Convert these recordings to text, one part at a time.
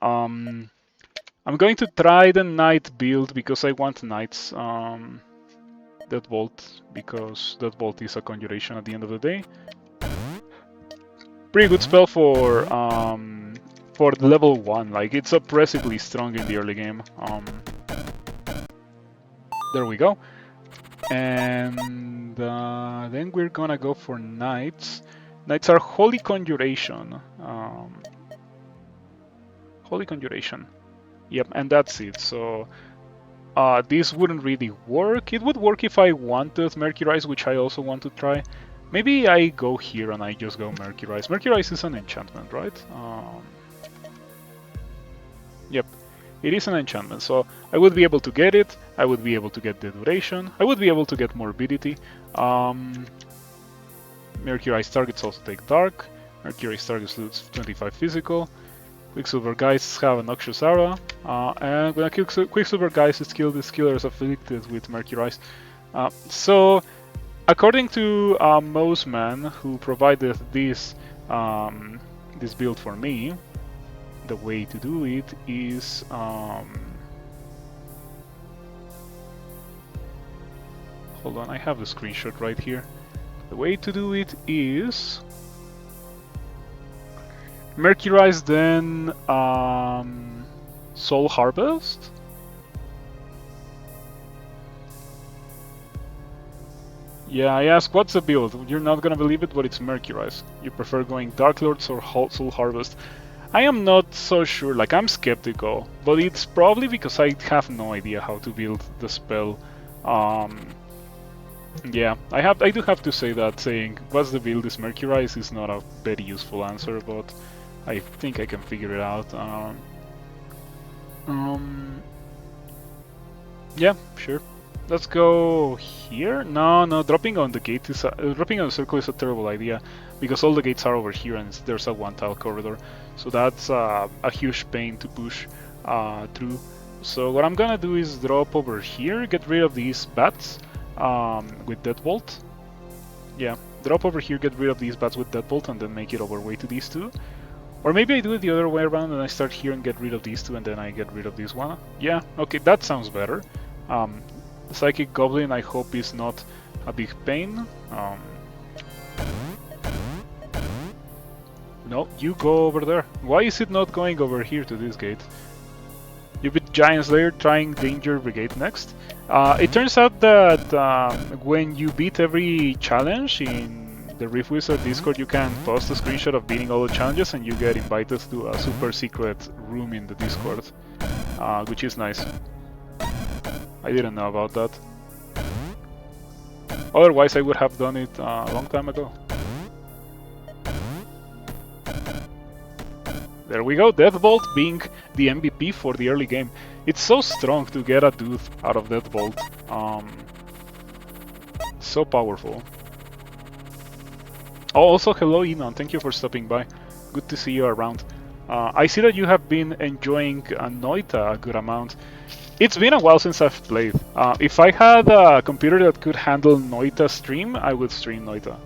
I'm going to try the Knight build because I want Knights. Deadbolt, because Deadbolt is a conjuration at the end of the day. Pretty good spell for level 1, like it's oppressively strong in the early game. There we go. And then we're gonna go for Knights. Knights are Holy Conjuration. Holy Conjuration. Yep, and that's it. So this wouldn't really work. It would work if I wanted Mercurize, which I also want to try. Maybe I go here and I just go Mercurize. Mercurize is an enchantment, right? Yep, it is an enchantment, so I would be able to get it. I would be able to get the duration. I would be able to get morbidity. Mercurize targets also take dark. Mercurize targets lose 25 physical. Quicksilver Guys have a Noxious Aura, and when a Quicksilver Guys is killed, this killer is afflicted with Mercurize. So, according to Moseman, who provided this this build for me, the way to do it is hold on, I have the screenshot right here. The way to do it is Mercurize, then Soul Harvest. Yeah, I asked what's the build. You're not gonna believe it, but it's Mercurize. You prefer going Dark Lords or Soul Harvest? I am not so sure, like I'm skeptical, but it's probably because I have no idea how to build the spell. Yeah, I do have to say that saying what's the build is Mercurize is not a very useful answer, but I think I can figure it out. Yeah, sure. Let's go here. No, dropping on the gate is dropping on the circle is a terrible idea because all the gates are over here and there's a one-tile corridor, so that's a huge pain to push through. So what I'm gonna do is drop over here, get rid of these bats with Deadbolt. Yeah, drop over here, get rid of these bats with Deadbolt, and then make it overweight to these two. Or maybe I do it the other way around and I start here and get rid of these two and then I get rid of this one. Yeah, okay, that sounds better. Psychic Goblin I hope is not a big pain. No, you go over there. Why is it not going over here to this gate? You beat Giant Slayer, trying Danger Brigade next. It turns out that when you beat every challenge in the Rift Wizard Discord, you can post a screenshot of beating all the challenges and you get invited to a super secret room in the Discord, which is nice. I didn't know about that. Otherwise I would have done it a long time ago. There we go, Deathbolt being the MVP for the early game. It's so strong to get a dude out of Deathbolt. So powerful. Oh, also hello Enon, thank you for stopping by. Good to see you around. I see that you have been enjoying Noita a good amount. It's been a while since I've played. If I had a computer that could handle Noita stream, I would stream Noita.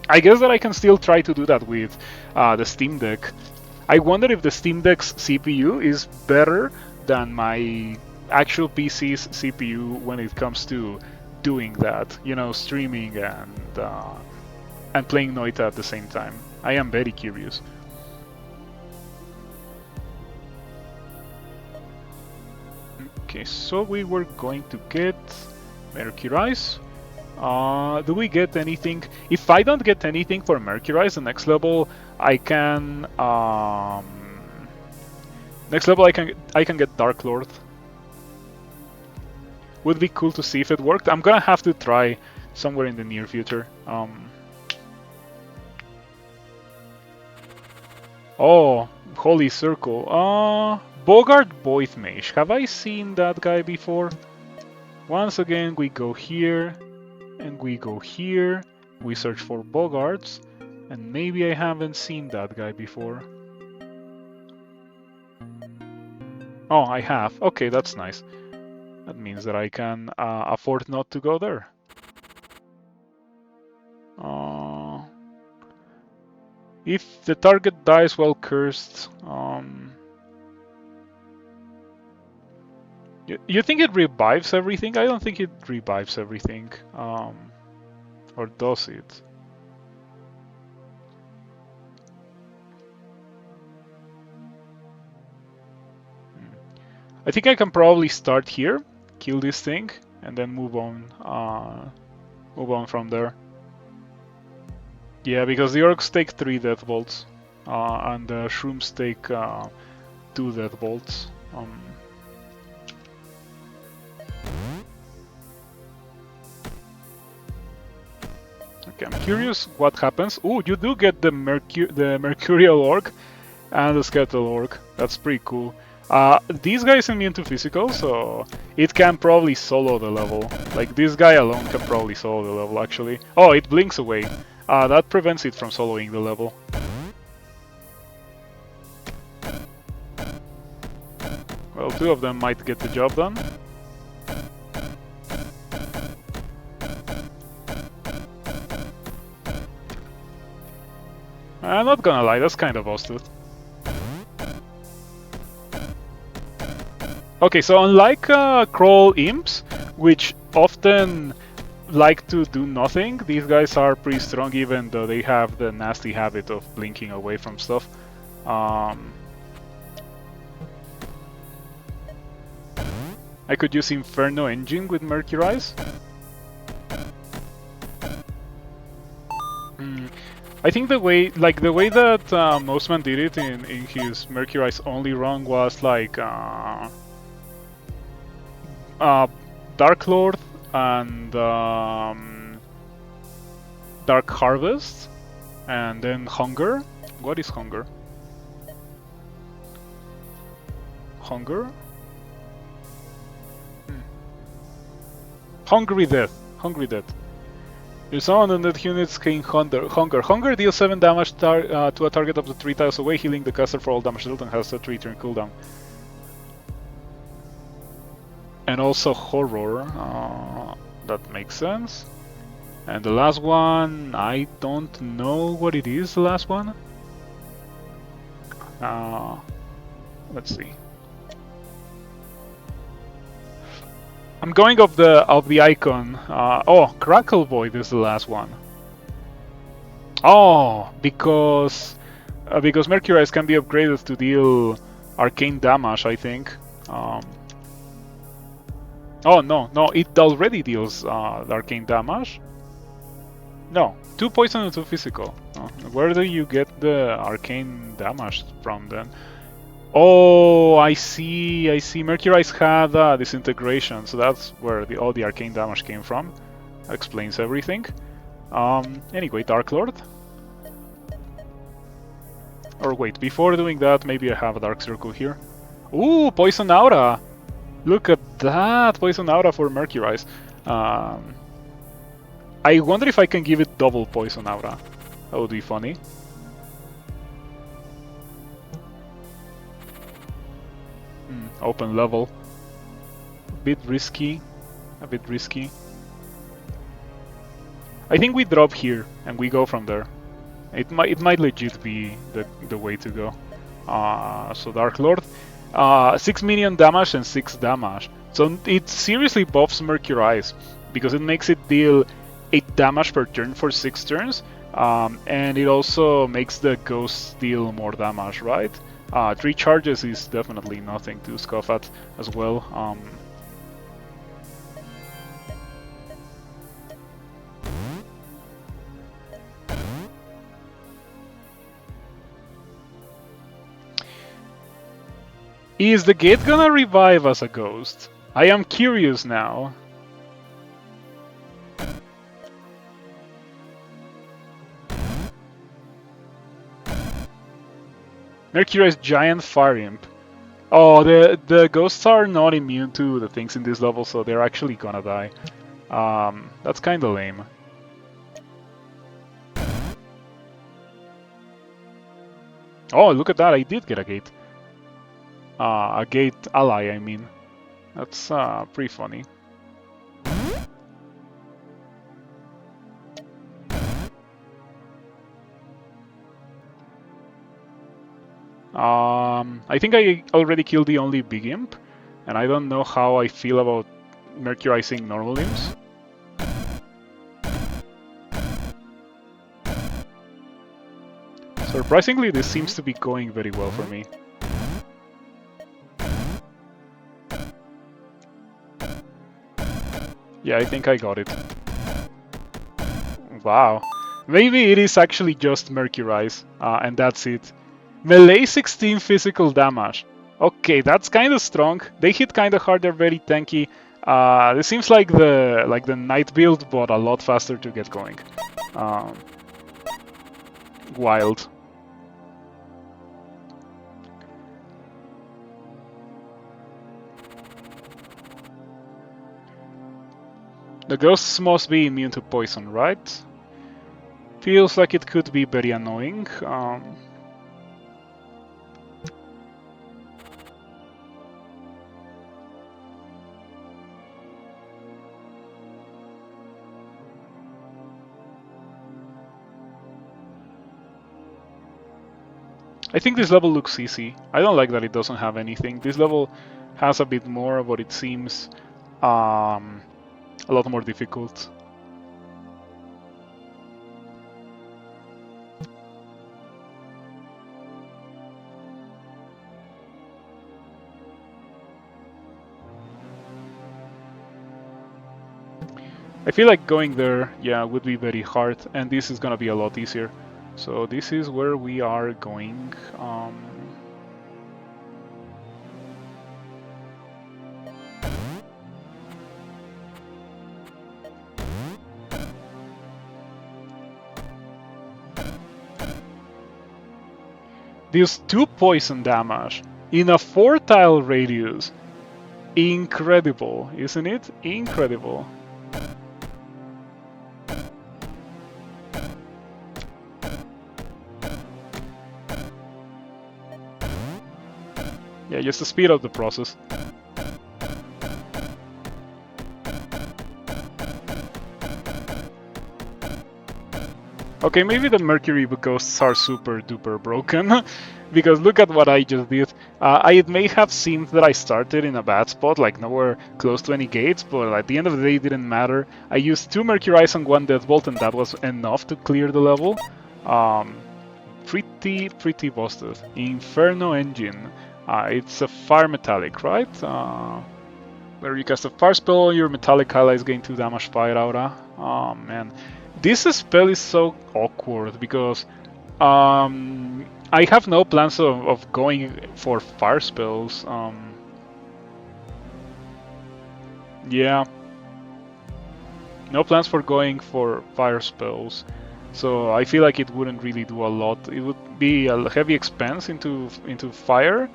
I guess that I can still try to do that with the Steam Deck. I wonder if the Steam Deck's CPU is better than my actual PC's CPU when it comes to doing that, you know, streaming and playing Noita at the same time. I am very curious. Okay, so we were going to get Mercurize. Do we get anything? If I don't get anything for Mercurize, the next level I can I can get Dark Lord. Would be cool to see if it worked. I'm gonna have to try somewhere in the near future. Oh, Holy Circle. Bogart Boyth Mage. Have I seen that guy before? Once again, we go here, and we go here. We search for Bogarts, and maybe I haven't seen that guy before. Oh, I have. Okay, that's nice. That means that I can afford not to go there. If the target dies while cursed, You think it revives everything? I don't think it revives everything. Or does it? I think I can probably start here, kill this thing, and then move on. Move on from there. Yeah, because the orcs take 3 death bolts, and the shrooms take 2 death bolts. Okay, I'm curious what happens. Ooh, you do get the Mercurial Orc and the Skeletal Orc. That's pretty cool. This guy is immune to physical, so it can probably solo the level. Like, this guy alone can probably solo the level, actually. Oh, it blinks away. That prevents it from soloing the level. Well, 2 of them might get the job done. I'm not gonna lie, that's kind of busted. Okay, so unlike Crawl Imps, which often like to do nothing, these guys are pretty strong even though they have the nasty habit of blinking away from stuff. I could use Inferno Engine with Mercurize. I think the way that Mostman did it in his Mercurize only run was like Dark Lord and Dark Harvest, and then Hunger. What is Hunger? Hunger? Hungry Death. Hungry Death. You summon that units gain Hunger. Hunger deals 7 damage to a target up to 3 tiles away, healing the caster for all damage dealt and has a 3-turn cooldown. And also Horror. That makes sense. And the last one, I don't know what it is, the last one. Let's see. I'm going off the icon. Oh, Crackle Void is the last one. Oh, because Mercurize can be upgraded to deal arcane damage, I think. Oh no, it already deals arcane damage. No, 2 poison and 2 physical. Oh, where do you get the arcane damage from then? Oh, I see. Mercurize had disintegration, so that's where all the arcane damage came from. That explains everything. Anyway, Dark Lord. Or wait, before doing that, maybe I have a Dark Circle here. Ooh, Poison Aura! Look at that! Poison Aura for Mercurize. I wonder if I can give it double Poison Aura. That would be funny. Open level. A bit risky. I think we drop here and we go from there. It might legit be the way to go. So Dark Lord, 6 minion damage and 6 damage. So it seriously buffs Mercurize because it makes it deal 8 damage per turn for 6 turns, and it also makes the ghost deal more damage, right? 3 charges is definitely nothing to scoff at as well. Is the gate gonna revive as a ghost? I am curious now. Mercurize Giant Fire Imp. Oh, the ghosts are not immune to the things in this level, so they're actually gonna die. That's kinda lame. Oh, look at that, I did get a gate. A gate ally, I mean. That's pretty funny. I think I already killed the only big imp. and I don't know how I feel about mercurizing normal imps. Surprisingly, this seems to be going very well for me. Yeah, I think I got it. Wow. Maybe it is actually just Mercurize, and that's it. Melee 16 physical damage. Okay, that's kind of strong. They hit kind of hard, they're very tanky. This seems like the Knight build, but a lot faster to get going. Wild. The ghosts must be immune to poison, right? Feels like it could be very annoying. I think this level looks easy. I don't like that it doesn't have anything. This level has a bit more, but it seems a lot more difficult. I feel like going there, yeah, would be very hard, and this is gonna be a lot easier. So this is where we are going. Deals 2 poison damage in a 4-tile radius. Incredible, isn't it? Incredible. Yeah, just to speed up the process. Okay, maybe the Mercury ghosts are super duper broken, because look at what I just did. It may have seemed that I started in a bad spot, like nowhere close to any gates, but at the end of the day it didn't matter. I used 2 Mercurize and 1 Deathbolt, and that was enough to clear the level. Pretty busted. Inferno Engine. It's a fire metallic, right? Where you cast a fire spell, your metallic allies gain 2 damage fire aura. Oh man. This spell is so awkward because I have no plans of going for fire spells. Yeah. No plans for going for fire spells. So I feel like it wouldn't really do a lot. It would be a heavy expense into fire.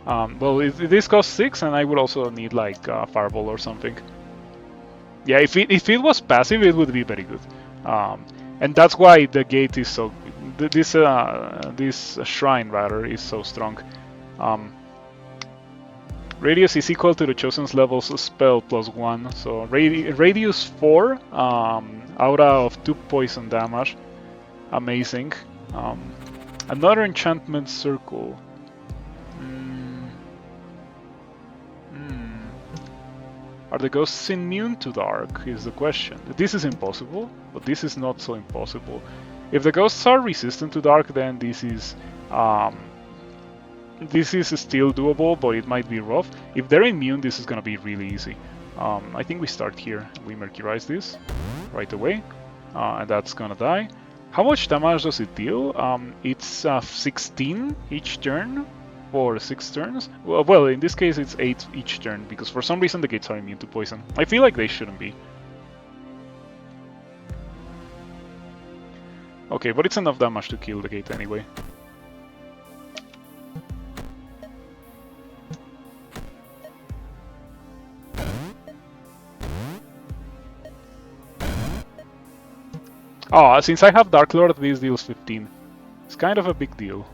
Well, this costs 6, and I would also need like Fireball or something. Yeah, if it was passive, it would be very good. And that's why the gate is so. This shrine rather is so strong. Radius is equal to the chosen's level's spell plus 1, so radius 4, aura of 2 poison damage. Amazing. Another enchantment circle. Are the ghosts immune to dark, is the question. This is impossible, but this is not so impossible. If the ghosts are resistant to dark, then this is still doable, but it might be rough. If they're immune, this is gonna be really easy. I think we start here. We Mercurize this right away, and that's gonna die. How much damage does it deal? It's 16 each turn for 6 turns. Well, in this case it's 8 each turn, because for some reason the gates are immune to poison. I feel like they shouldn't be. Okay, but it's enough damage to kill the gate anyway. Oh, since I have Dark Lord, this deals 15. It's kind of a big deal.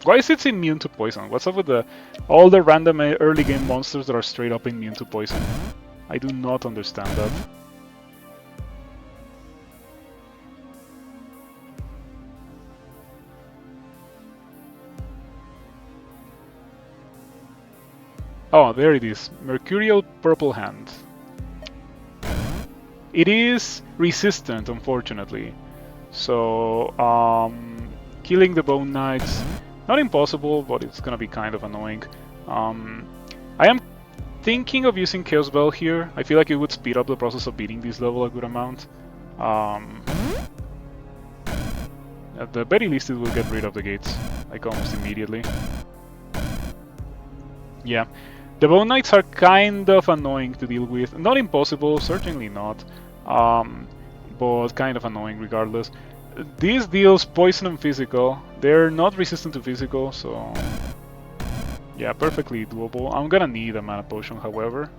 Why is it immune to poison? What's up with all the random early game monsters that are straight up immune to poison? I do not understand that. Oh, there it is. Mercurial Purple Hand. It is resistant, unfortunately. So, killing the Bone Knights, not impossible, but it's gonna be kind of annoying. I am thinking of using Chaos Bell here. I feel like it would speed up the process of beating this level a good amount. At the very least, it will get rid of the gates, like almost immediately. Yeah, the Bone Knights are kind of annoying to deal with. Not impossible, certainly not, but kind of annoying regardless. This deals poison and physical. They're not resistant to physical, so yeah, perfectly doable. I'm gonna need a mana potion, however.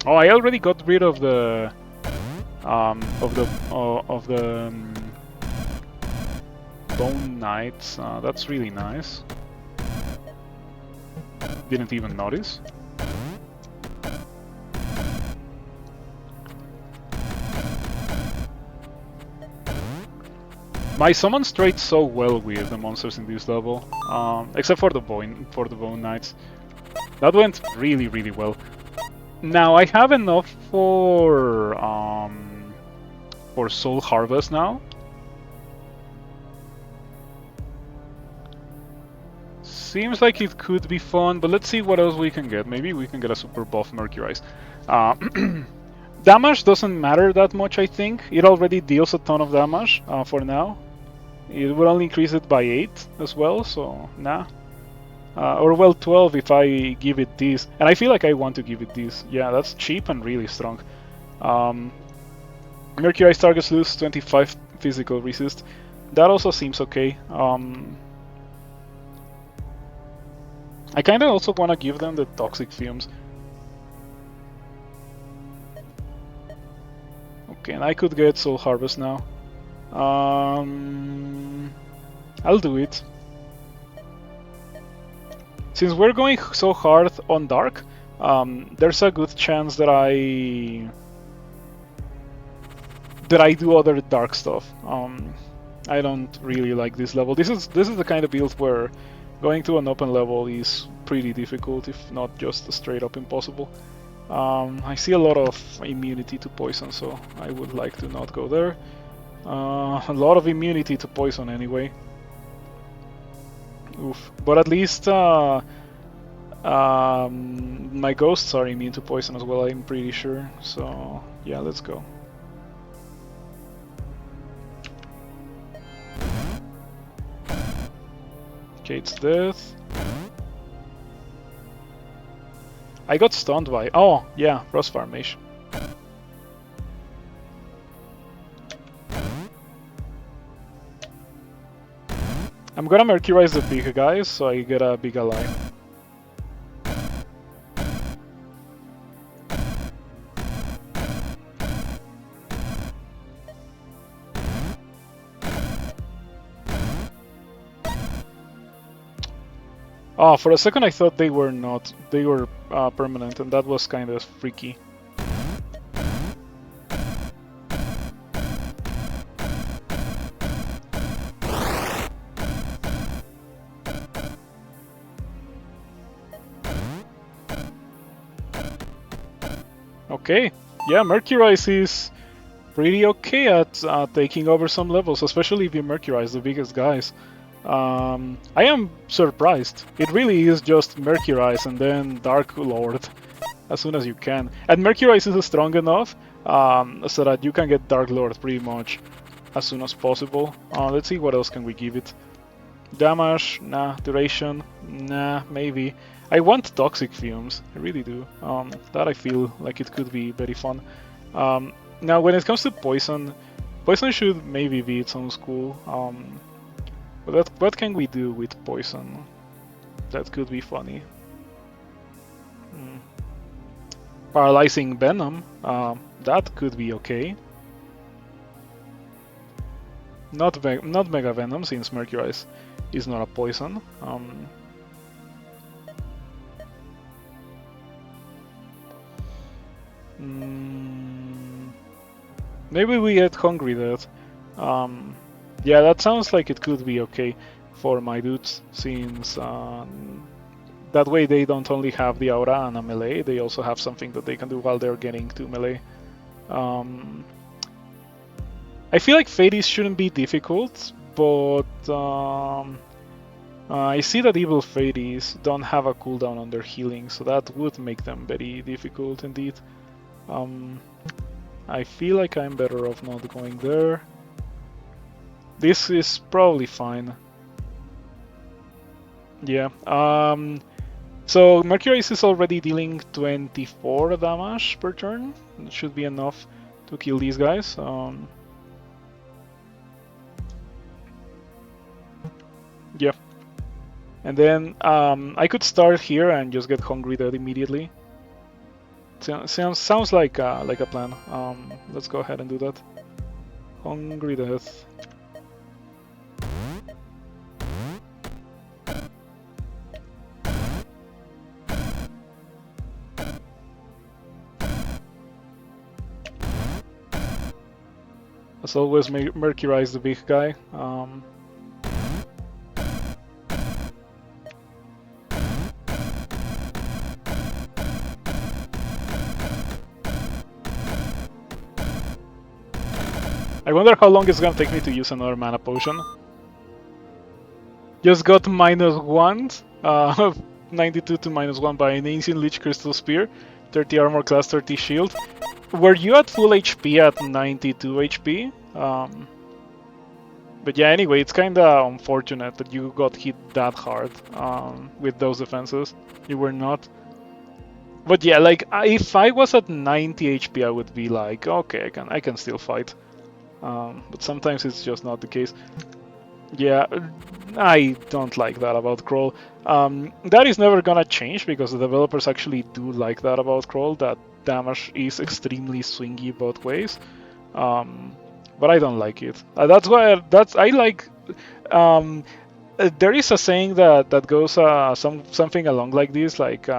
Oh, I already got rid of the Bone Knights. That's really nice. Didn't even notice. My summons trade so well with the monsters in this level, except for the Bone Knights. That went really, really well. Now I have enough for Soul Harvest now. Seems like it could be fun, but let's see what else we can get. Maybe we can get a super buff Mercurize. Damage doesn't matter that much, I think. It already deals a ton of damage for now. It will only increase it by 8 as well, so nah. Or well, 12 if I give it this. And I feel like I want to give it this. Yeah, that's cheap and really strong. Mercurize targets lose 25 physical resist. That also seems okay. I kinda also wanna give them the toxic fumes. Okay, and I could get Soul Harvest now. I'll do it. Since we're going so hard on Dark, there's a good chance that I do other Dark stuff. I don't really like this level. This is the kind of build where going to an open level is pretty difficult, if not just straight up impossible. I see a lot of immunity to poison, so I would like to not go there. A lot of immunity to poison anyway. Oof. But at least my ghosts are immune to poison as well, I'm pretty sure. So yeah, let's go. Kate's death. I got stunned by... Oh, yeah, Frost Farmation. I'm gonna Mercurize the big guys, so I get a big ally. Oh, for a second I thought they were not. They were permanent, and that was kind of freaky. Okay, yeah, Mercurize is pretty okay at taking over some levels, especially if you Mercurize the biggest guys. I am surprised. It really is just Mercurize and then Dark Lord as soon as you can. And Mercurize is strong enough so that you can get Dark Lord pretty much as soon as possible. Let's see what else can we give it. Damage, nah. Duration, nah, maybe. I want Toxic Fumes, I really do. That I feel like it could be very fun. Now when it comes to Poison, Poison should maybe be its own school. But what can we do with Poison? That could be funny. Paralyzing Venom, that could be okay. Not Mega Venom, since Mercurize is not a poison. Maybe we get Hungry Death. Yeah, that sounds like it could be okay for my dudes, since that way they don't only have the aura and a melee, they also have something that they can do while they're getting to melee. I feel like Fades shouldn't be difficult, but I see that Evil Fades don't have a cooldown on their healing, so that would make them very difficult indeed. I feel like I'm better off not going there. This is probably fine. Yeah. So Mercurize is already dealing 24 damage per turn. It should be enough to kill these guys. Yeah. And then I could start here and just get Hungry Dead immediately. Sounds like a plan. Let's go ahead and do that. Hungry Death. As always, Mercurize the big guy. I wonder how long it's gonna take me to use another mana potion. Just got -1, 92 to -1 by an Ancient Lich Crystal Spear, 30 armor class, 30 shield. Were you at full HP at 92 HP? But yeah, anyway, it's kinda unfortunate that you got hit that hard with those defenses. You were not. But yeah, like if I was at 90 HP, I would be like, okay, I can still fight. But sometimes it's just not the case. Yeah, I don't like that about Crawl. That is never gonna change because the developers actually do like that about Crawl, that damage is extremely swingy both ways. But I don't like it. That's why I like. There is a saying that goes something along like this, like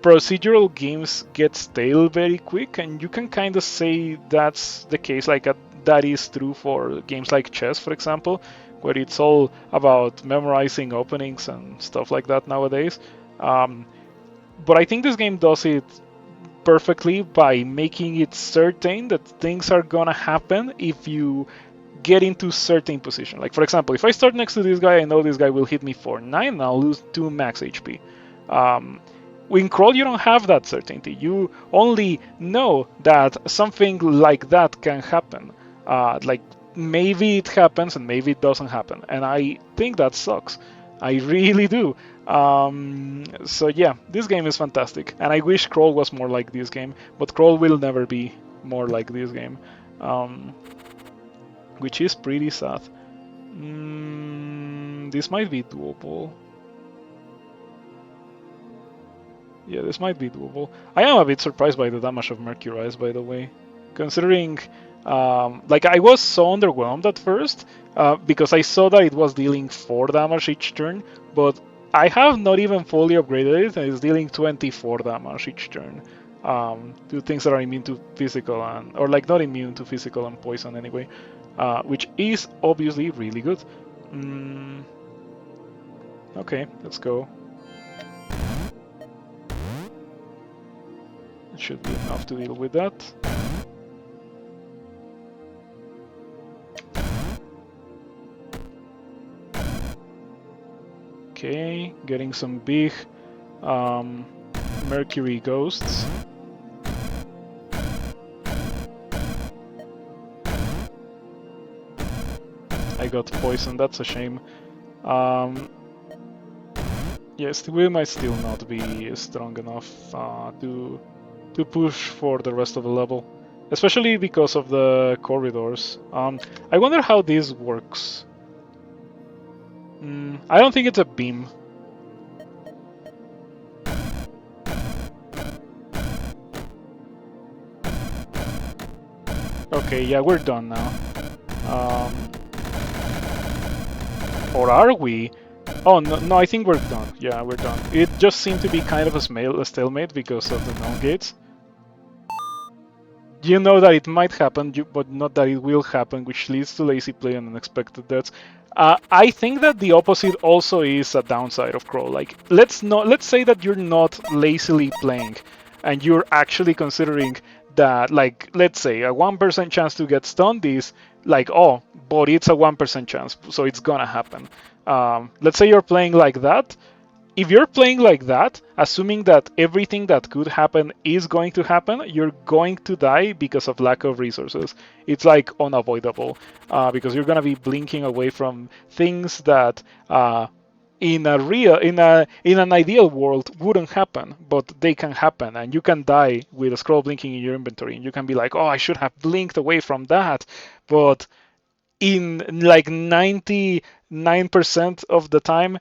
procedural games get stale very quick, and you can kind of say that's the case. Like that is true for games like chess, for example, where it's all about memorizing openings and stuff like that nowadays. But I think this game does it perfectly by making it certain that things are gonna happen if you get into certain position. Like for example, if I start next to this guy, I know this guy will hit me for 9 and I'll lose 2 max HP. In Crawl, you don't have that certainty. You only know that something like that can happen. Like maybe it happens and maybe it doesn't happen, and I think that sucks. I really do. So yeah, this game is fantastic, and I wish Crawl was more like this game, but Crawl will never be more like this game, which is pretty sad. This might be doable. Yeah, this might be doable. I am a bit surprised by the damage of Mercurize, by the way, considering like I was so underwhelmed at first because I saw that it was dealing 4 damage each turn, but I have not even fully upgraded it, and it's dealing 24 damage each turn to things that are immune to physical or like not immune to physical and poison anyway, which is obviously really good. Okay, let's go. It should be enough to deal with that. Okay, getting some big Mercury ghosts. I got poisoned, that's a shame. Yes, we might still not be strong enough to push for the rest of the level, especially because of the corridors. I wonder how this works. I don't think it's a beam. Okay, yeah, we're done now. Or are we? Oh, no, I think we're done. Yeah, we're done. It just seemed to be kind of a stalemate because of the known gates. you know that it might happen, but not that it will happen, which leads to lazy play and unexpected deaths. I think that the opposite also is a downside of Crow. Like, let's say that you're not lazily playing, and you're actually considering that, like, let's say a 1% chance to get stunned is like, oh, but it's a 1% chance, so it's gonna happen. Let's say you're playing like that. If you're playing like that, assuming that everything that could happen is going to happen, you're going to die because of lack of resources. It's like unavoidable, because you're gonna be blinking away from things that in an ideal world wouldn't happen, but they can happen, and you can die with a scroll blinking in your inventory, and you can be like, oh, I should have blinked away from that, but in like 99% of the time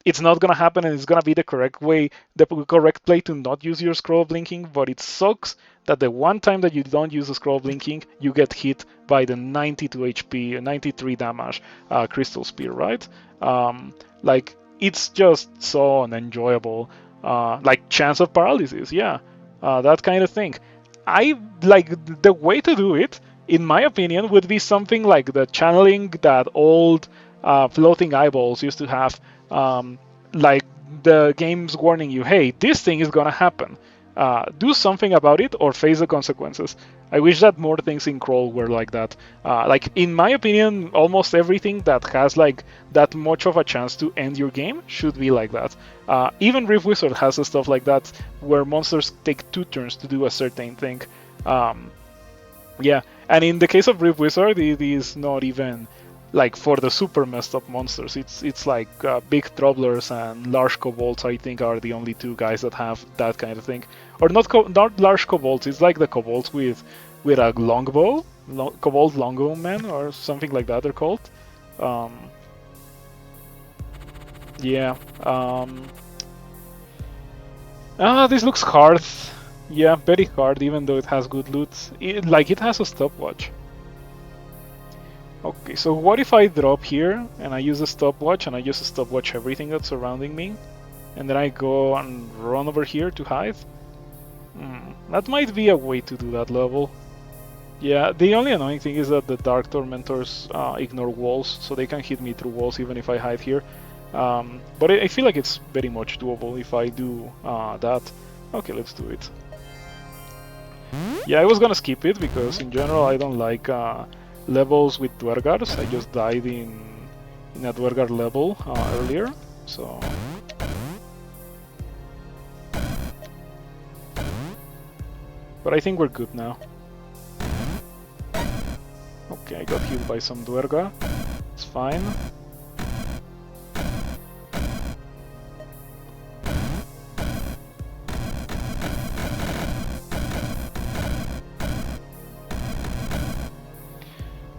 it's not gonna happen, and it's gonna be the correct way, the correct play to not use your scroll blinking. But it sucks that the one time that you don't use the scroll blinking, you get hit by the 92 HP, 93 damage crystal spear, right? Like, it's just so unenjoyable. Like chance of paralysis, yeah, that kind of thing. I like the way to do it, in my opinion, would be something like the channeling that old floating eyeballs used to have, like the game's warning you, hey, this thing is gonna happen. Do something about it or face the consequences. I wish that more things in Crawl were like that. Like, in my opinion, almost everything that has like that much of a chance to end your game should be like that. Even Rift Wizard has stuff like that, where monsters take 2 turns to do a certain thing. Yeah, and in the case of Rift Wizard, it is not even like for the super messed up monsters. It's like big troublers and large kobolds, I think, are the only 2 guys that have that kind of thing. Or not large kobolds. It's like the kobolds with a longbow, kobold longbow man or something like that. They're called. Yeah. This looks hard. Yeah, very hard, even though it has good loot. It has a stopwatch. Okay, so what if I drop here and I use a stopwatch, and I use a stopwatch everything that's surrounding me, and then I go and run over here to hide? That might be a way to do that level. Yeah, the only annoying thing is that the Dark Tormentors ignore walls, so they can hit me through walls even if I hide here. But I feel like it's very much doable if I do that. Okay, let's do it. Yeah, I was gonna skip it because in general I don't like levels with Dwergars. I just died in a Dwergar level earlier, so... But I think we're good now. Okay, I got hit by some Dwerga. It's fine.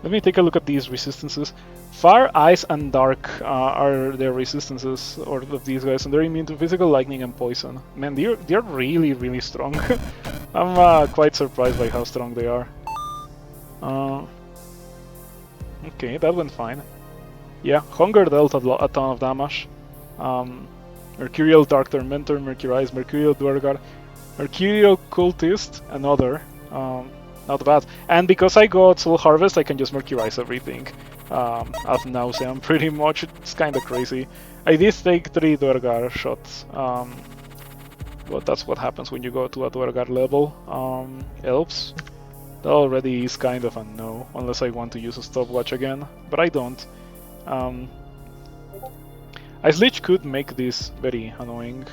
Let me take a look at these resistances. Fire, Ice, and Dark are their resistances of these guys, and they're immune to physical, lightning, and poison. Man, they're really, really strong. I'm quite surprised by how strong they are. Okay, that went fine. Yeah, Hunger dealt a ton of damage. Mercurial Dark Tormentor, Mercurize, Mercurial Dwergar, Mercurial Cultist, another. Not bad. And because I got Soul Harvest, I can just Mercurize everything ad nauseam, pretty much. It's kinda crazy. I did take 3 Dwergar shots, but that's what happens when you go to a Dwergar level. Elves, that already is kind of a no, unless I want to use a stopwatch again, but I don't. Ice Leech could make this very annoying.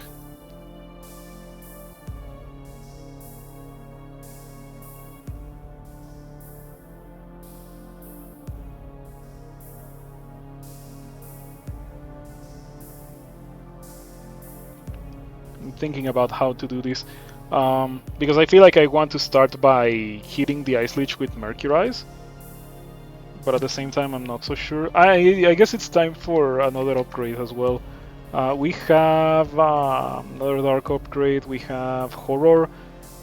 Thinking about how to do this, because I feel like I want to start by hitting the Ice Leech with Mercurize, but at the same time I'm not so sure. I guess it's time for another upgrade as well. We have another Dark upgrade, we have Horror.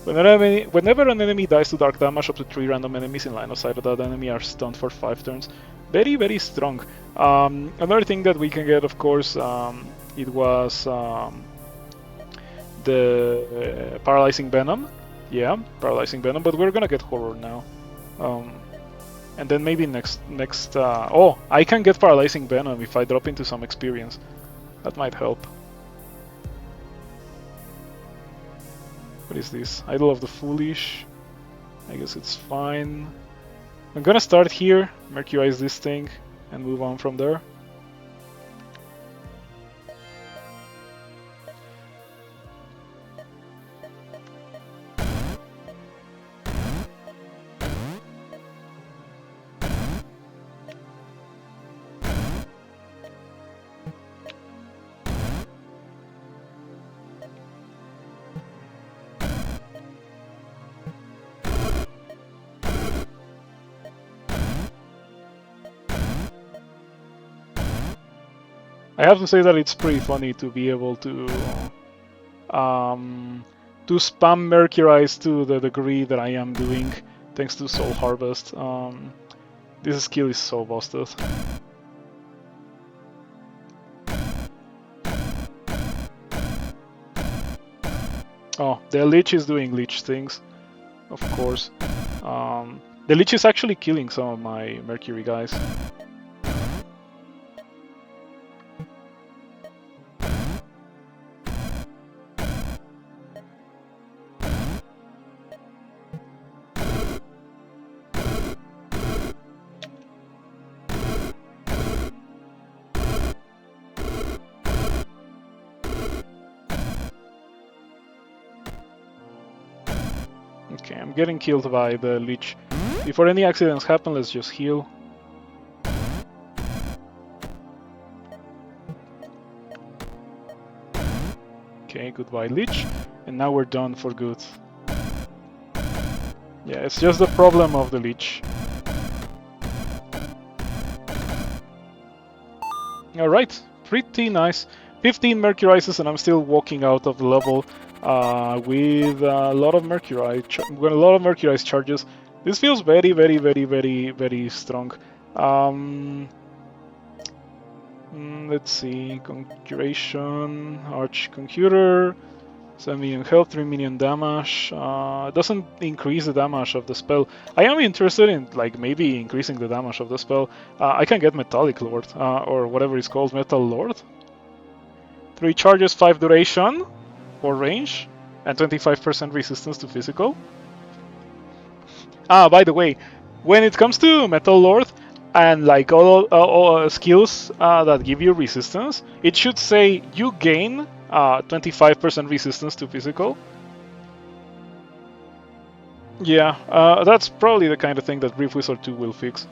Whenever an enemy dies to dark damage, up to 3 random enemies in line of sight of that enemy are stunned for 5 turns. Very, very strong. Another thing that we can get, of course, it was the Paralyzing Venom. Yeah, Paralyzing Venom, but we're gonna get Horror now. And then maybe next... oh, I can get Paralyzing Venom if I drop into some experience. That might help. What is this? Idol of the Foolish. I guess it's fine. I'm gonna start here, Mercurize this thing, and move on from there. I have to say that it's pretty funny to be able to spam Mercurize to the degree that I am doing, thanks to Soul Harvest. This skill is so busted. Oh, the Lich is doing Lich things, of course. The Lich is actually killing some of my Mercury guys. Okay, I'm getting killed by the Lich. Before any accidents happen, let's just heal. Okay, goodbye Lich. And now we're done for good. Yeah, it's just the problem of the Lich. Alright, pretty nice. 15 Mercurizes and I'm still walking out of the level with a lot of Mercurize charges. This feels very, very, very, very, very strong. Let's see, Conjuration, Arch Conjurer, 7 million health, 3 million damage. Doesn't increase the damage of the spell. I am interested in like maybe increasing the damage of the spell. I can get Metallic Lord, or whatever it's called, Metal Lord. 3 charges, 5 duration for range, and 25% resistance to physical. By the way, when it comes to Metal Lord and like all skills that give you resistance, it should say you gain 25% resistance to physical. Yeah, that's probably the kind of thing that Rift Wizard 2 will fix.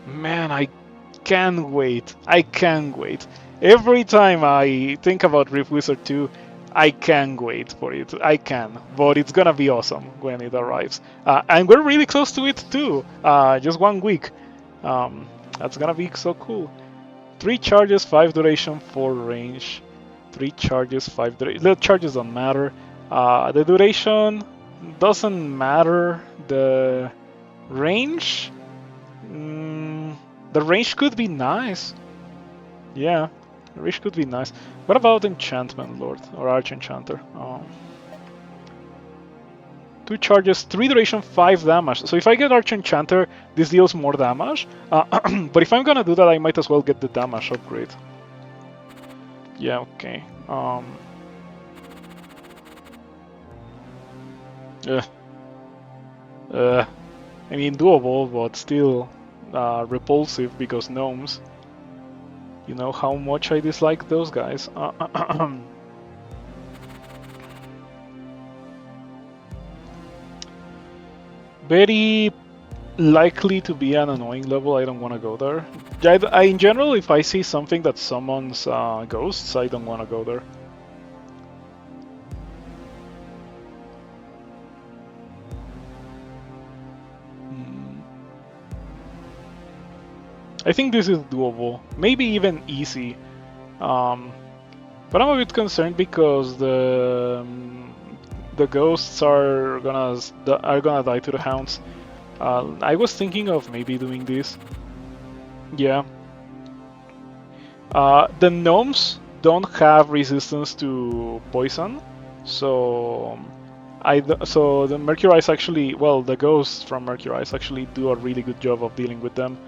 Man, I can't wait. I can't wait. Every time I think about Rift Wizard 2, I can't wait for it. I can, but it's gonna be awesome when it arrives. And we're really close to it too. Just 1 week. That's gonna be so cool. 3 charges, 5 duration, 4 range. 3 charges, 5 duration. The charges don't matter. The duration doesn't matter. The range? The range could be nice. Yeah, the range could be nice. What about Enchantment Lord or Arch-Enchanter? 2 charges, 3 duration, 5 damage. So if I get Arch-Enchanter, this deals more damage. But if I'm gonna do that, I might as well get the damage upgrade. Yeah, okay. I mean, doable, but still repulsive because gnomes. You know how much I dislike those guys. Very likely to be an annoying level. I don't want to go there. In general, if I see something that summons ghosts, I don't want to go there. I think this is doable, maybe even easy, but I'm a bit concerned because the ghosts are gonna die to the hounds. I was thinking of maybe doing this. Yeah. The gnomes don't have resistance to poison, so So the Mercurize actually, well, the ghosts from Mercurize actually do a really good job of dealing with them.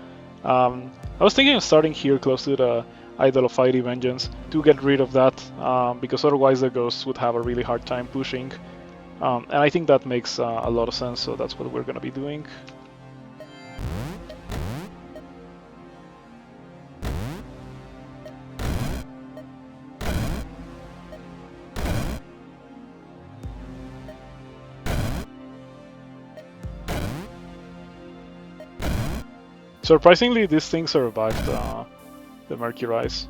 I was thinking of starting here close to the Idol of Fiery Vengeance to get rid of that, because otherwise the ghosts would have a really hard time pushing. And I think that makes a lot of sense, so that's what we're gonna be doing. Surprisingly, this thing survived the Mercurize.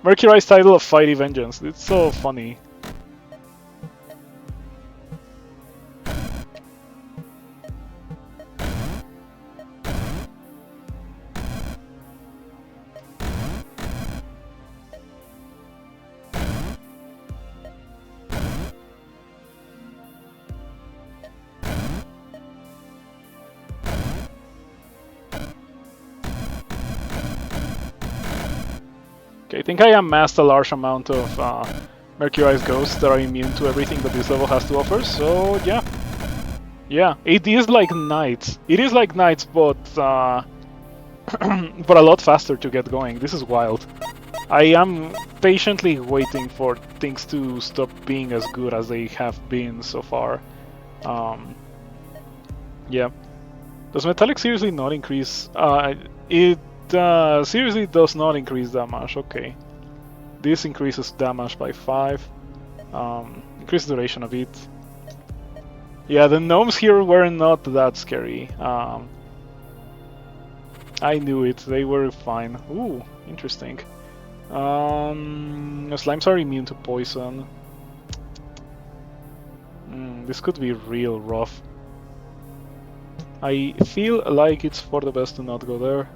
Mercurize title of Fiery Vengeance. It's so funny. Okay, I think I amassed a large amount of Mercurize ghosts that are immune to everything that this level has to offer, so yeah. Yeah, it is like Knights. It is like Knights, but but a lot faster to get going. This is wild. I am patiently waiting for things to stop being as good as they have been so far. Yeah. Does Metallic seriously not increase? It seriously does not increase damage. Okay. This increases damage by 5. Increase duration a bit. Yeah, the gnomes here were not that scary. I knew it. They were fine. Ooh, interesting. Slimes are immune to poison. This could be real rough. I feel like it's for the best to not go there.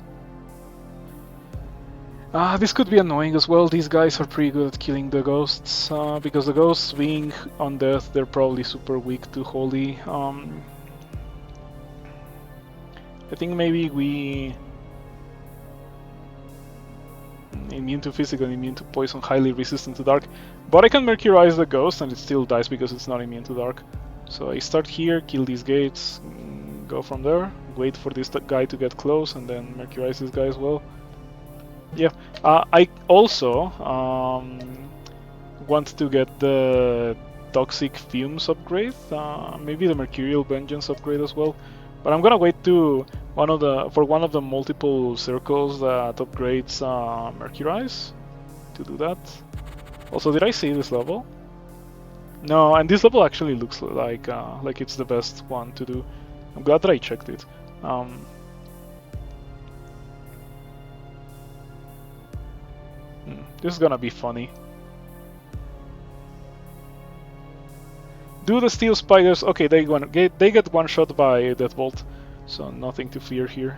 This could be annoying as well. These guys are pretty good at killing the ghosts, because the ghosts being on death, they're probably super weak to Holy. I think maybe we... immune to physical, immune to poison, highly resistant to dark. But I can Mercurize the ghost and it still dies because it's not immune to dark. So I start here, kill these gates, go from there, wait for this guy to get close, and then Mercurize this guy as well. Yeah, I also want to get the Toxic Fumes upgrade, maybe the Mercurial Vengeance upgrade as well. But I'm gonna wait to one of the multiple circles that upgrades Mercurize to do that. Also, did I see this level? No, and this level actually looks like it's the best one to do. I'm glad that I checked it. This is gonna be funny. Do the steel spiders? Okay, they get one shot by Deathbolt, so nothing to fear here.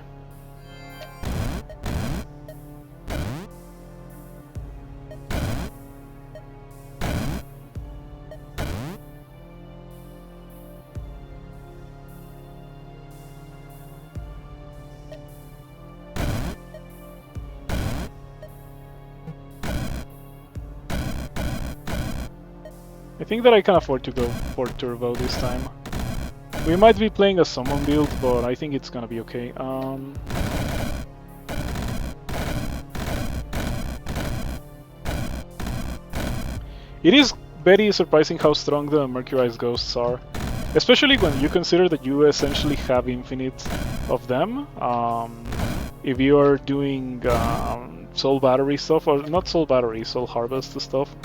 I think that I can afford to go for Turbo this time. We might be playing a summon build, but I think it's gonna be okay. It is very surprising how strong the Mercurize ghosts are, especially when you consider that you essentially have infinite of them. If you are doing Soul Battery stuff, or not Soul Battery, Soul Harvest stuff.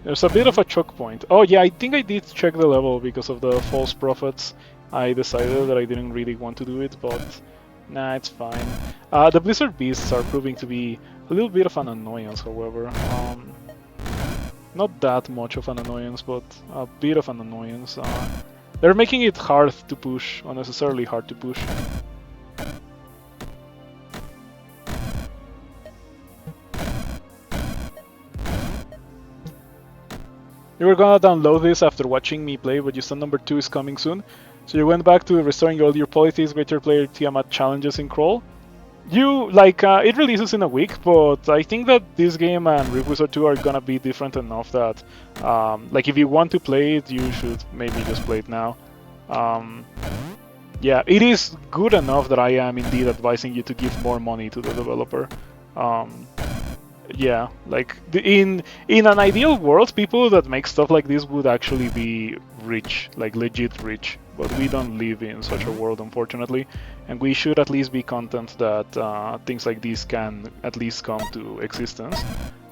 There's a bit of a choke point. Oh yeah, I think I did check the level because of the false prophets. I decided that I didn't really want to do it, but nah, it's fine. The Blizzard Beasts are proving to be a little bit of an annoyance, however. Not that much of an annoyance, but a bit of an annoyance. They're making it hard to push, unnecessarily hard to push. You were gonna download this after watching me play, but you said number 2 is coming soon. So you went back to restoring all your politics, greater player Tiamat challenges in Crawl. You, like, it releases in a week, but I think that this game and Rift Wizard 2 are gonna be different enough that, like, if you want to play it, you should maybe just play it now. Yeah, it is good enough that I am indeed advising you to give more money to the developer. Yeah, like in an ideal world, people that make stuff like this would actually be rich, like legit rich. But we don't live in such a world, unfortunately, and we should at least be content that things like this can at least come to existence.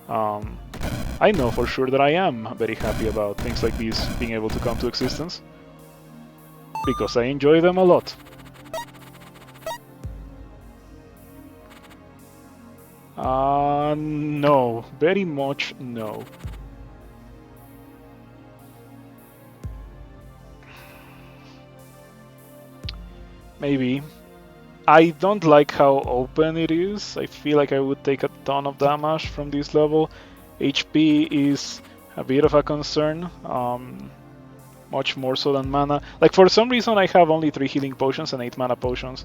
I know for sure that I am very happy about things like this being able to come to existence, because I enjoy them a lot. No, very much no. Maybe. I don't like how open it is. I feel like I would take a ton of damage from this level. HP is a bit of a concern. Much more so than mana. Like, for some reason I have only 3 healing potions and 8 mana potions.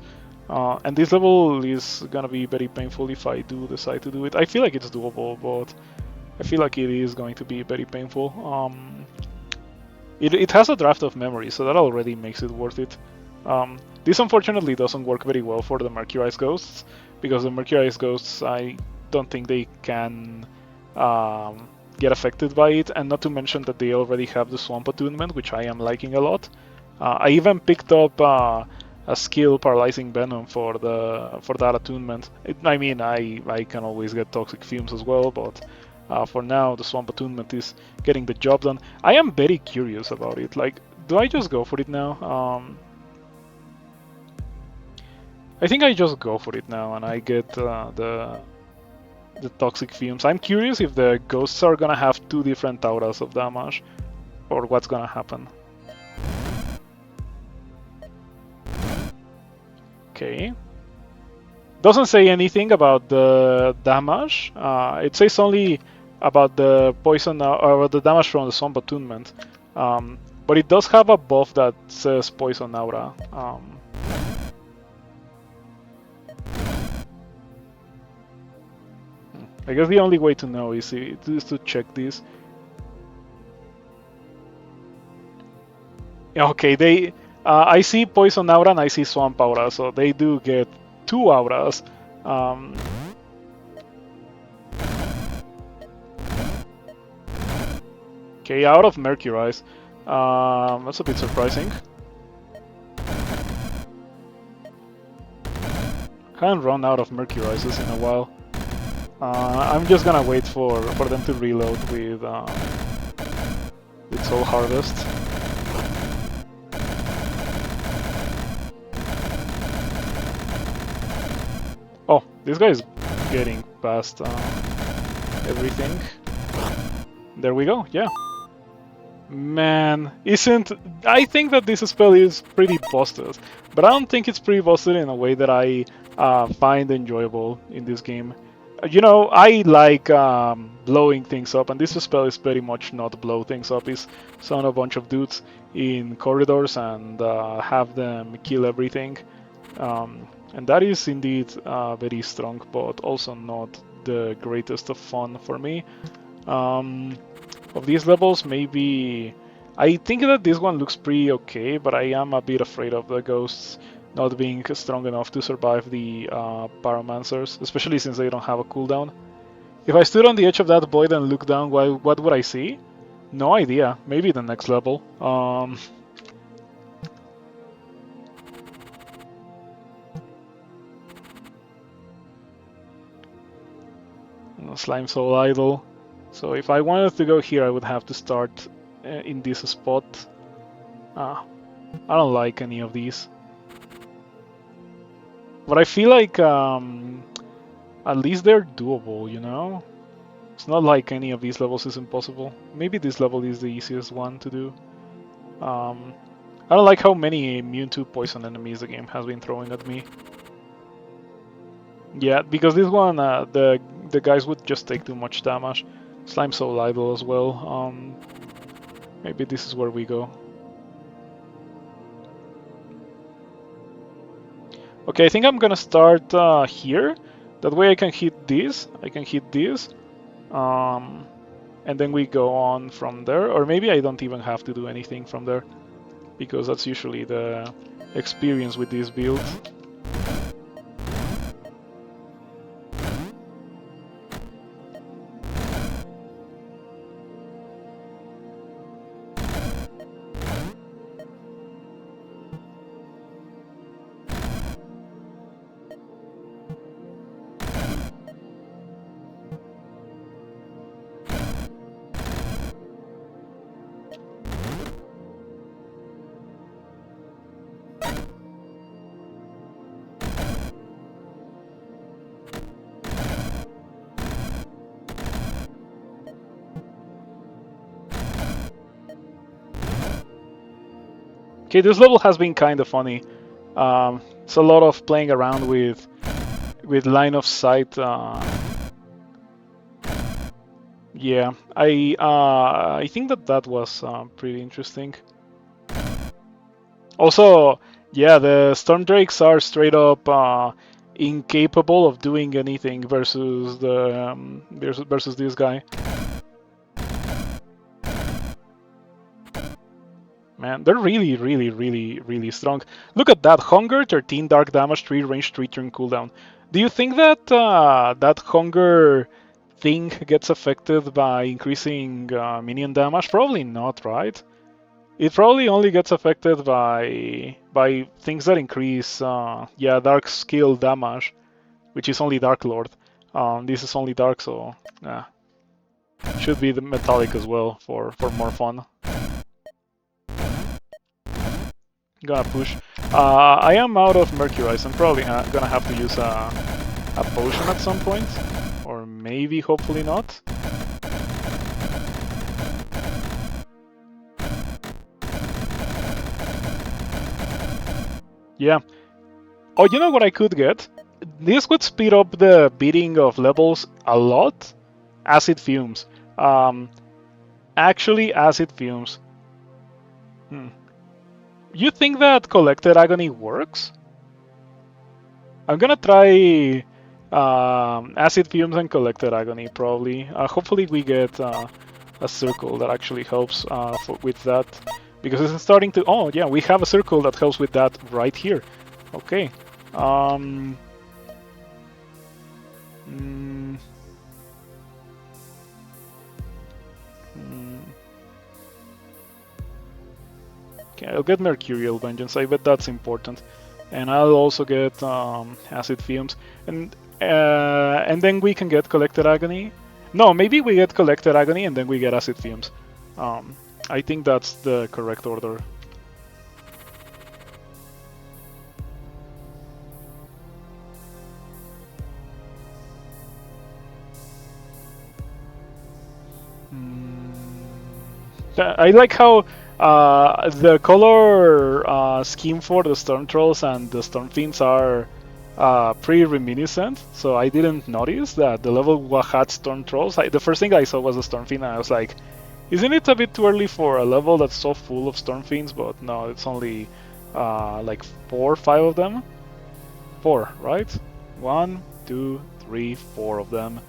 And this level is gonna be very painful if I do decide to do it. I feel like it's doable, but I feel like it is going to be very painful. It has a draft of memory, so that already makes it worth it. This unfortunately doesn't work very well for the Mercurize Ghosts, because the Mercurize Ghosts, I don't think they can get affected by it, and not to mention that they already have the Swamp Attunement, which I am liking a lot. I even picked up a skill, Paralyzing Venom, for that attunement. I mean, I can always get Toxic Fumes as well, but for now the Swamp Attunement is getting the job done. I am very curious about it. Like, do I just go for it now? I think I just go for it now and I get the Toxic Fumes. I'm curious if the ghosts are gonna have 2 different auras of damage, or what's gonna happen. Okay. Doesn't say anything about the damage. It says only about the poison or the damage from the Swamp Attunement. But it does have a buff that says Poison Aura. I guess the only way to know is to check this. Okay, I see Poison Aura and I see Swamp Aura, so they do get 2 auras. Okay, out of Mercurize. That's a bit surprising. Haven't run out of Mercurizes in a while. I'm just gonna wait for them to reload with Soul Harvest. Oh, this guy is getting past everything. There we go, yeah. Man, I think that this spell is pretty busted, but I don't think it's pretty busted in a way that I find enjoyable in this game. You know, I like blowing things up, and this spell is very much not blow things up. It's summon a bunch of dudes in corridors and have them kill everything. And that is indeed very strong, but also not the greatest of fun for me. Of these levels, maybe... I think that this one looks pretty okay, but I am a bit afraid of the ghosts not being strong enough to survive the Pyromancers, especially since they don't have a cooldown. If I stood on the edge of that void and looked down, what would I see? No idea. Maybe the next level. Slime Soul Idol. So if I wanted to go here, I would have to start in this spot. I don't like any of these. But I feel like at least they're doable, you know? It's not like any of these levels is impossible. Maybe this level is the easiest one to do. I don't like how many immune to poison enemies the game has been throwing at me. Yeah, because this one, the guys would just take too much damage. Slime Soul Idol as well. Maybe this is where we go. Okay, I think I'm gonna start here. That way I can hit this. I can hit this. And then we go on from there. Or maybe I don't even have to do anything from there, because that's usually the experience with this build. Okay, this level has been kind of funny. It's a lot of playing around with line of sight. Yeah, I think that was pretty interesting. Also, yeah, the Storm Drakes are straight up incapable of doing anything versus the versus this guy. Man, they're really, really, really, really strong. Look at that. Hunger, 13 dark damage, 3 range, 3 turn cooldown. Do you think that that Hunger thing gets affected by increasing minion damage? Probably not, right? It probably only gets affected by things that increase, yeah, Dark skill damage, which is only Dark Lord. This is only Dark, so should be the Metallic as well for more fun. Gonna push. I am out of Mercurize. I'm probably gonna have to use a potion at some point, or maybe, hopefully not. Yeah. Oh, you know what I could get? This would speed up the beating of levels a lot. Acid Fumes. Actually, Acid Fumes. You think that Collected Agony works? I'm gonna try Acid Fumes and Collected Agony, probably. Hopefully we get a circle that actually helps with that. Because it's starting to... Oh, yeah, we have a circle that helps with that right here. Okay. Okay, I'll get Mercurial Vengeance. I bet that's important. And I'll also get Acid Fumes. And then we can get Collected Agony. No, maybe we get Collected Agony and then we get Acid Fumes. I think that's the correct order. I like how the color scheme for the Storm Trolls and the Storm Fiends are pretty reminiscent, so I didn't notice that the level had Storm Trolls. The first thing I saw was the Storm Fiend, and I was like, isn't it a bit too early for a level that's so full of Storm Fiends? But no, it's only like 4 or 5 of them. 4, right? 1, 2, 3, 4 of them.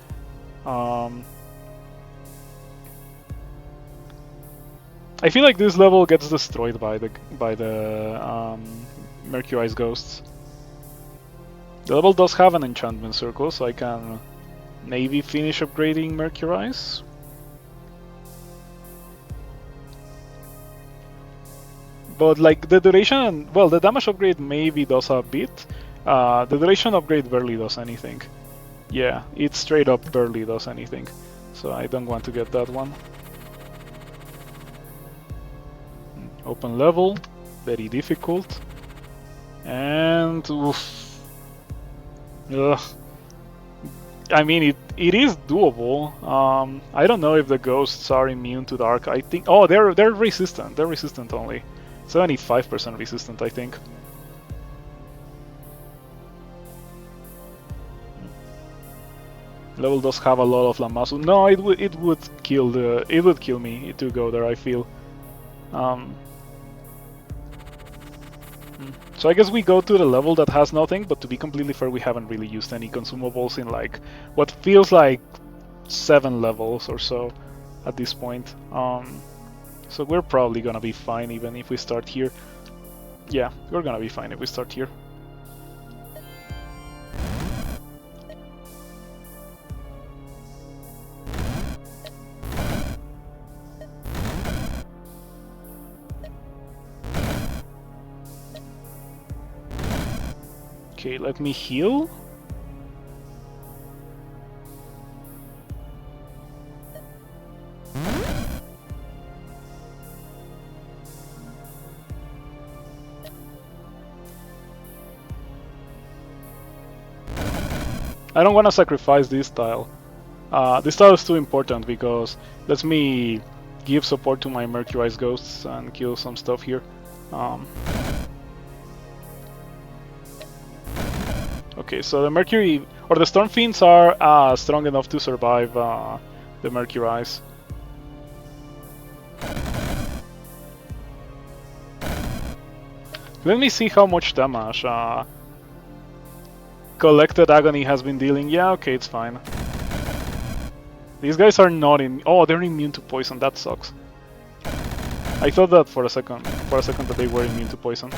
I feel like this level gets destroyed by the Mercurize Ghosts. The level does have an enchantment circle, so I can maybe finish upgrading Mercurize. But like the duration, well, the damage upgrade maybe does a bit. The duration upgrade barely does anything. Yeah, it straight up barely does anything. So I don't want to get that one. Open level, very difficult. And oof. Ugh. I mean, it is doable. I don't know if the ghosts are immune to dark. I think... Oh, they're resistant. They're resistant only. 75% resistant, I think. Level does have a lot of Lamassu. No, it would kill me to go there, I feel. Um, so I guess we go to the level that has nothing, but to be completely fair, we haven't really used any consumables in like what feels like 7 levels or so at this point. So we're probably gonna be fine even if we start here. Yeah, we're gonna be fine if we start here. Okay, let me heal. I don't want to sacrifice this tile. This tile is too important because lets me give support to my Mercurized Ghosts and kill some stuff here. Okay, so the Mercury or the Storm Fiends are strong enough to survive the Mercurize. Let me see how much damage Collected Agony has been dealing. Yeah, okay, it's fine. These guys are not in. Oh, they're immune to poison. That sucks. I thought that for a second that they were immune to poison.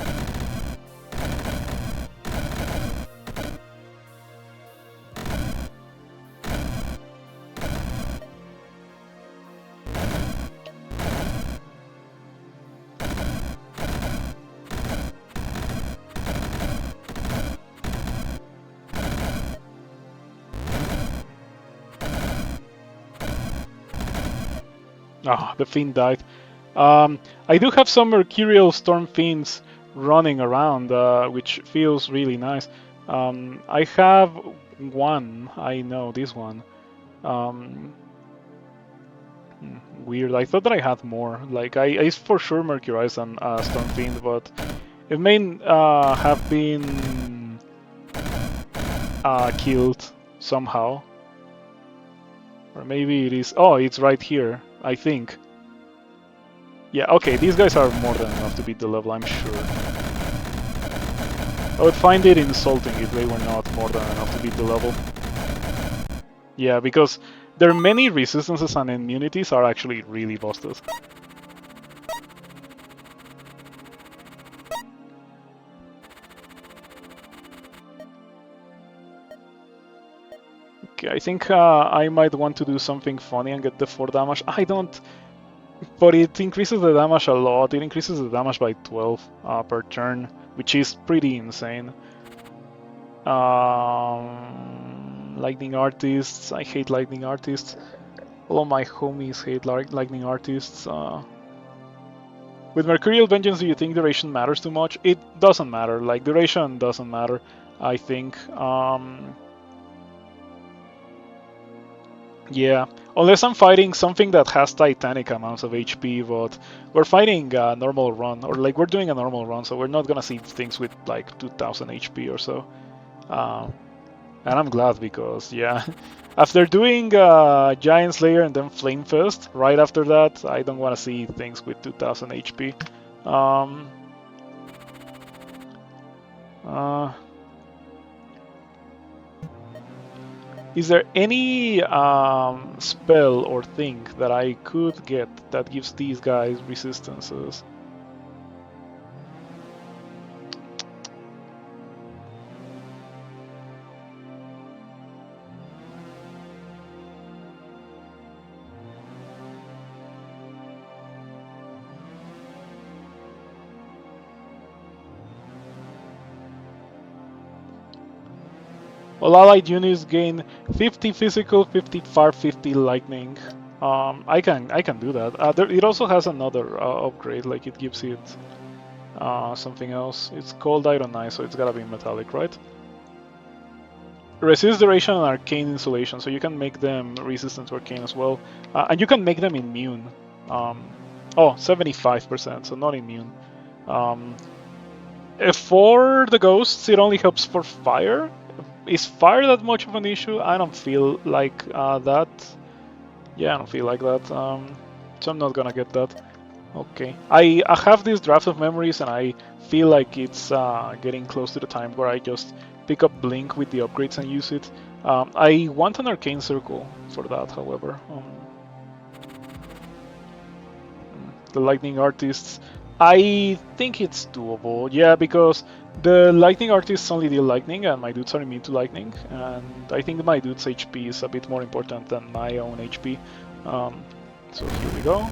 Ah, the Fiend died. I do have some Mercurial Storm Fiends running around, which feels really nice. I have one. I know this one. Weird. I thought that I had more. Like I for sure Mercurize and Storm Fiend, but it may have been killed somehow, or maybe it is. Oh, it's right here. I think. Yeah, okay, these guys are more than enough to beat the level, I'm sure. I would find it insulting if they were not more than enough to beat the level. Yeah, because their many resistances and immunities are actually really busted. Okay, I think I might want to do something funny and get the 4 damage. I don't... But it increases the damage a lot. It increases the damage by 12 per turn, which is pretty insane. Lightning Artists. I hate Lightning Artists. All of my homies hate Lightning Artists. With Mercurial Vengeance, do you think duration matters too much? It doesn't matter. Like, duration doesn't matter, I think. Yeah, unless I'm fighting something that has titanic amounts of HP, but we're fighting a normal run, or like we're doing a normal run, so we're not gonna see things with like 2000 HP or so. And I'm glad because, yeah, after doing Giant Slayer and then Flame Fist, right after that, I don't want to see things with 2000 HP. Is there any spell or thing that I could get that gives these guys resistances? All allied units gain 50 physical, 50 fire, 50 lightning. I can do that. It also has another upgrade, like it gives it something else. It's called Iron Eye, so it's gotta be metallic, right? Resist duration and arcane insulation, so you can make them resistant to arcane as well, and you can make them immune. Oh, 75%, so not immune. For the ghosts, it only helps for fire. Is fire that much of an issue? I don't feel like that. Yeah, I don't feel like that. So I'm not gonna get that. Okay, I have this draft of memories, and I feel like it's getting close to the time where I just pick up Blink with the upgrades and use it. I want an Arcane Circle for that, however. The Lightning Artists, I think it's doable, yeah, because the Lightning Artists only deal Lightning, and my dudes are immune to Lightning, and I think my dude's HP is a bit more important than my own HP. So here we go.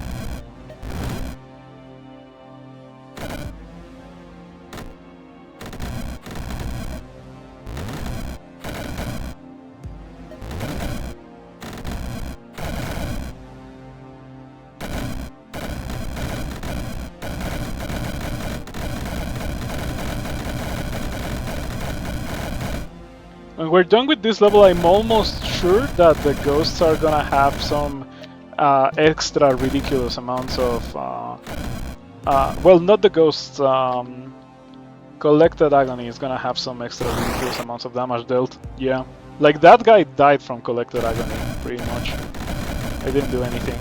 When we're done with this level, I'm almost sure that the ghosts are gonna have some extra ridiculous amounts of... well, not the ghosts, Collected Agony is gonna have some extra ridiculous amounts of damage dealt. Yeah. Like, that guy died from Collected Agony, pretty much. I didn't do anything.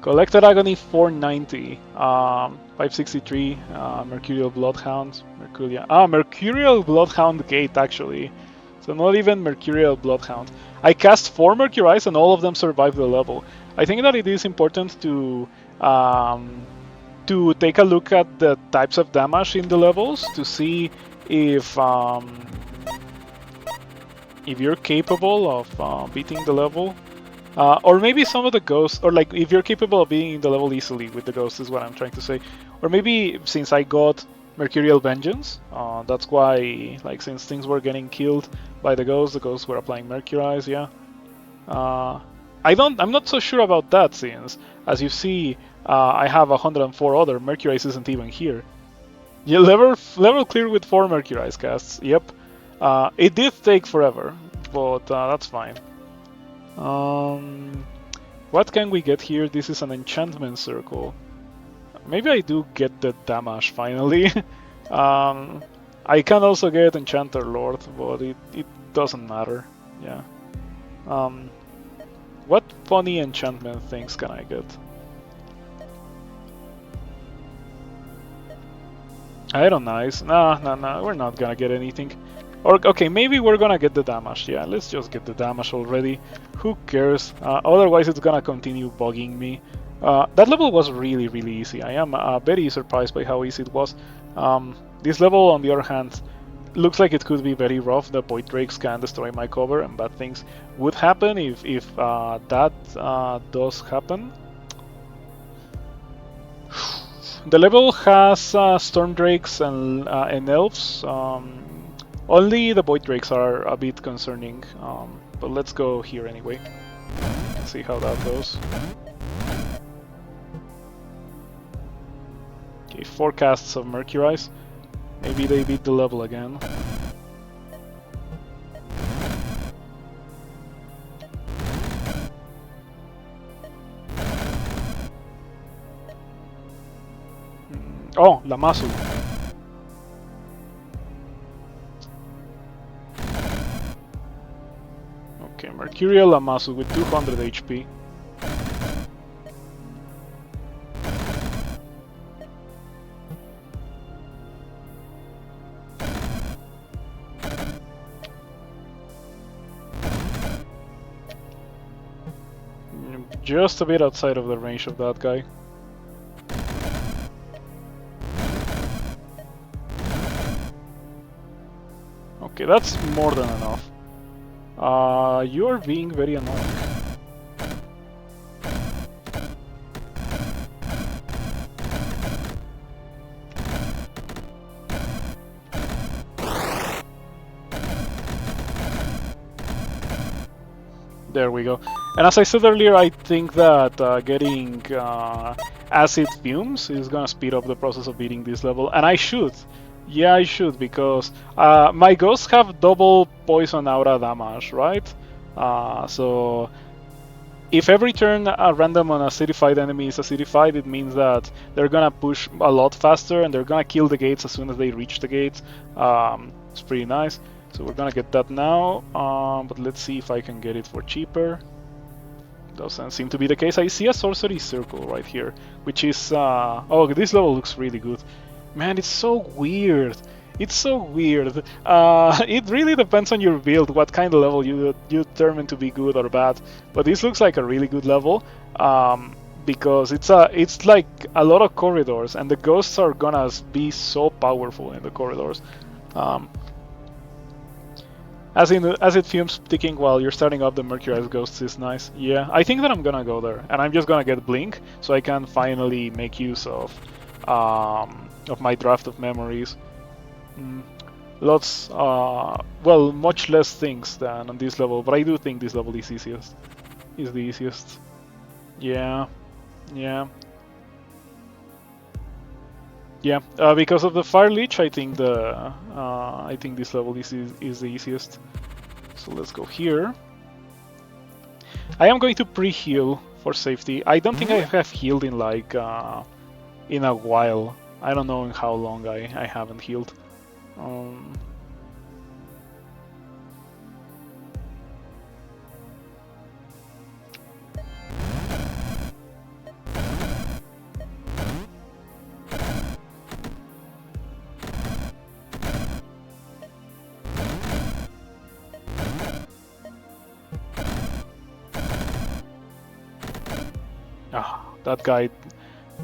Collected Agony 490, 563, Mercurial Bloodhound, Mercurial Bloodhound Gate actually, so not even Mercurial Bloodhound. I cast 4 Mercurize and all of them survived the level. I think that it is important to take a look at the types of damage in the levels to see if you're capable of beating the level. Or maybe some of the ghosts, or like if you're capable of being in the level easily with the ghosts is what I'm trying to say. Or maybe since I got Mercurial Vengeance, that's why, like, since things were getting killed by the ghosts were applying Mercurize, yeah. I'm not so sure about that, since, as you see, I have 104 other. Mercurize isn't even here. Yeah, level clear with 4 Mercurize casts, yep. It did take forever, but that's fine. What can we get here? This is an enchantment circle. Maybe I do get the damage finally. I can also get Enchanter Lord, but it doesn't matter. Yeah. What funny enchantment things can I get? Iron Eyes. Nah, we're not gonna get anything. Or, okay, maybe we're gonna get the damage. Yeah, let's just get the damage already. Who cares? Otherwise it's gonna continue bugging me. That level was really, really easy. I am very surprised by how easy it was. This level, on the other hand, looks like it could be very rough. The Void Drakes can destroy my cover, and bad things would happen if that does happen. The level has Storm Drakes and Elves. Only the Void Drakes are a bit concerning, but let's go here anyway. See how that goes. Okay, 4 casts of Mercurize. Maybe they beat the level again. Oh, Lamassu. Okay, Mercurial Lamassu with 200 HP. Just a bit outside of the range of that guy. Okay, that's more than enough. You are being very annoying. There we go. And as I said earlier, I think that getting acid fumes is gonna speed up the process of beating this level, and I should. Yeah, I should, because my ghosts have double poison aura damage, right? So if every turn a random unacidified enemy is acidified, it means that they're gonna push a lot faster and they're gonna kill the gates as soon as they reach the gates. It's pretty nice. So we're gonna get that now, but let's see if I can get it for cheaper. Doesn't seem to be the case. I see a sorcery circle right here, which is oh, this level looks really good. Man, it's so weird. It's so weird. It really depends on your build, what kind of level you determine to be good or bad. But this looks like a really good level, because it's like a lot of corridors, and the ghosts are gonna be so powerful in the corridors. Um, as it fumes ticking while you're starting up the Mercurize Ghosts is nice. Yeah, I think that I'm gonna go there, and I'm just gonna get Blink so I can finally make use of my draft of memories. Lots, well, much less things than on this level, but I do think this level is easiest. Is the easiest. Yeah, yeah. Yeah, because of the Fire Leech, I think this level is the easiest. So let's go here. I am going to pre-heal for safety. I don't think I have healed in like in a while. I don't know in how long I haven't healed. That guy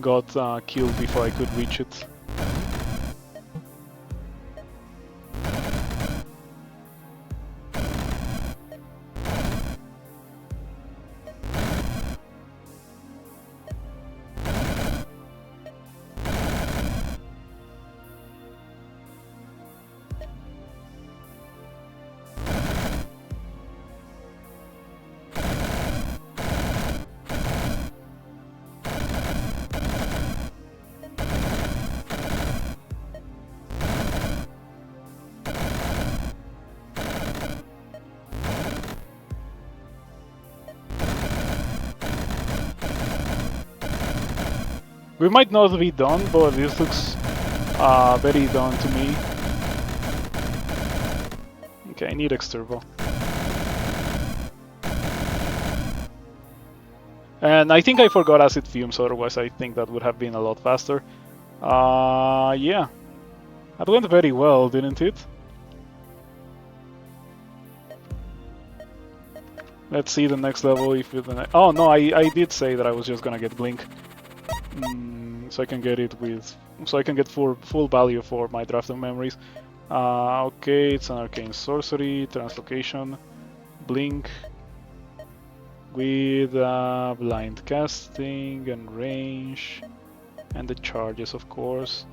got killed before I could reach it. We might not be done, but this looks very done to me. Okay, I need X-Turbo. And I think I forgot Acid Fumes, otherwise I think that would have been a lot faster. Yeah. That went very well, didn't it? Let's see the next level if it... Oh no, I did say that I was just gonna get Blink. So I can get it with... So I can get full value for my draft of memories. Okay, it's an Arcane Sorcery, Translocation, Blink, with Blind Casting and Range, and the charges, of course.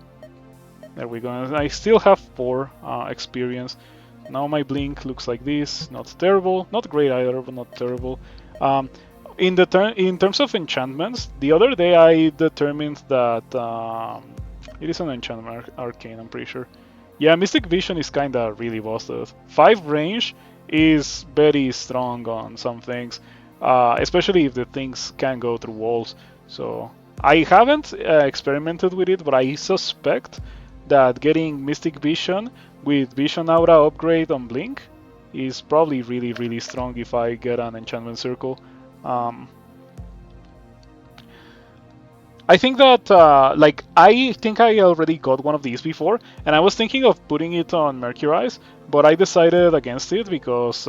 There we go. And I still have 4 experience. Now my Blink looks like this. Not terrible, not great either, but not terrible. In terms of enchantments, the other day I determined that it is an enchantment arcane, I'm pretty sure. Yeah, Mystic Vision is kinda really busted. 5 range is very strong on some things, especially if the things can go through walls. So I haven't experimented with it, but I suspect that getting Mystic Vision with Vision Aura upgrade on Blink is probably really strong if I get an enchantment circle. I think that, I think I already got one of these before, and I was thinking of putting it on Mercurize, but I decided against it because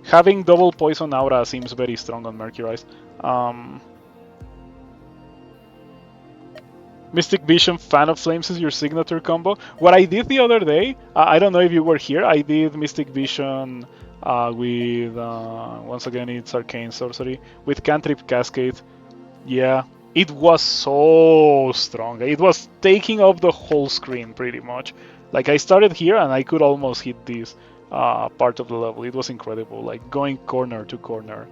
having double Poison Aura seems very strong on Mercurize. Mystic Vision, Fan of Flames is your signature combo. What I did the other day, I don't know if you were here, I did Mystic Vision with, once again, it's Arcane Sorcery, with Cantrip Cascade. Yeah, it was so strong. It was taking up the whole screen, pretty much. Like, I started here and I could almost hit this part of the level. It was incredible, like, going corner to corner.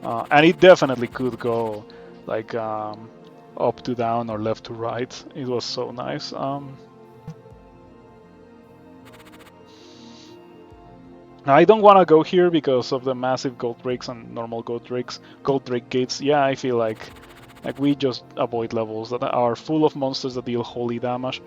And it definitely could go, like, up to down or left to right. It was so nice. I don't want to go here because of the massive gold drakes and normal gold drake gates. Yeah, I feel like we just avoid levels that are full of monsters that deal holy damage.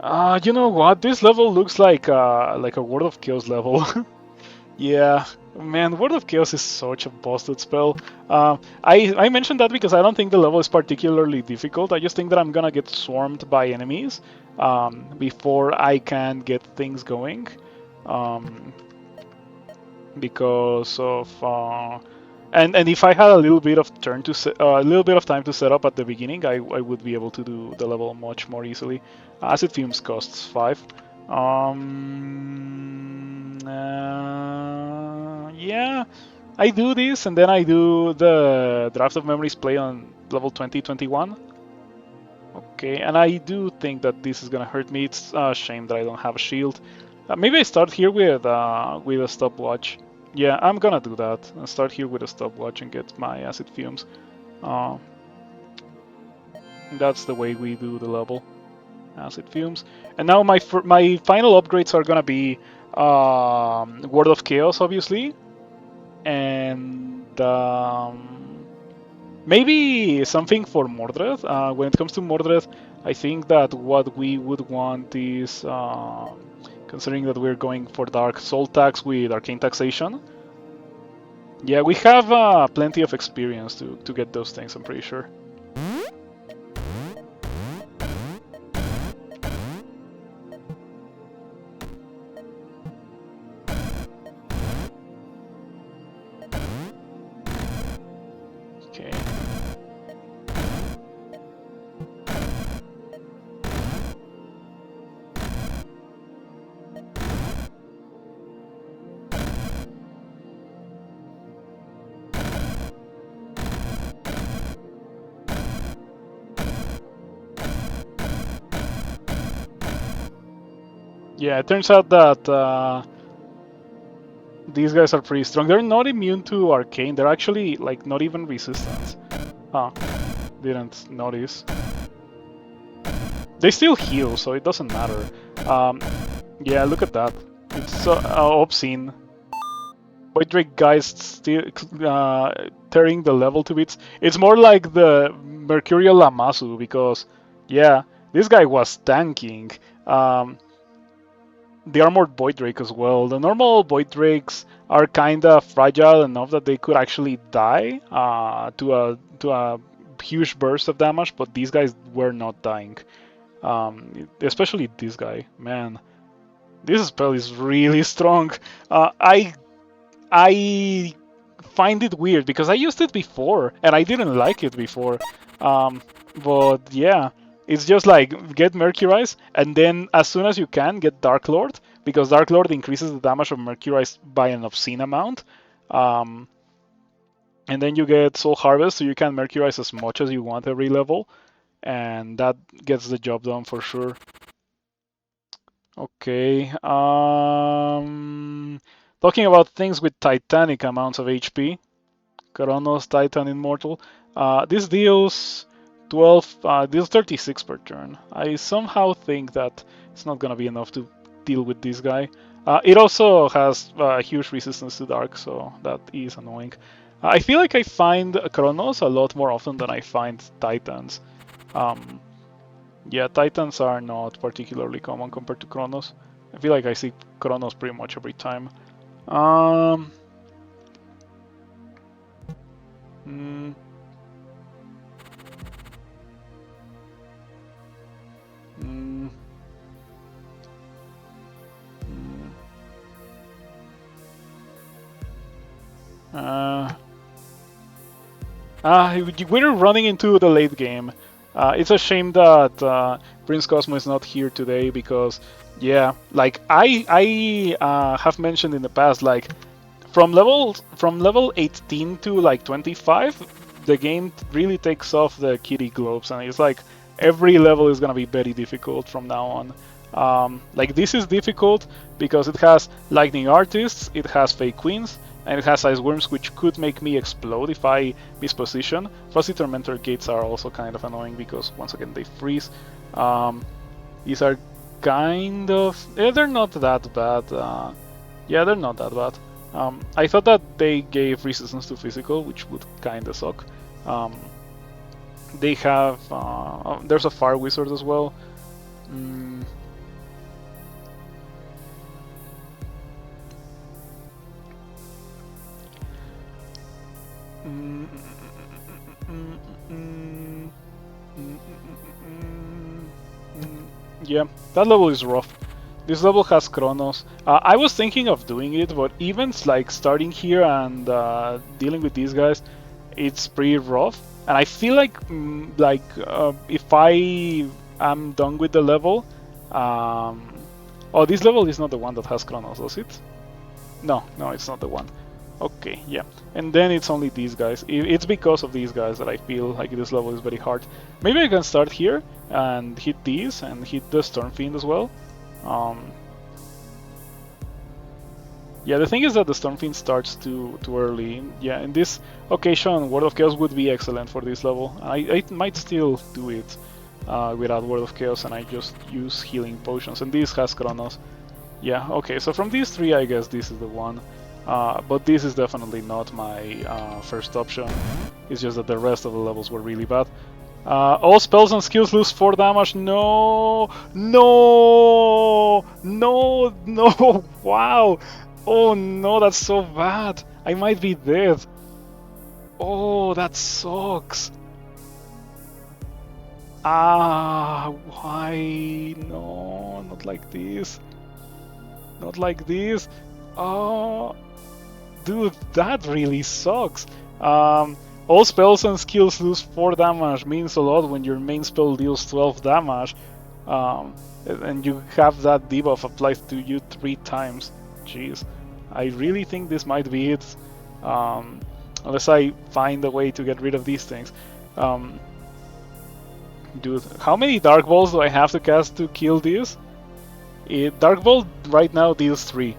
You know what? This level looks like a World of Chaos level. Yeah, man, Word of Chaos is such a busted spell. I mentioned that because I don't think the level is particularly difficult. I just think that I'm gonna get swarmed by enemies before I can get things going, um, because of and if I had a little bit of a little bit of time to set up at the beginning, I would be able to do the level much more easily. Acid Fumes costs 5. Yeah, I do this, and then I do the Draft of Memories play on level 2021. Okay, and I do think that this is gonna hurt me. It's a shame that I don't have a shield. Maybe I start here with a stopwatch. Yeah, I'm gonna do that. I'll start here with a stopwatch and get my acid fumes. Uh, that's the way we do the level. Acid fumes. And now my final upgrades are gonna be Word of Chaos, obviously, and maybe something for Mordred. When it comes to Mordred, I think that what we would want is, considering that we're going for Dark Soul Tax with Arcane Taxation. Yeah, we have plenty of experience to get those things, I'm pretty sure. Okay. Yeah, it turns out that these guys are pretty strong. They're not immune to Arcane. They're actually like not even resistant. Huh. Didn't notice. They still heal, so it doesn't matter. Yeah, look at that. It's obscene. Void Drake guys still tearing the level to bits. It's more like the Mercurial Lamasu because, yeah, this guy was tanking. The armored Void Drake as well. The normal Void Drakes are kinda fragile enough that they could actually die to a huge burst of damage, but these guys were not dying. Especially this guy, man. This spell is really strong. I find it weird because I used it before and I didn't like it before. But yeah, it's just like get Mercurize and then as soon as you can get Dark Lord because Dark Lord increases the damage of Mercurize by an obscene amount. And then you get Soul Harvest so you can Mercurize as much as you want every level. And that gets the job done for sure. Okay. Talking about things with titanic amounts of HP. Kronos Titan Immortal. This deals 12, deals 36 per turn. I somehow think that it's not gonna be enough to deal with this guy. It also has huge resistance to dark, so that is annoying. I feel like I find Kronos a lot more often than I find Titans. Yeah, Titans are not particularly common compared to Kronos. I feel like I see Kronos pretty much every time. Mm, mm, we're running into the late game. It's a shame that Prince Cosmo is not here today because, yeah, like I have mentioned in the past, like from level 18 to like 25, the game really takes off the kitty globes, and it's like every level is gonna be very difficult from now on. Like this is difficult because it has Lightning Artists, it has Fake Queens, and it has Ice Worms, which could make me explode if I misposition. Fuzzy Tormentor gates are also kind of annoying because once again they freeze. These are kind of they're not that bad. Yeah, they're not that bad. I thought that they gave resistance to physical, which would kinda suck. They have there's a Fire Wizard as well. Yeah, that level is rough. This level has Chronos. I was thinking of doing it, but even like starting here and dealing with these guys, it's pretty rough. And I feel like if I am done with the level, oh, this level is not the one that has Chronos, does it? No, no, it's not the one. Okay, yeah. And then it's only these guys. It's because of these guys that I feel like this level is very hard. Maybe I can start here and hit these and hit the Storm Fiend as well. Um, yeah, the thing is that the Storm Fiend starts too early. Yeah, in this occasion, Word of Chaos would be excellent for this level. I might still do it without Word of Chaos, and I just use healing potions. And this has Chronos. Yeah, okay, so from these three, I guess this is the one. But this is definitely not my first option. It's just that the rest of the levels were really bad. All spells and skills lose 4 damage. No! No! No! No! Wow! Oh no, that's so bad! I might be dead. Oh, that sucks. Ah, why? No, not like this. Not like this. Oh, dude, that really sucks. All spells and skills lose 4 damage means a lot when your main spell deals 12 damage. And you have that debuff applied to you 3 times. Jeez. I really think this might be it. Unless I find a way to get rid of these things. Dude, how many Dark Balls do I have to cast to kill this? Dark Ball right now deals 3.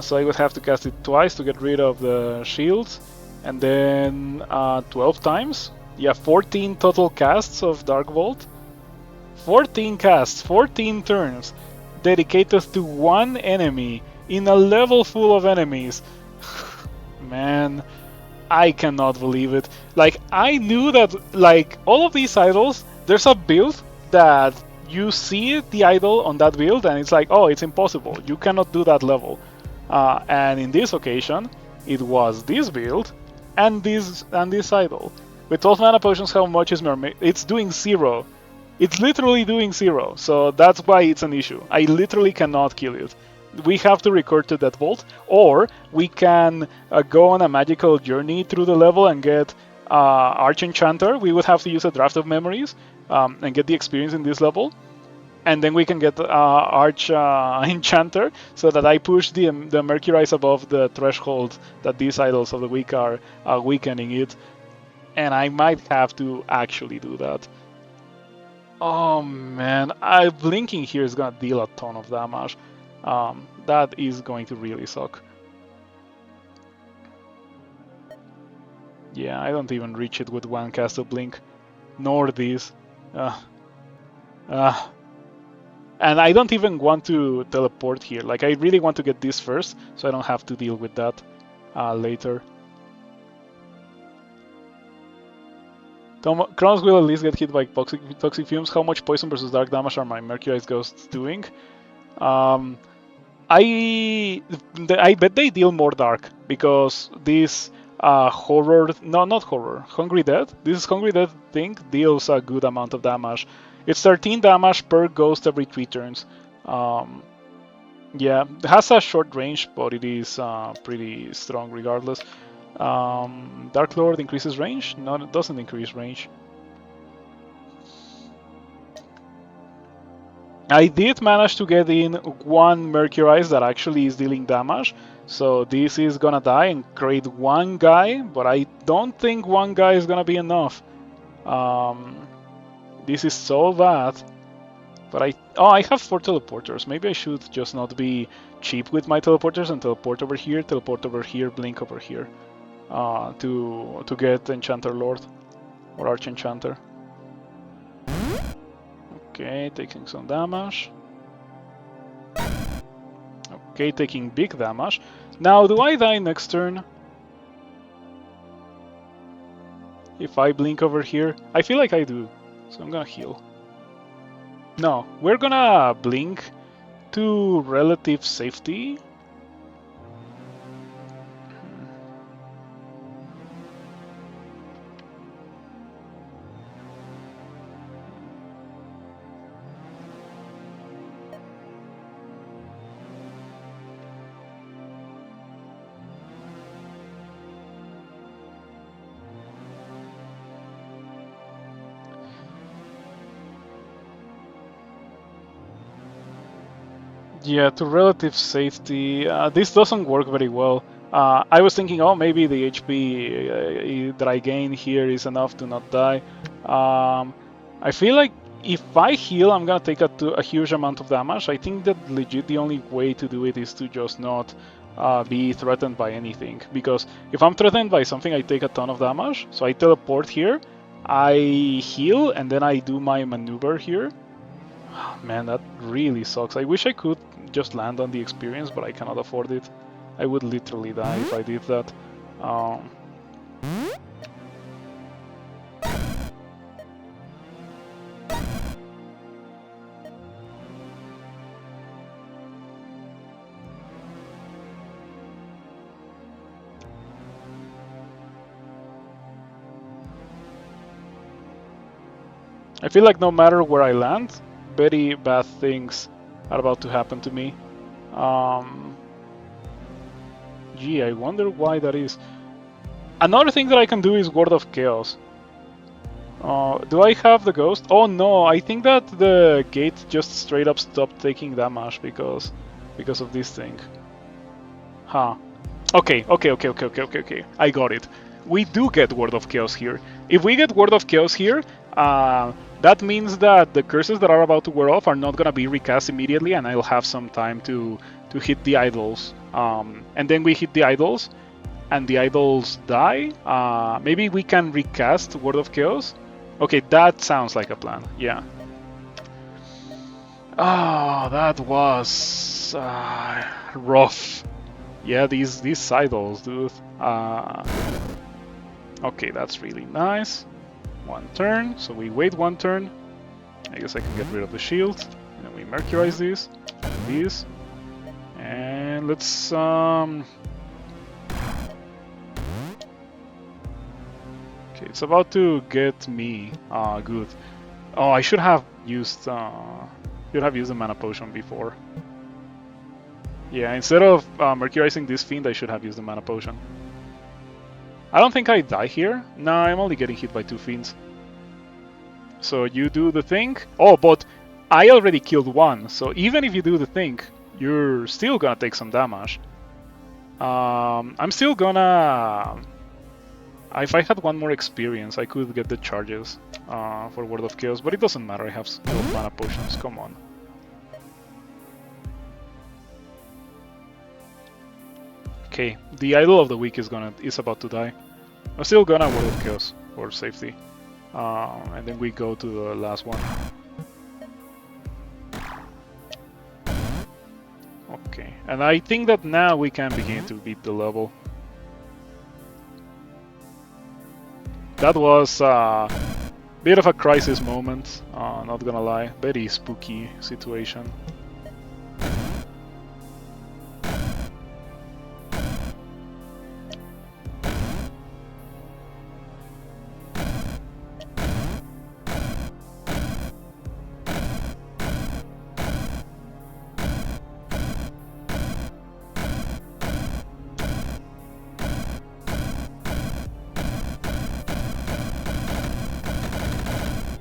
So I would have to cast it twice to get rid of the shields. And then 12 times? Yeah, 14 total casts of Dark Bolt. 14 casts, 14 turns, dedicated to one enemy in a level full of enemies. Man, I cannot believe it. Like, I knew that, like, all of these idols, there's a build that you see the idol on that build and it's like, oh, it's impossible. You cannot do that level. And in this occasion, it was this build and this idol. With 12 mana potions, how much is Mermaid? It's doing 0. It's literally doing 0, so that's why it's an issue. I literally cannot kill it. We have to recur to that vault, or we can go on a magical journey through the level and get Arch Enchanter. We would have to use a draft of memories and get the experience in this level. And then we can get Arch Enchanter, so that I push the Mercurize above the threshold that these idols of the week are weakening it. And I might have to actually do that. Oh man, blinking here is gonna deal a ton of damage. That is going to really suck. Yeah, I don't even reach it with one cast of blink, nor this. And I don't even want to teleport here. Like, I really want to get this first, so I don't have to deal with that later. Kronos will at least get hit by toxic fumes. How much poison versus dark damage are my Mercury's ghosts doing? I bet they deal more dark because this horror, no, not horror, Hungry Death. This Hungry Death thing deals a good amount of damage. It's 13 damage per ghost every 3 turns. Yeah, it has a short range, but it is pretty strong regardless. Dark Lord increases range? No, it doesn't increase range. I did manage to get in one Mercurize that actually is dealing damage, so this is gonna die and create one guy, but I don't think one guy is gonna be enough. This is so bad. But I have 4 teleporters. Maybe I should just not be cheap with my teleporters and teleport over here, blink over here, to get Enchanter Lord or Arch Enchanter. Okay, taking some damage. Okay, taking big damage. Now, do I die next turn? If I blink over here? I feel like I do, so I'm gonna heal. No, we're gonna blink to relative safety. Yeah, to relative safety, this doesn't work very well. I was thinking, oh, maybe the HP that I gain here is enough to not die. I feel like if I heal, I'm gonna take a huge amount of damage. I think that legit the only way to do it is to just not be threatened by anything. Because if I'm threatened by something, I take a ton of damage. So I teleport here, I heal, and then I do my maneuver here. Man, that really sucks. I wish I could just land on the experience, but I cannot afford it. I would literally die if I did that. Um, I feel like no matter where I land, very bad things are about to happen to me. Gee, I wonder why that is. Another thing that I can do is Word of Chaos. Do I have the ghost? Oh no, I think that the gate just straight up stopped taking damage because of this thing. Huh. Okay. I got it. We do get Word of Chaos here. If we get Word of Chaos here, that means that the curses that are about to wear off are not gonna be recast immediately, and I'll have some time to hit the idols. And then we hit the idols, and the idols die. Maybe we can recast Word of Chaos. Okay, that sounds like a plan. Yeah. Oh, that was rough. Yeah, these idols, dude. Okay, that's really nice. One turn, so we wait one turn. I guess I can get rid of the shield. And then we mercurize these. And let's okay, it's about to get me. Good. Oh, I should have used the mana potion before. Yeah, instead of mercurizing this fiend, I should have used the mana potion. I don't think I die here. No, I'm only getting hit by 2 fiends. So you do the thing. Oh, but I already killed one. So even if you do the thing, you're still gonna take some damage. I'm still gonna... If I had one more experience, I could get the charges for Word of Chaos, but it doesn't matter. I have skilled mana potions. Come on. Okay, the idol of the week is about to die. I'm still gonna Word of Chaos for safety, and then we go to the last one. Okay, and I think that now we can begin to beat the level. That was a bit of a crisis moment, not gonna lie. Very spooky situation.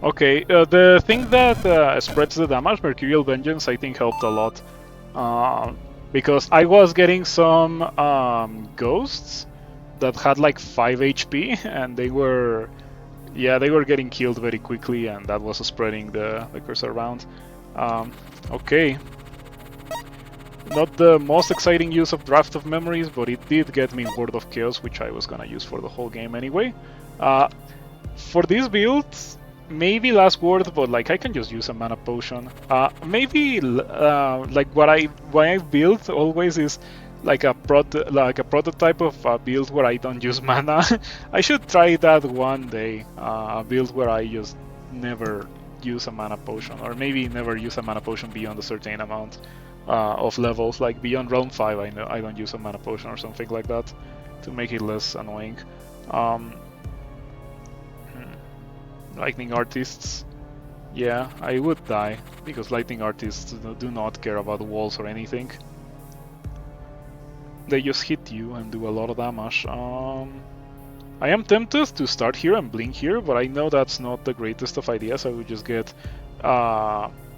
Okay, the thing that spreads the damage, Mercurial Vengeance, I think helped a lot. Because I was getting some ghosts that had like 5 HP, and they were getting killed very quickly, and that was spreading the curse around. Okay. Not the most exciting use of Draft of Memories, but it did get me Word of Chaos, which I was gonna use for the whole game anyway. For this build, maybe Last Word, but like I can just use a mana potion. Maybe like what I build always is like a prototype of a build where I don't use mana. I should try that one day. A build where I just never use a mana potion, or maybe never use a mana potion beyond a certain amount of levels. Like beyond Realm 5, I don't use a mana potion or something like that to make it less annoying. Lightning Artists, yeah, I would die, because Lightning Artists do not care about walls or anything. They just hit you and do a lot of damage. I am tempted to start here and blink here, but I know that's not the greatest of ideas. I would just get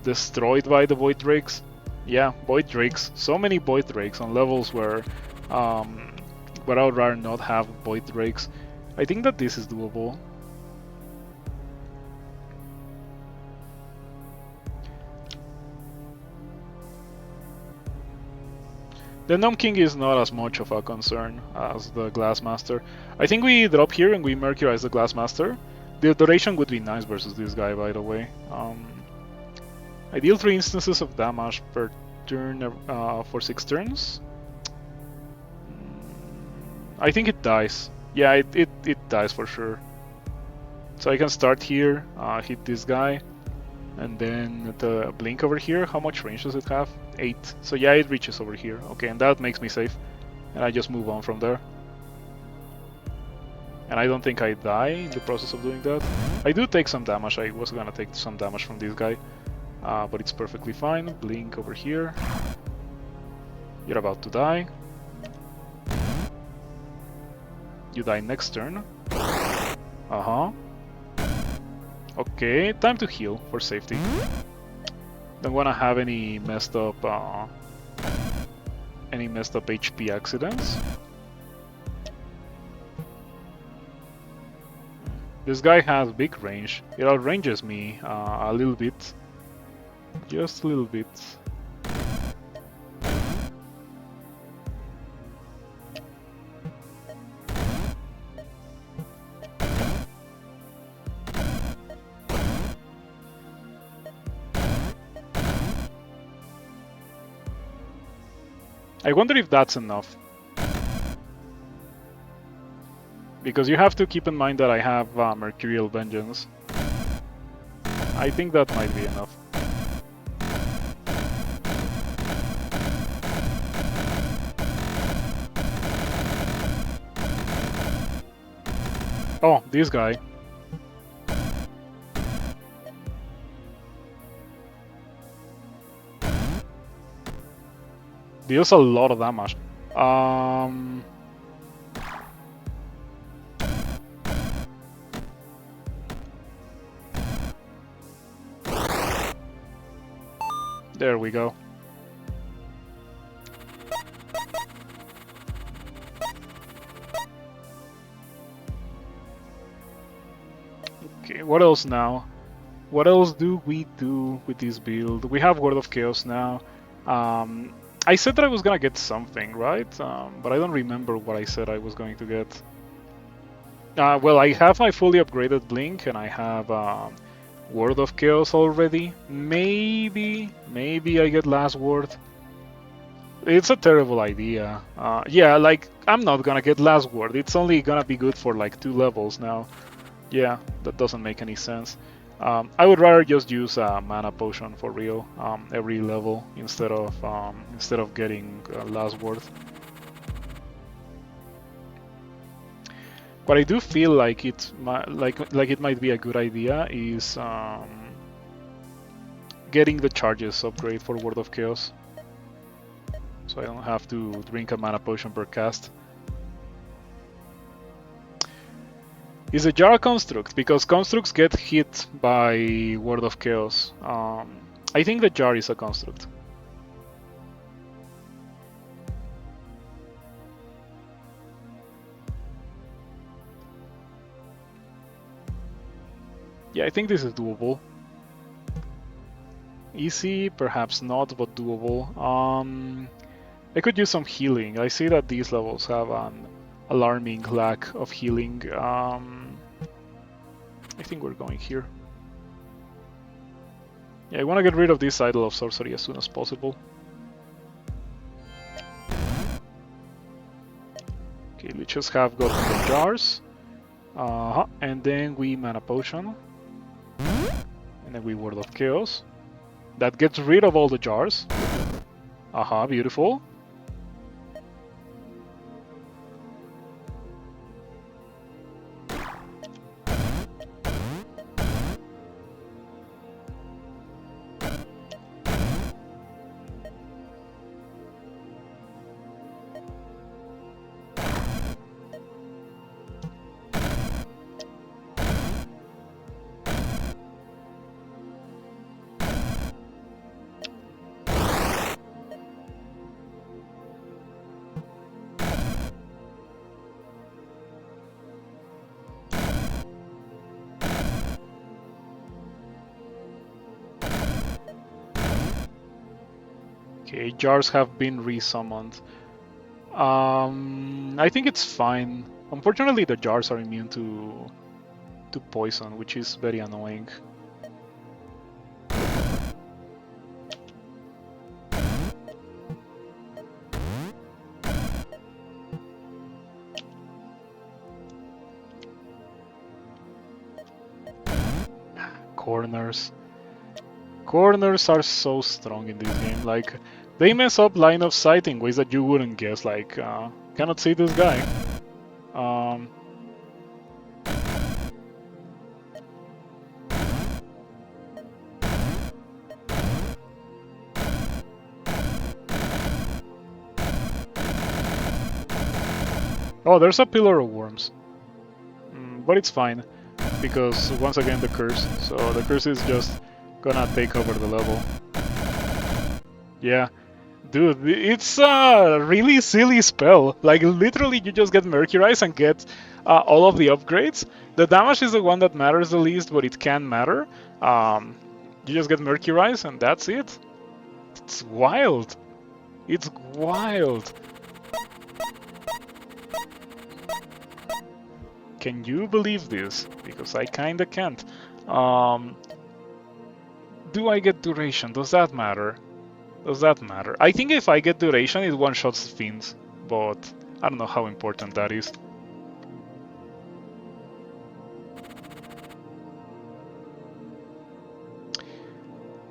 destroyed by the Void Drakes. Yeah, Void Drakes. So many Void Drakes on levels where I would rather not have Void Drakes. I think that this is doable. The Gnome King is not as much of a concern as the Glassmaster. I think we drop here and we Mercurize the Glassmaster. The duration would be nice versus this guy, by the way. I deal 3 instances of damage per turn for 6 turns. I think it dies. Yeah, it dies for sure. So I can start here, hit this guy, and then the blink over here. How much range does it have? 8. So yeah, it reaches over here. Okay, and that makes me safe. And I just move on from there. And I don't think I die in the process of doing that. I do take some damage. I was gonna take some damage from this guy. But it's perfectly fine. Blink over here. You're about to die. You die next turn. Okay, time to heal for safety. Don't wanna have any messed up HP accidents. This guy has big range. It outranges me a little bit. Just a little bit. I wonder if that's enough. Because you have to keep in mind that I have Mercurial Vengeance. I think that might be enough. Oh, this guy. Deals a lot of damage. There we go. Okay, what else now? What else do we do with this build? We have Word of Chaos now. I said that I was gonna get something, right? But I don't remember what I said I was going to get. Well, I have my fully upgraded Blink, and I have Word of Chaos already. Maybe I get Last Word. It's a terrible idea. Yeah, like, I'm not gonna get Last Word. It's only gonna be good for like 2 levels now. Yeah, that doesn't make any sense. I would rather just use a mana potion for real every level instead of getting Last Word. What I do feel like it might be a good idea is getting the charges upgrade for Word of Chaos, so I don't have to drink a mana potion per cast. Is a jar a construct? Because constructs get hit by Word of Chaos. I think the jar is a construct. Yeah, I think this is doable. Easy, perhaps not, but doable. I could use some healing. I see that these levels have an alarming lack of healing. I think we're going here. Yeah, I want to get rid of this Idol of Sorcery as soon as possible. Okay, Leeches have got the jars. And then we Mana Potion. And then we Word of Chaos. That gets rid of all the jars. Beautiful. Okay, jars have been resummoned. I think it's fine. Unfortunately, the jars are immune to poison, which is very annoying. Corners. Corners are so strong in this game. Like, they mess up line of sight in ways that you wouldn't guess. Like, cannot see this guy. Oh, there's a pillar of worms. But it's fine, because once again the curse. So the curse is just gonna take over the level. Yeah. Dude, it's a really silly spell. Like, literally you just get Mercurize and get all of the upgrades. The damage is the one that matters the least, but it can matter. You just get Mercurize and that's it. It's wild. It's wild. Can you believe this? Because I kinda can't. Do I get duration? Does that matter? Does that matter? I think if I get duration, it one-shots Fiends, but I don't know how important that is.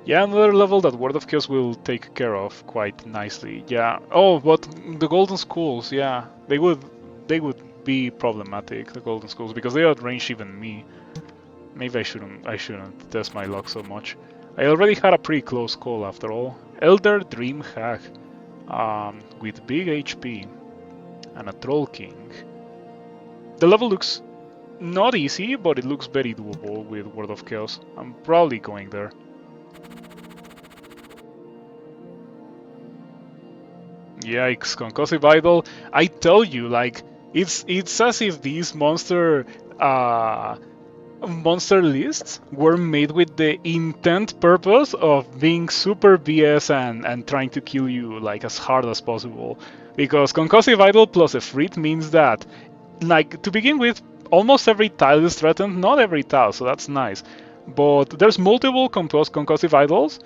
Yeah, another level that Word of Chaos will take care of quite nicely. Yeah. Oh, but the Golden Skulls, yeah, they would be problematic. The Golden Skulls, because they outrange even me. Maybe I shouldn't test my luck so much. I already had a pretty close call after all. Elder Dream Hag, with big HP, and a Troll King. The level looks not easy, but it looks very doable with Word of Chaos. I'm probably going there. Yikes, Concussive Idol. I tell you, like, it's as if these monster lists were made with the intent purpose of being super BS and trying to kill you like as hard as possible. Because Concussive Idol plus Efreet means that, like, to begin with, almost every tile is threatened, not every tile, so that's nice. But there's multiple Concussive Idols,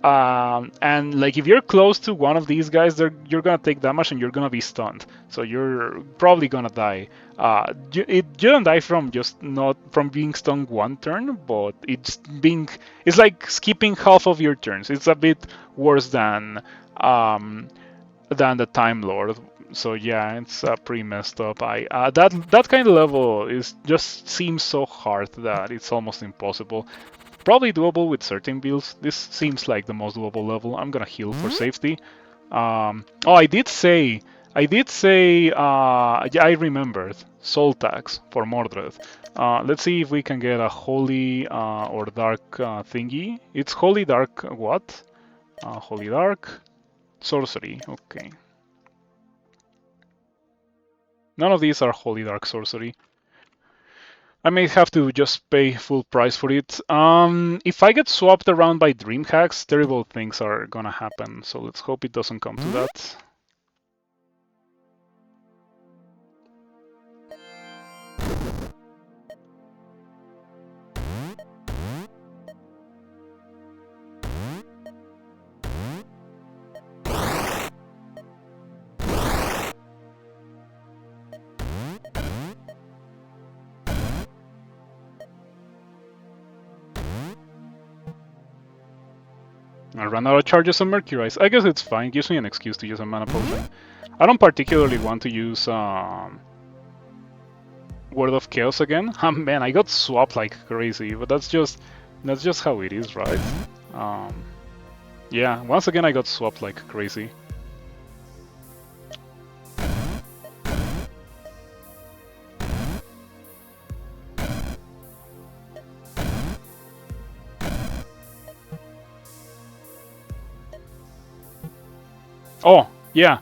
and like if you're close to one of these guys, you're gonna take damage and you're gonna be stunned. So you're probably gonna die. You don't die from just not from being stunned one turn, but it's like skipping half of your turns. It's a bit worse than the Time Lord. So yeah, it's pretty messed up. That kind of level just seems so hard that it's almost impossible. Probably doable with certain builds. This seems like the most doable level. I'm gonna heal for safety. Oh, I did say, yeah, I remembered. Soul tax for Mordred. Let's see if we can get a holy or dark thingy. It's holy dark what? Holy dark sorcery. Okay. None of these are holy dark sorcery. I may have to just pay full price for it. If I get swapped around by Dream Hacks, terrible things are gonna happen. So let's hope it doesn't come to that. I ran out of charges on Mercurize. I guess it's fine. Gives me an excuse to use a mana potion. I don't particularly want to use Word of Chaos again. Man, I got swapped like crazy, but that's just how it is, right? Yeah, once again I got swapped like crazy. Oh, yeah.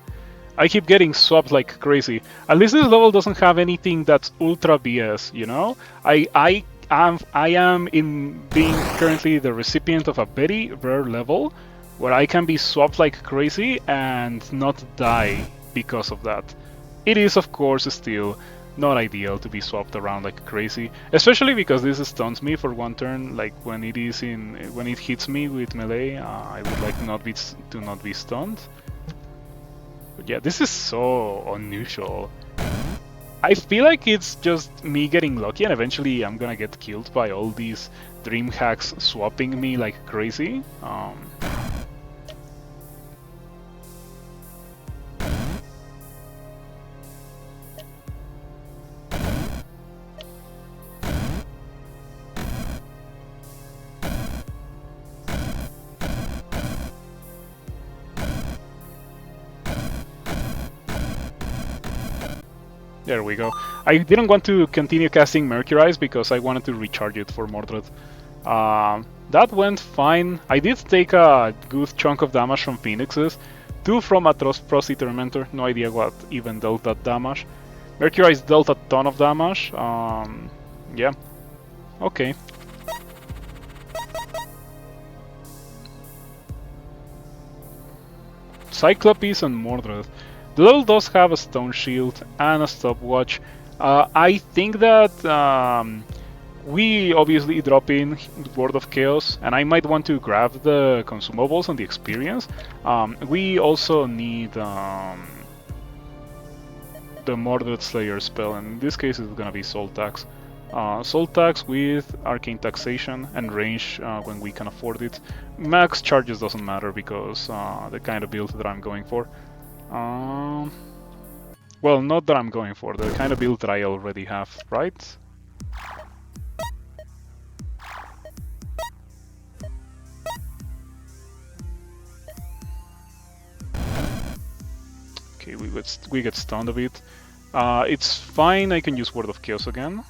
I keep getting swapped like crazy. At least this level doesn't have anything that's ultra BS, you know? I am in being currently the recipient of a very rare level where I can be swapped like crazy and not die because of that. It is, of course, still not ideal to be swapped around like crazy, especially because this stuns me for one turn. Like when it hits me with melee, I would like to not be stunned. But yeah, this is so unusual. I feel like it's just me getting lucky, and eventually I'm gonna get killed by all these dream hacks swapping me like crazy. There we go. I didn't want to continue casting Mercurize because I wanted to recharge it for Mordred. That went fine. I did take a good chunk of damage from Phoenixes, 2 from Atrocity Tormentor, no idea what even dealt that damage. Mercurize dealt a ton of damage. Yeah. Okay. Cyclopes and Mordred. The level does have a Stone Shield and a Stopwatch. I think that we obviously drop in Word of Chaos, and I might want to grab the consumables and the experience. We also need the Mordred Slayer spell, and in this case it's gonna be Soul Tax. Soul Tax with Arcane Taxation and range when we can afford it. Max charges doesn't matter because the kind of build that I'm going for. Well, not that I'm going for, the kind of build that I already have, right? Okay, we get stunned a bit. It's fine, I can use Word of Chaos again.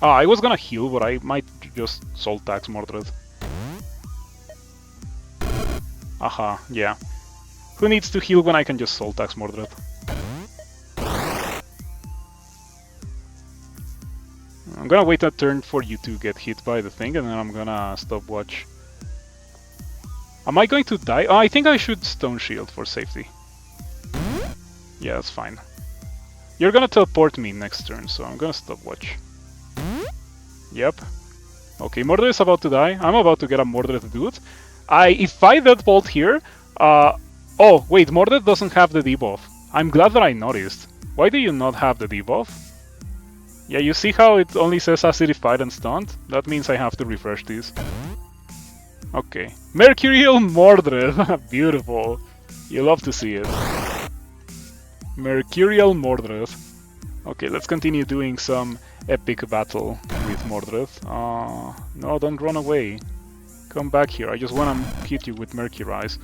I was gonna heal, but I might just Soul Tax Mordred. Aha, yeah. Who needs to heal when I can just Soul Tax Mordred? I'm gonna wait a turn for you to get hit by the thing, and then I'm gonna Stopwatch. Am I going to die? Oh, I think I should Stone Shield for safety. Yeah, that's fine. You're gonna teleport me next turn, so I'm gonna Stopwatch. Yep. Okay, Mordred is about to die. I'm about to get a Mordred dude. If I Deadbolt here... oh, wait, Mordred doesn't have the debuff. I'm glad that I noticed. Why do you not have the debuff? Yeah, you see how it only says acidified and stunned? That means I have to refresh this. Okay. Mercurial Mordred! Beautiful. You love to see it. Mercurial Mordred. Okay, let's continue doing some epic battle with Mordred. No, don't run away. Come back here. I just want to hit you with Mercurize.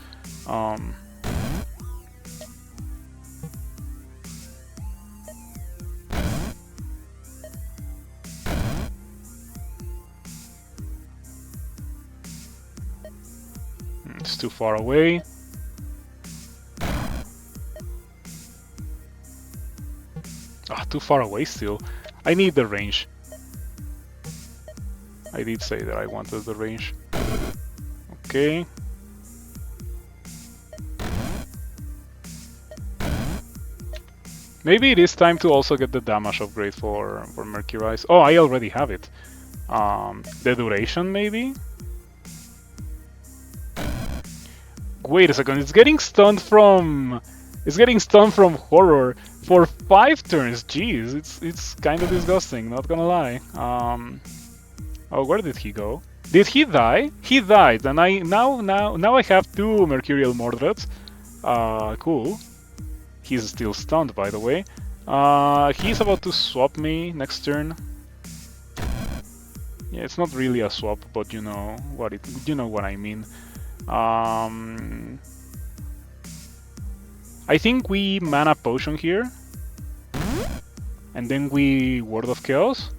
It's too far away. Too far away still. I need the range. I did say that I wanted the range. Okay. Maybe it is time to also get the damage upgrade for Mercurize. Oh, I already have it. The duration, maybe? Wait a second, it's getting stunned from... It's getting stunned from Horror for 5 turns. Jeez, it's kind of disgusting, not gonna lie. Oh, where did he go? Did he die? He died, and now I have 2 Mercurial Mordreds. Cool. He's still stunned, by the way. He's about to swap me next turn. Yeah, it's not really a swap, but you know what I mean. I think we mana potion here, and then we Word of Chaos.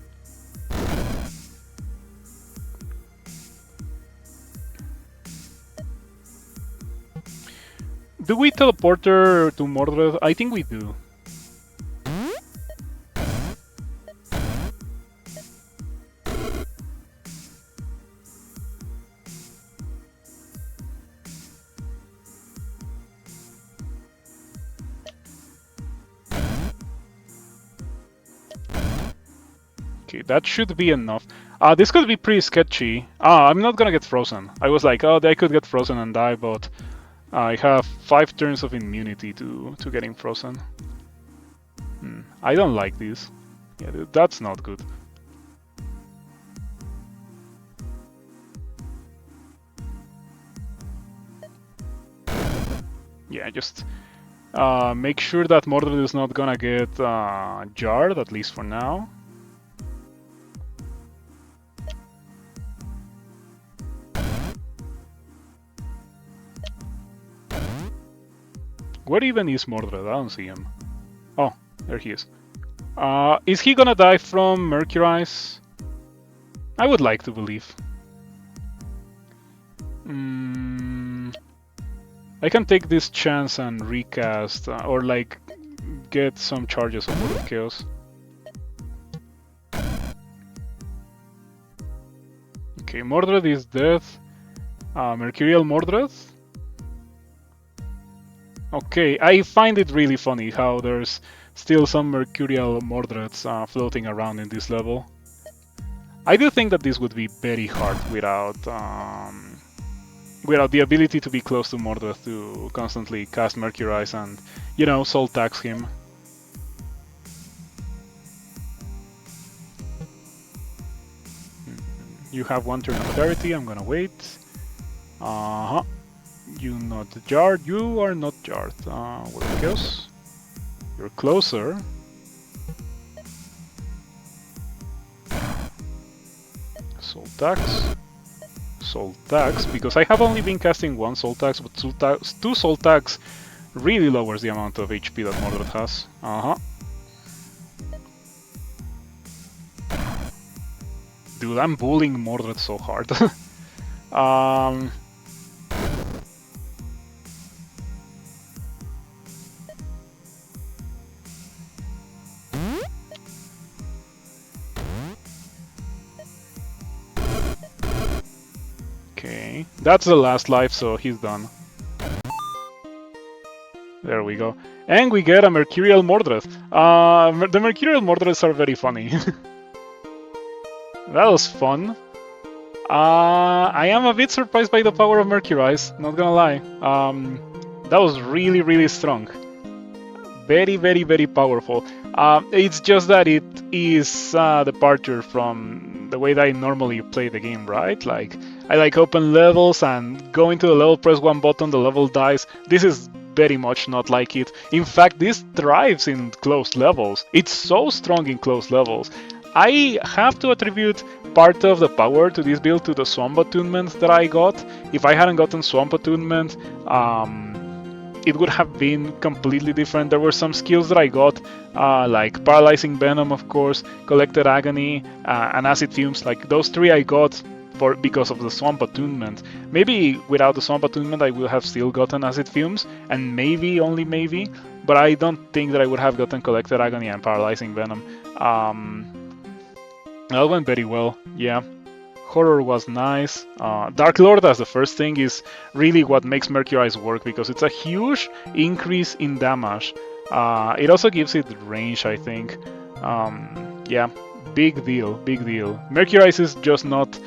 Do we teleporter to Mordred? I think we do. Okay, that should be enough. This could be pretty sketchy. I'm not gonna get frozen. I was like, oh, I could get frozen and die, but I have 5 turns of immunity to getting frozen. I don't like this. Yeah, that's not good. Yeah, just make sure that Mordred is not gonna get jarred, at least for now. Where even is Mordred? I don't see him. Oh, there he is. Is he gonna die from Mercurize? I would like to believe. I can take this chance and recast, or like get some charges of Mordred Chaos. Okay, Mordred is dead. Mercurial Mordred. Okay, I find it really funny how there's still some Mercurial Mordreds floating around in this level. I do think that this would be very hard without the ability to be close to Mordred to constantly cast Mercurize and, you know, soul tax him. You have 1 turn of clarity, I'm gonna wait. You not jarred, you are not jarred. Where it goes? You're closer. Soul tax. Soul tax, because I have only been casting 1 soul tax, but 2 soul tax really lowers the amount of HP that Mordred has. Dude, I'm bullying Mordred so hard. Okay, that's the last life, so he's done. There we go. And we get a Mercurial Mordred. The Mercurial Mordreds are very funny. That was fun. I am a bit surprised by the power of Mercurize, not gonna lie. That was really, really strong. Very, very, very powerful. It's just that it is a departure from the way that I normally play the game, right? Like, I like open levels and going to the level, press 1 button, the level dies. This is very much not like it. In fact, this thrives in closed levels. It's so strong in closed levels. I have to attribute part of the power to this build to the Swamp Attunement that I got. If I hadn't gotten Swamp Attunement, it would have been completely different. There were some skills that I got, like Paralyzing Venom, of course, Collected Agony, and Acid Fumes. Like, those 3 I got because of the Swamp Attunement. Maybe without the Swamp Attunement I would have still gotten Acid Fumes, and maybe, only maybe, but I don't think that I would have gotten Collected Agony and Paralyzing Venom. That went very well, yeah. Horror was nice. Dark Lord as the first thing is really what makes Mercurize work, because it's a huge increase in damage. It also gives it range, I think. Yeah, big deal, big deal. Mercurize is just not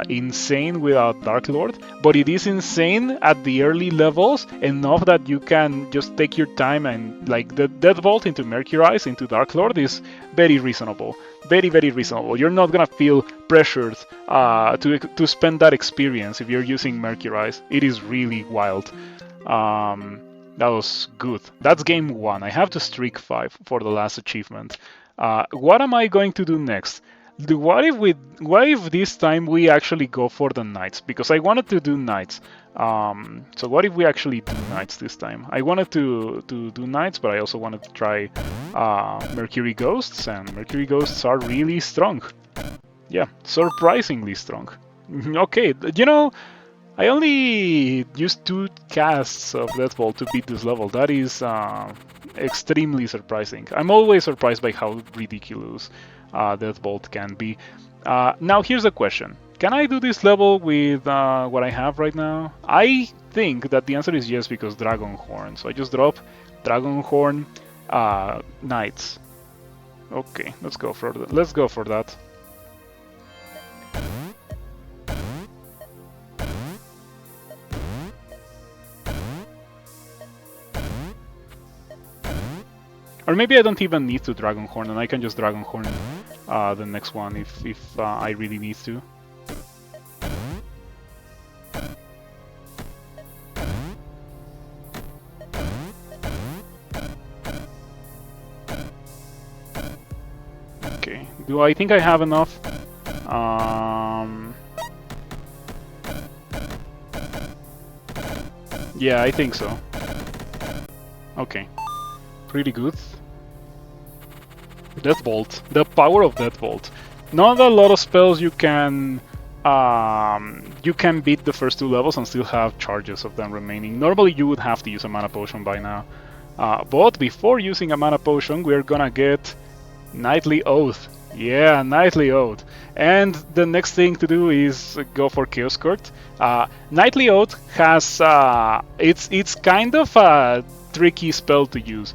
insane without Dark Lord, but it is insane at the early levels enough that you can just take your time, and like the Deathbolt into Mercurize into Dark Lord is very reasonable. Very, very reasonable. You're not gonna feel pressured to spend that experience if you're using Mercurize. It is really wild. That was good. That's game 1. I have to streak 5 for the last achievement. What am I going to do next? What if this time we actually go for the Knights? Because I wanted to do Knights. So what if we actually do Knights this time? I wanted to do Knights, but I also wanted to try Mercury Ghosts, and Mercury Ghosts are really strong. Yeah, surprisingly strong. Okay, you know, I only used 2 casts of Deathbolt to beat this level. That is extremely surprising. I'm always surprised by how ridiculous Deathbolt can be. Now here's a question. Can I do this level with what I have right now? I think that the answer is yes, because Dragon Horn. So I just drop Dragon Horn, Knights. Okay, let's go for that. Let's go for that. Or maybe I don't even need to Dragon Horn, and I can just Dragon Horn the next one if I really need to. Okay, do I think I have enough? Yeah, I think so. Okay, pretty good. Death Bolt, the power of Death Bolt. Not a lot of spells you can beat the first two levels and still have charges of them remaining. Normally you would have to use a mana potion by now. But before using a mana potion, we're gonna get Knightly Oath. Yeah, Knightly Oath. And the next thing to do is go for Chaos Court. Knightly Oath has it's kind of a tricky spell to use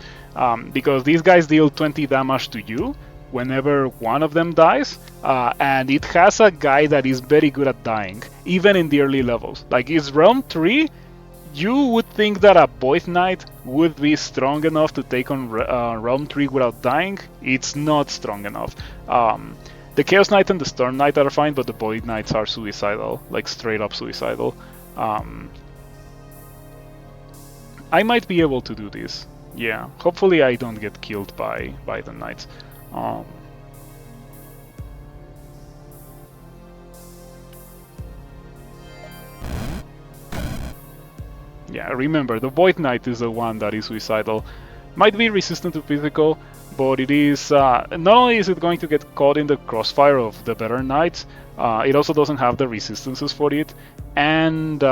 because these guys deal 20 damage to you whenever one of them dies, and it has a guy that is very good at dying, even in the early levels. Like it's Realm 3. You would think that a Void Knight would be strong enough to take on Realm 3 without dying. It's not strong enough. The Chaos Knight and the Storm Knight are fine, but the Void Knights are suicidal, like straight up suicidal. I might be able to do this. Yeah, hopefully I don't get killed by the Knights. Yeah, remember, the Void Knight is the one that is suicidal. Might be resistant to physical, but it is... not only is it going to get caught in the crossfire of the better Knights, it also doesn't have the resistances for it, and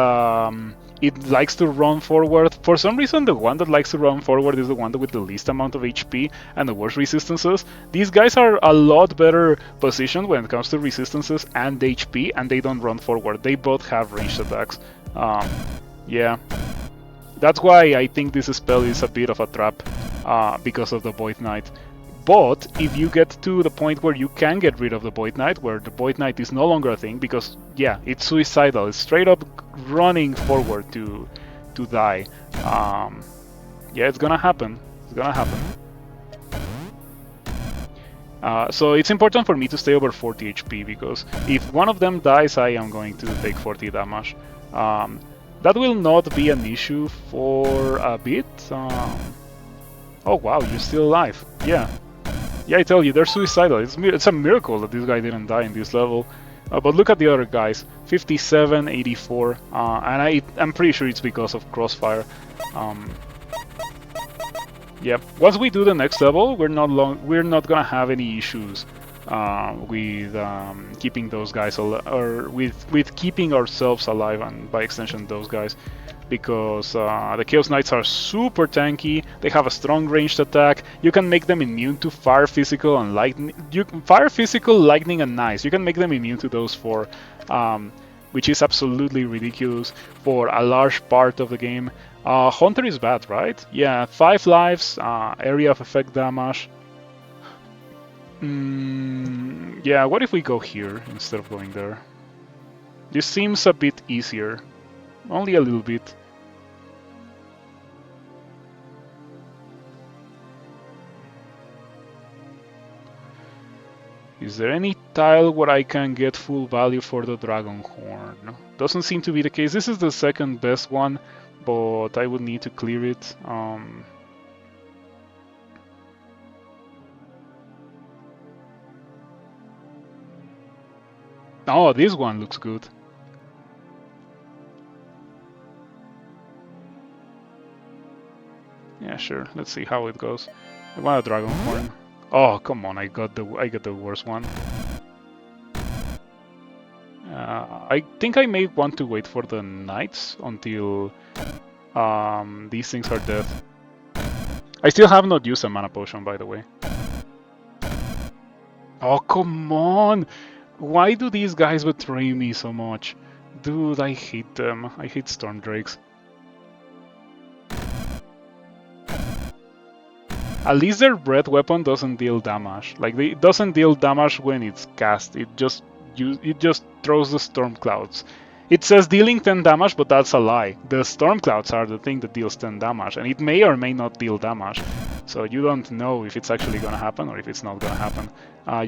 it likes to run forward. For some reason, the one that likes to run forward is the one with the least amount of HP and the worst resistances. These guys are a lot better positioned when it comes to resistances and HP, and they don't run forward. They both have ranged attacks. Yeah, that's why I think this spell is a bit of a trap, because of the Void Knight. But if you get to the point where you can get rid of the Void Knight, where the Void Knight is no longer a thing, because yeah, it's suicidal, it's straight up running forward to die. Yeah, it's gonna happen. It's gonna happen. So it's important for me to stay over 40 HP, because if one of them dies, I am going to take 40 damage. That will not be an issue for a bit. Oh wow, you're still alive. Yeah. Yeah, I tell you, they're suicidal. It's a miracle that this guy didn't die in this level. But look at the other guys. 57, 84. And I'm pretty sure it's because of Crossfire. Yeah, once we do the next level, we're not gonna have any issues with keeping those guys or with keeping ourselves alive, and by extension those guys, because the Chaos Knights are super tanky. They have a strong ranged attack. You can make them immune to fire, physical, and lightning. Fire, physical, lightning, and ice. You can make them immune to those four, which is absolutely ridiculous for a large part of the game. Hunter is bad, right? Yeah, 5 lives, area of effect damage. Yeah, what if we go here instead of going there? This seems a bit easier. Only a little bit. Is there any tile where I can get full value for the Dragon Horn? Doesn't seem to be the case. This is the second best one, but I would need to clear it. Oh, this one looks good. Yeah, sure. Let's see how it goes. I want a Dragon Horn. Oh, come on! I got the worst one. I think I may want to wait for the Knights until these things are dead. I still have not used a mana potion, by the way. Oh, come on! Why do these guys betray me so much? Dude, I hate them. I hate Storm Drakes. At least their breath weapon doesn't deal damage. Like it doesn't deal damage when it's cast. It just throws the storm clouds. It says dealing 10 damage, but that's a lie. The storm clouds are the thing that deals 10 damage, and it may or may not deal damage. So you don't know if it's actually gonna happen or if it's not gonna happen.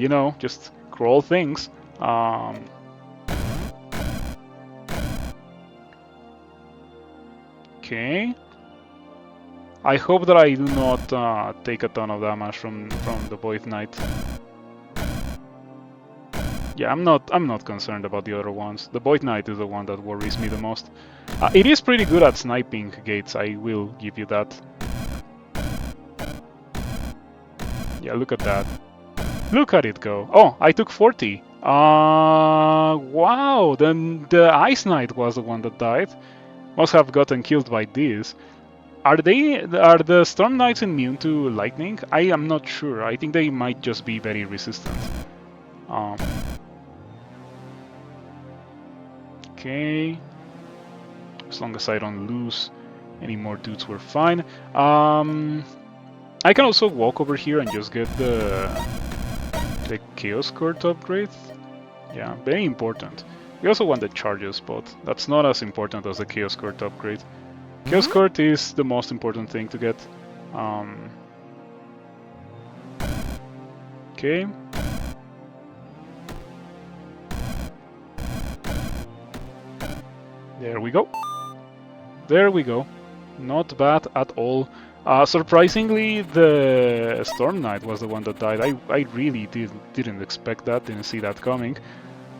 You know, just crawl things. Okay. I hope that I do not take a ton of damage from the Void Knight. Yeah, I'm not concerned about the other ones. The Void Knight is the one that worries me the most. It is pretty good at sniping gates, I will give you that. Yeah, look at that. Look at it go. Oh, I took 40. Wow, then the Ice Knight was the one that died. Must have gotten killed by this. Are the Storm Knights immune to lightning? I am not sure. I think they might just be very resistant. Okay. As long as I don't lose any more dudes, we're fine. I can also walk over here and just get the Chaos Court upgrade. Yeah, very important. We also want the charges, but that's not as important as the Chaos Court upgrade. Chaos Court is the most important thing to get. Okay. There we go. There we go. Not bad at all. Surprisingly, the Storm Knight was the one that died. I really didn't expect that, didn't see that coming.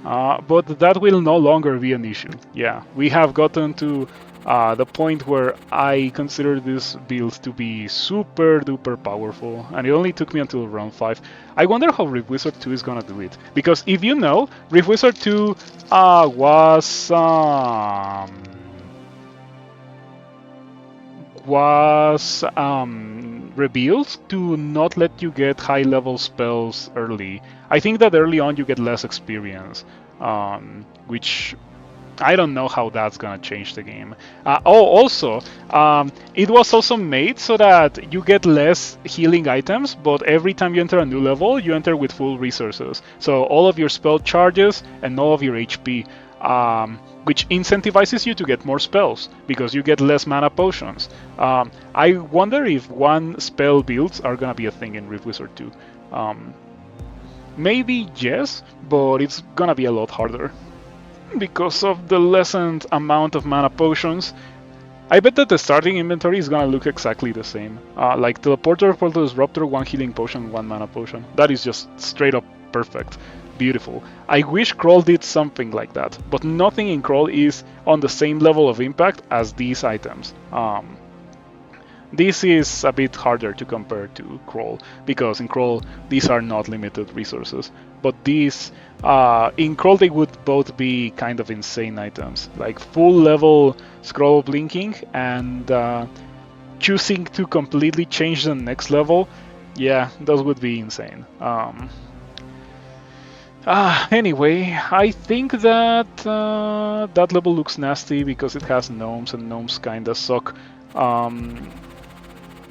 But that will no longer be an issue. Yeah, we have gotten to the point where I consider this build to be super duper powerful, and it only took me until round 5. I wonder how Rift Wizard 2 is gonna do it, because if you know, Rift Wizard 2 was revealed to not let you get high level spells early. I think that early on you get less experience, which I don't know how that's gonna change the game. It was also made so that you get less healing items, but every time you enter a new level, you enter with full resources. So all of your spell charges and all of your HP, which incentivizes you to get more spells, because you get less mana potions. I wonder if one spell builds are gonna be a thing in Rift Wizard 2. Maybe yes, but it's gonna be a lot harder because of the lessened amount of mana potions. I bet that the starting inventory is gonna look exactly the same. Like Teleporter, Portal Disruptor, 1 healing potion, 1 mana potion. That is just straight up perfect. Beautiful. I wish Crawl did something like that, but nothing in Crawl is on the same level of impact as these items. This is a bit harder to compare to Crawl, because in Crawl these are not limited resources, but these, in Crawl they would both be kind of insane items, like full level scroll blinking and choosing to completely change the next level. Yeah, those would be insane. Anyway, I think that that level looks nasty because it has gnomes, and gnomes kinda suck.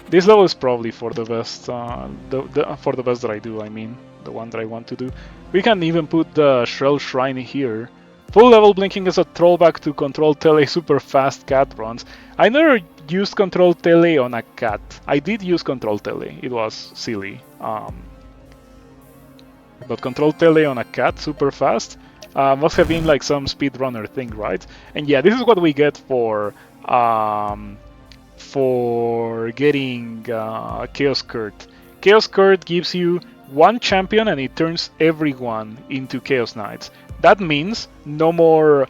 This level is probably for the best, for the best that I do, I mean, the one that I want to do. We can even put the Shrell Shrine here. Full level blinking is a throwback to Control Tele super fast cat runs. I never used Control Tele on a cat. I did use Control Tele, it was silly. But Control Tele on a cat super fast must have been like some speedrunner thing, right? And yeah, this is what we get for getting Chaos Court. Chaos Court gives you 1 champion and it turns everyone into Chaos Knights. That means no more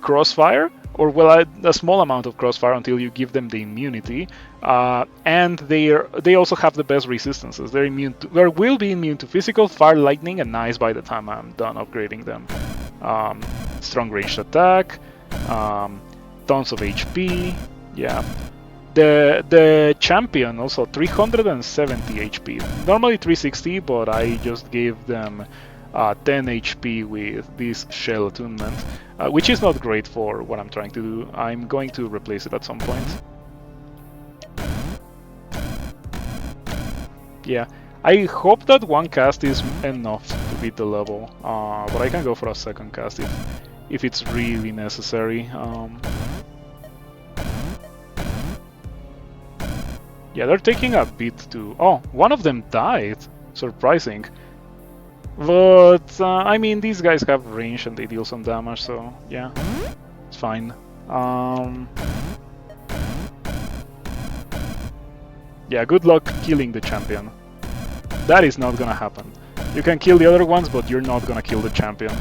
crossfire, or well, a small amount of crossfire until you give them the immunity. And they also have the best resistances. They will be immune to physical, fire, lightning, and ice by the time I'm done upgrading them. Strong ranged attack, tons of HP. Yeah. The champion also 370 HP. Normally 360, but I just gave them 10 HP with this shell attunement, which is not great for what I'm trying to do. I'm going to replace it at some point. Yeah, I hope that one cast is enough to beat the level, but I can go for a second cast if it's really necessary. Yeah, they're taking a bit to... Oh, one of them died. Surprising. But, I mean, these guys have range and they deal some damage, so yeah, it's fine. Yeah, good luck killing the champion. That is not gonna happen. You can kill the other ones, but you're not gonna kill the champion.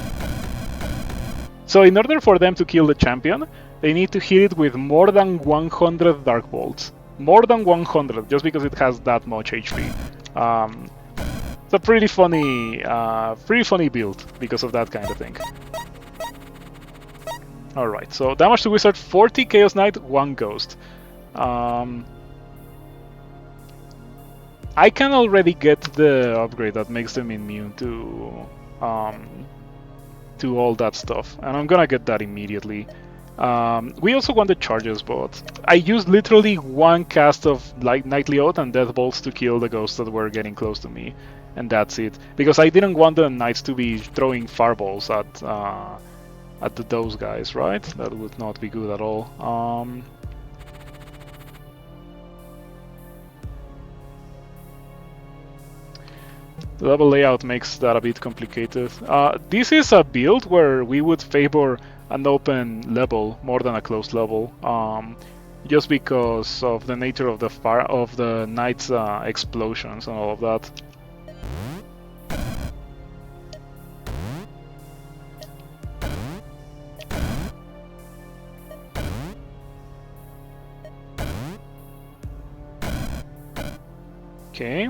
So in order for them to kill the champion, they need to hit it with more than 100 Dark Bolts. More than 100, just because it has that much HP. It's a pretty funny build because of that kind of thing. Alright, so damage to Wizard, 40 Chaos Knight, 1 Ghost. I can already get the upgrade that makes them immune to all that stuff, and I'm gonna get that immediately. We also want the charges, but I used literally one cast of Nightly Oath and Death Bolts to kill the ghosts that were getting close to me, and that's it. Because I didn't want the knights to be throwing fireballs at those guys, right? That would not be good at all. The level layout makes that a bit complicated. This is a build where we would favor an open level more than a closed level, just because of the nature of the knight's explosions and all of that. Okay.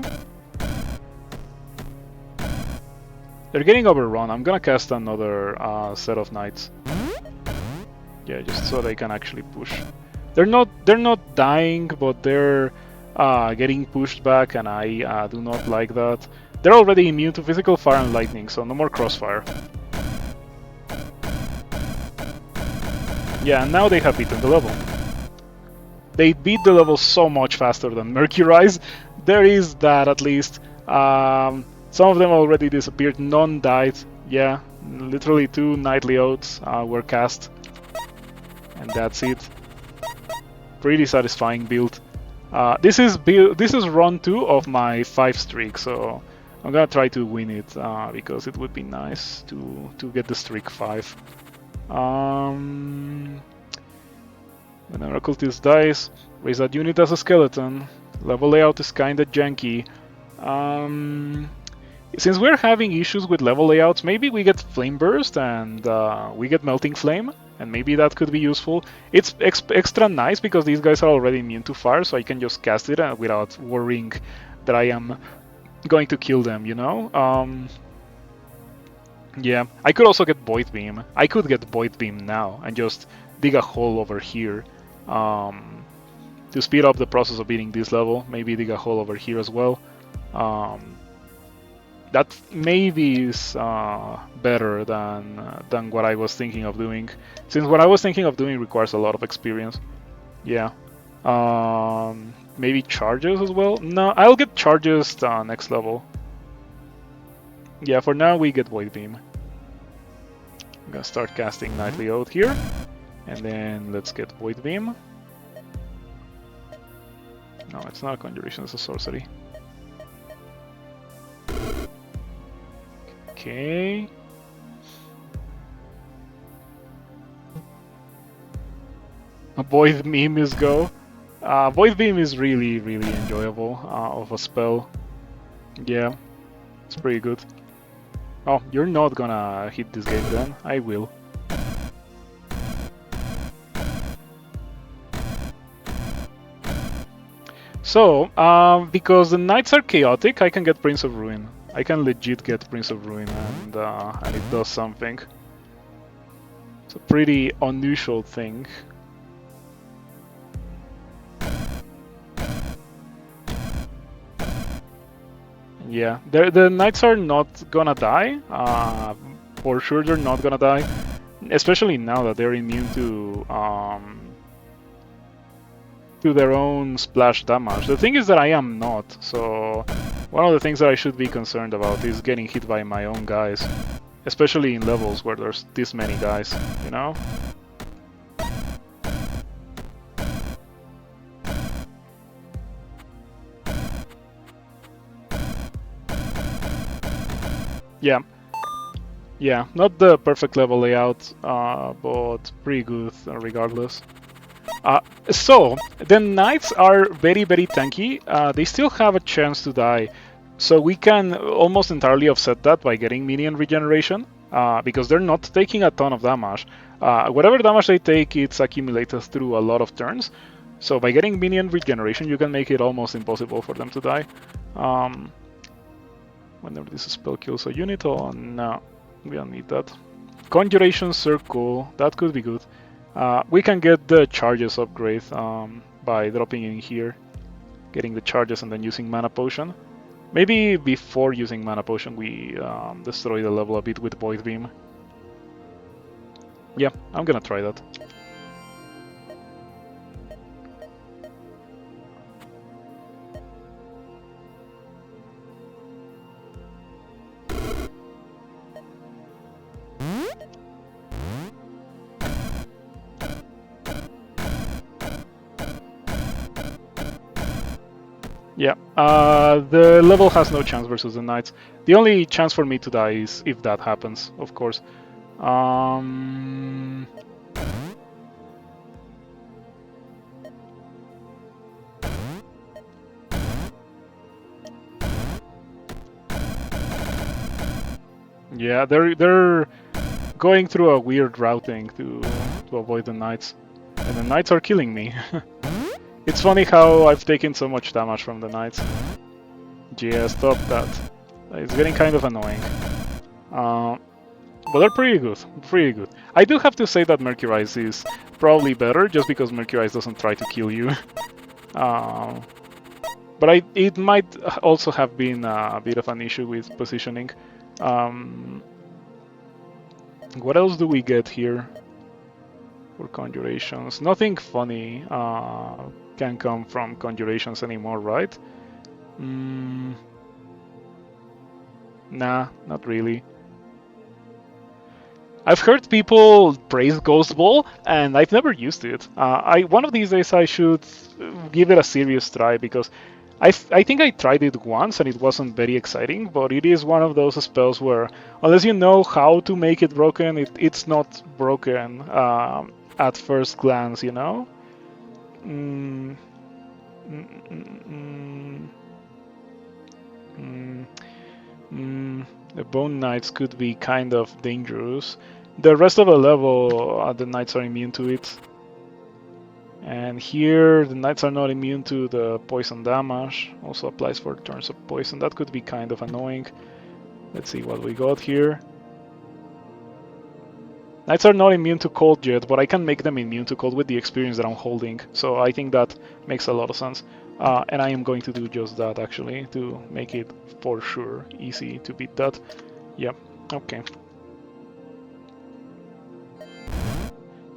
They're getting overrun. I'm gonna cast another set of knights. Yeah, just so they can actually push. They're not dying, but they're getting pushed back, and I do not like that. They're already immune to physical fire and lightning, so no more crossfire. Yeah, and now they have beaten the level. They beat the level so much faster than Mercurize. There is that, at least. Some of them already disappeared, none died. Yeah, literally 2 Nightly Oaths were cast. And that's it. Pretty satisfying build. This is run 2 of my 5 streak, so I'm gonna try to win it because it would be nice to get the streak 5. When an occultist dies, raise that unit as a skeleton. Level layout is kinda janky. Since we're having issues with level layouts, maybe we get Flame Burst and we get Melting Flame, and maybe that could be useful. It's extra nice because these guys are already immune to fire, so I can just cast it without worrying that I am going to kill them, you know? Yeah, I could also get Void Beam. I could get Void Beam now and just dig a hole over here to speed up the process of beating this level. Maybe dig a hole over here as well. That maybe is better than what I was thinking of doing, since what I was thinking of doing requires a lot of experience. Yeah. Maybe charges as well? No, I'll get charges next level. Yeah, for now we get Void Beam. I'm gonna start casting Nightly Oath here, and then let's get Void Beam. No, it's not a conjuration, it's a sorcery. Okay. Void Beam is go. Void Beam is really enjoyable of a spell. Yeah, it's pretty good. Oh, you're not gonna hit this game then? I will. So, because the knights are chaotic, I can get Prince of Ruin. I can legit get Prince of Ruin, and it does something. It's a pretty unusual thing. Yeah, the knights are not gonna die. For sure they're not gonna die. Especially now that they're immune to their own splash damage. The thing is that I am not, so One of the things that I should be concerned about is getting hit by my own guys. Especially in levels where there's this many guys, you know? Yeah. Yeah, not the perfect level layout, but pretty good regardless. So, the knights are very, very tanky. They still have a chance to die. So we can almost entirely offset that by getting minion regeneration, because they're not taking a ton of damage. Whatever damage they take, it's accumulated through a lot of turns. So by getting minion regeneration, you can make it almost impossible for them to die. Whenever this spell kills a unit, oh no, we don't need that. Conjuration Circle, that could be good. We can get the charges upgrade by dropping in here, getting the charges and then using Mana Potion. Maybe before using Mana Potion we destroy the level a bit with Void Beam. Yeah, I'm gonna try that. Yeah, the level has no chance versus the knights. The only chance for me to die is if that happens, of course. Yeah, they're going through a weird routing to avoid the knights, and the knights are killing me. It's funny how I've taken so much damage from the knights. Yeah, stop that. It's getting kind of annoying. But they're pretty good, pretty good. I do have to say that Mercurize is probably better, just because Mercurize doesn't try to kill you. But it might also have been a bit of an issue with positioning. What else do we get here for conjurations? Nothing funny can come from conjurations anymore, right? Nah, not really. I've heard people praise Ghost Ball, and I've never used it. One of these days I should give it a serious try, because I think I tried it once and it wasn't very exciting, but it is one of those spells where, unless you know how to make it broken, it's not broken at first glance, you know? The Bone Knights could be kind of dangerous. The rest of the level, the Knights are immune to it. And here, the Knights are not immune to the poison damage. Also applies for turns of poison. That could be kind of annoying. Let's see what we got here. Knights are not immune to cold yet, but I can make them immune to cold with the experience that I'm holding. So I think that makes a lot of sense. And I am going to do just that, actually, to make it for sure easy to beat that. Yep, okay.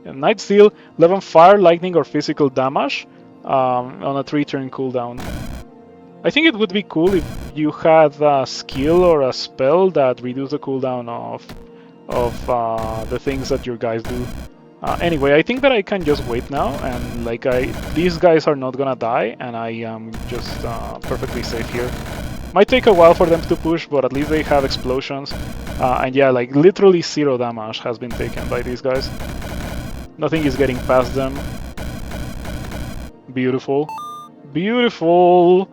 Night Steel, 11 fire, lightning, or physical damage on a 3-turn cooldown. I think it would be cool if you had a skill or a spell that reduce the cooldown of the things that your guys do. Anyway, I think that I can just wait now, and like these guys are not gonna die, and I am just perfectly safe here. Might take a while for them to push, but at least they have explosions. And yeah, like literally 0 damage has been taken by these guys. Nothing is getting past them. Beautiful. Beautiful!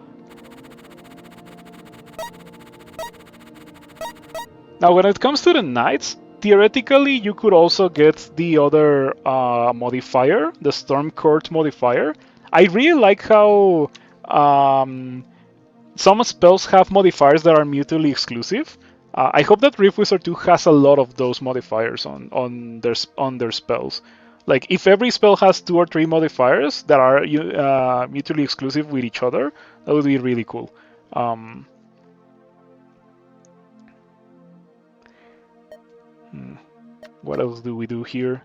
Now, when it comes to the knights, theoretically you could also get the other modifier, the Storm Court modifier. I really like how some spells have modifiers that are mutually exclusive. I hope that Rift Wizard 2 has a lot of those modifiers on their spells. Like, if every spell has 2 or 3 modifiers that are mutually exclusive with each other, that would be really cool. What else do we do here?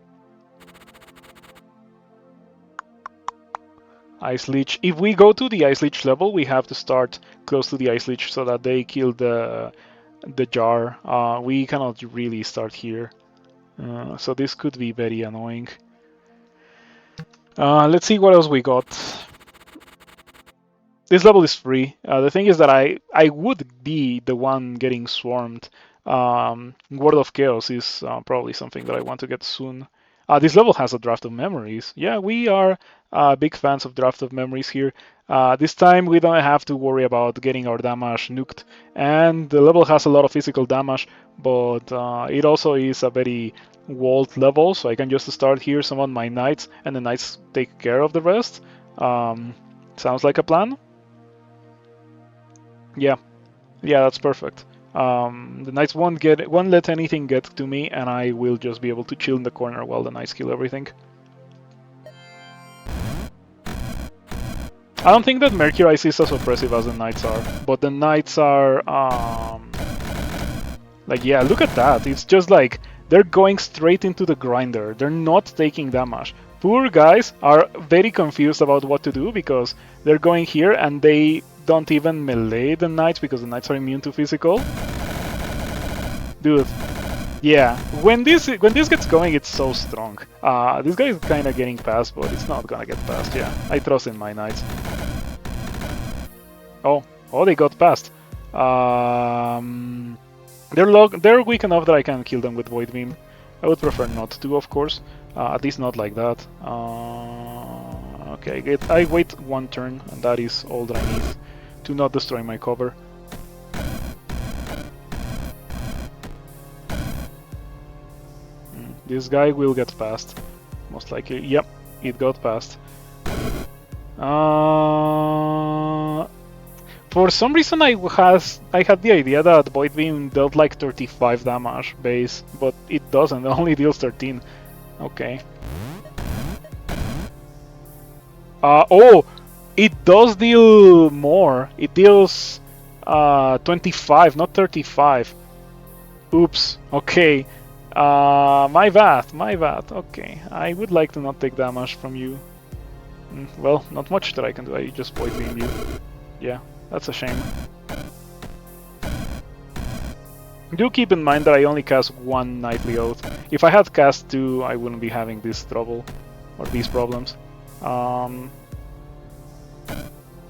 Ice Leech. If we go to the Ice Leech level, we have to start close to the Ice Leech so that they kill the jar. We cannot really start here. So this could be very annoying. Let's see what else we got. This level is free. The thing is that I would be the one getting swarmed. Word of Chaos is probably something that I want to get soon. This level has a Draft of Memories. Yeah, we are big fans of Draft of Memories here. This time we don't have to worry about getting our damage nuked. And the level has a lot of physical damage, but it also is a very walled level, so I can just start here, summon my knights, and the knights take care of the rest. Sounds like a plan? Yeah, that's perfect. The knights won't let anything get to me, and I will just be able to chill in the corner while the knights kill everything. I don't think that Mercurize is as oppressive as the knights are, but the knights are like, yeah, look at that. It's just like they're going straight into the grinder. They're not taking damage. Poor guys are very confused about what to do because they're going here and they don't even melee the knights because the knights are immune to physical. Dude, yeah, when this gets going, it's so strong. This guy is kind of getting past, but it's not gonna get past. Yeah, I trust in my knights. Oh, they got past. They're weak enough that I can kill them with Void Beam. I would prefer not to, of course. At least not like that. Okay, I wait one turn, and that is all that I need to not destroy my cover. This guy will get past, most likely. Yep, it got past. For some reason I had the idea that Void Beam dealt like 35 damage base, but it doesn't, it only deals 13. Okay. Oh! It does deal more. It deals 25, not 35. Oops. Okay. My bad. Okay. I would like to not take damage from you. Well, not much that I can do. I just Void Beam you. Yeah, that's a shame. Do keep in mind that I only cast one Knightly Oath. If I had cast two, I wouldn't be having this trouble or these problems. I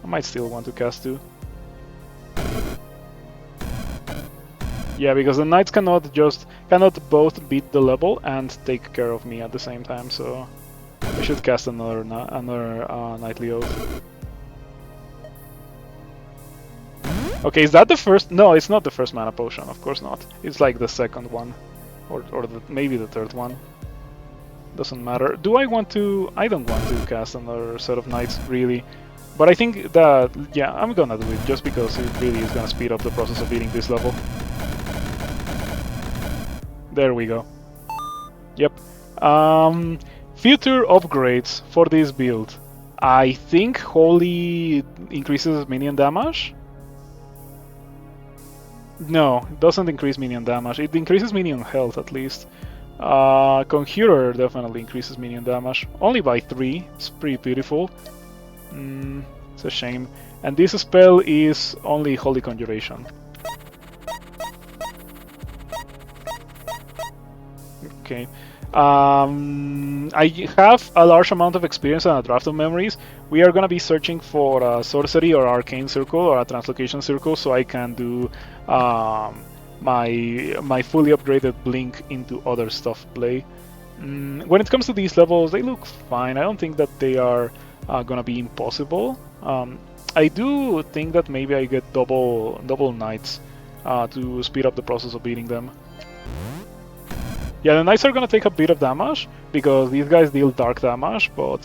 might still want to cast two. Yeah, because the knights cannot both beat the level and take care of me at the same time, so I should cast another Knightly Oath. Okay, is that the first? No, it's not the first mana potion, of course not. It's like the second one, or maybe the third one. Doesn't matter. Do I want to? I don't want to cast another set of knights, really. But I think that, yeah, I'm gonna do it, just because it really is gonna speed up the process of beating this level. There we go. Yep. Future upgrades for this build. I think Holy increases minion damage. No, it doesn't increase minion damage. It increases minion health, at least. Conjurer definitely increases minion damage. Only by 3. It's pretty beautiful. It's a shame. And this spell is only Holy Conjuration. Okay. I have a large amount of experience and a draft of memories. We are gonna be searching for a sorcery or arcane circle or a translocation circle, so I can do my fully upgraded blink into other stuff play. When it comes to these levels, they look fine. I don't think that they are gonna be impossible. I do think that maybe I get double knights to speed up the process of beating them. Yeah, the knights are gonna take a bit of damage because these guys deal dark damage, but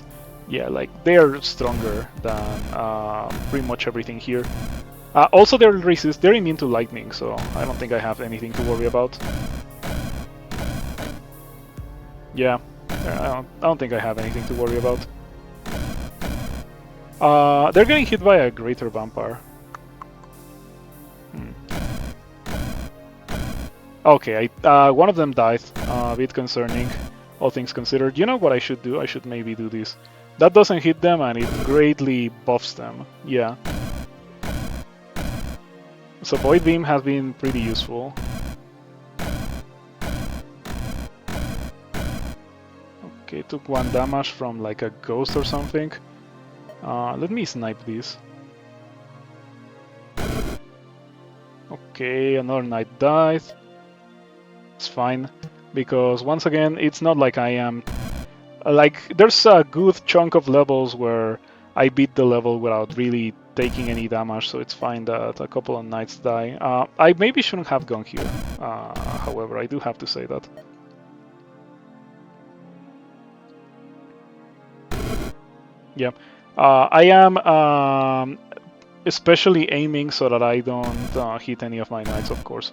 yeah, like they're stronger than pretty much everything here. Also, they're immune to lightning, so I don't think I have anything to worry about. Yeah, I don't think I have anything to worry about. They're getting hit by a greater vampire. Okay, one of them died. A bit concerning, all things considered. You know what I should do? I should maybe do this. That doesn't hit them and it greatly buffs them. Yeah. So Void Beam has been pretty useful. Okay, took 1 damage from like a ghost or something. Let me snipe this. Okay, another knight died. It's fine, because once again, it's not like I am... Like, there's a good chunk of levels where I beat the level without really taking any damage, so it's fine that a couple of knights die. I maybe shouldn't have gone here, however, I do have to say that. Yeah, I am especially aiming so that I don't hit any of my knights, of course.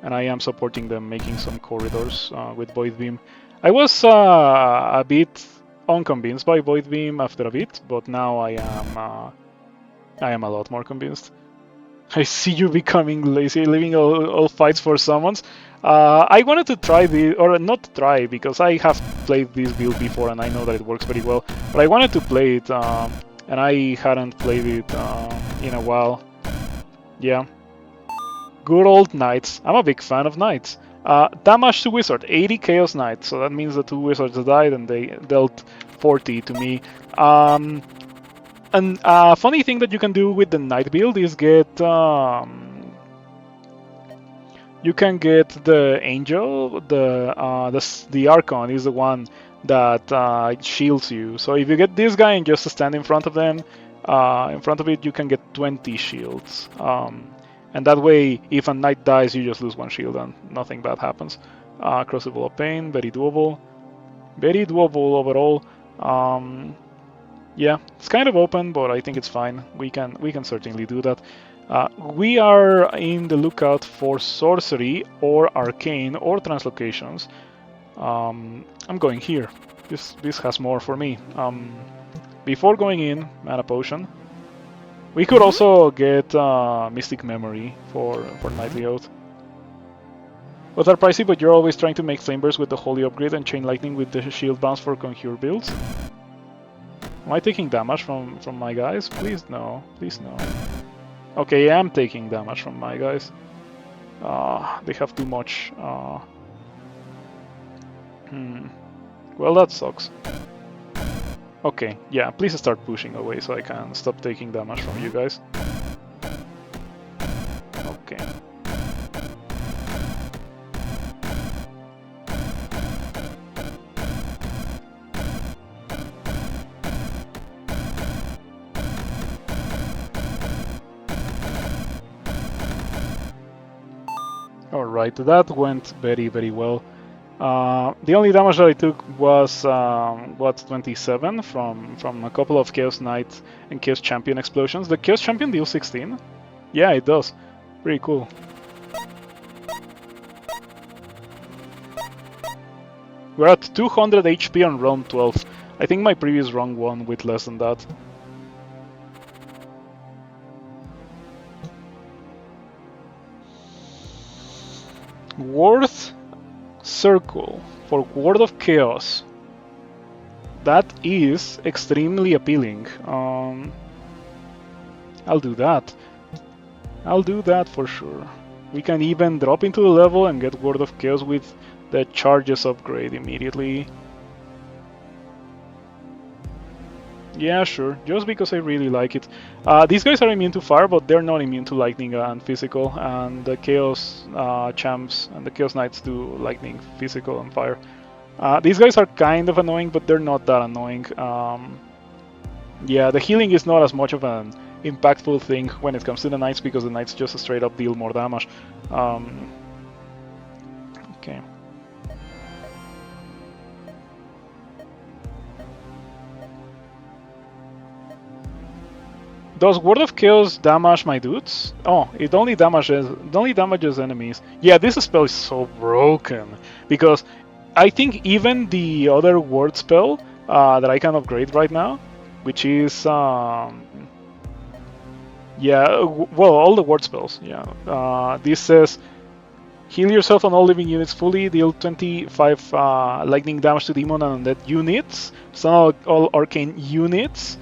And I am supporting them, making some corridors with Void Beam. I was a bit unconvinced by Void Beam after a bit, but now I am a lot more convinced. I see you becoming lazy, leaving all fights for summons. I wanted to try the, or not try, because I have played this build before and I know that it works very well. But I wanted to play it, and I hadn't played it in a while. Yeah. Good old Knights. I'm a big fan of Knights. Damage to Wizard, 80 Chaos Knights. So that means the 2 Wizards died and they dealt 40 to me. And a funny thing that you can do with the Knight build is get... you can get the Angel, the Archon is the one that shields you. So if you get this guy and just stand in front of them, in front of it, you can get 20 shields. And that way, if a knight dies, you just lose 1 shield and nothing bad happens. Crucible of Pain, very doable. Very doable overall. Yeah, it's kind of open, but I think it's fine. We can certainly do that. We are in the lookout for sorcery or arcane or translocations. I'm going here. This has more for me. Before going in, mana potion. We could also get Mystic Memory for Knightly Oath. Both are pricey, but you're always trying to make Flame Burst with the Holy Upgrade and Chain Lightning with the Shield Bounce for Conjure builds. Am I taking damage from my guys? Please no. Please no. Okay, I am taking damage from my guys. They have too much. Well, that sucks. Okay, yeah, please start pushing away so I can stop taking damage from you guys. Okay. Alright, that went very, very well. The only damage that I took was, 27 from a couple of Chaos Knight and Chaos Champion explosions. The Chaos Champion deals 16? Yeah, it does. Pretty cool. We're at 200 HP on round 12. I think my previous round won with less than that. Worth Circle for Ward of Chaos. That is extremely appealing. I'll do that. I'll do that for sure. We can even drop into the level and get Ward of Chaos with the charges upgrade immediately. Yeah, sure, just because I really like it. These guys are immune to fire, but they're not immune to lightning and physical, and the Chaos champs and the Chaos Knights do lightning, physical, and fire. These guys are kind of annoying, but they're not that annoying. Yeah, the healing is not as much of an impactful thing when it comes to the Knights, because the Knights just straight up deal more damage. Okay. Does Ward of Chaos damage my dudes? Oh, it only damages enemies. Yeah, this spell is so broken, because I think even the other word spell that I can upgrade right now, which is yeah, well, all the word spells. Yeah, this says Heal yourself on all living units fully. Deal 25 lightning damage to demon and undead units. Stun all arcane units.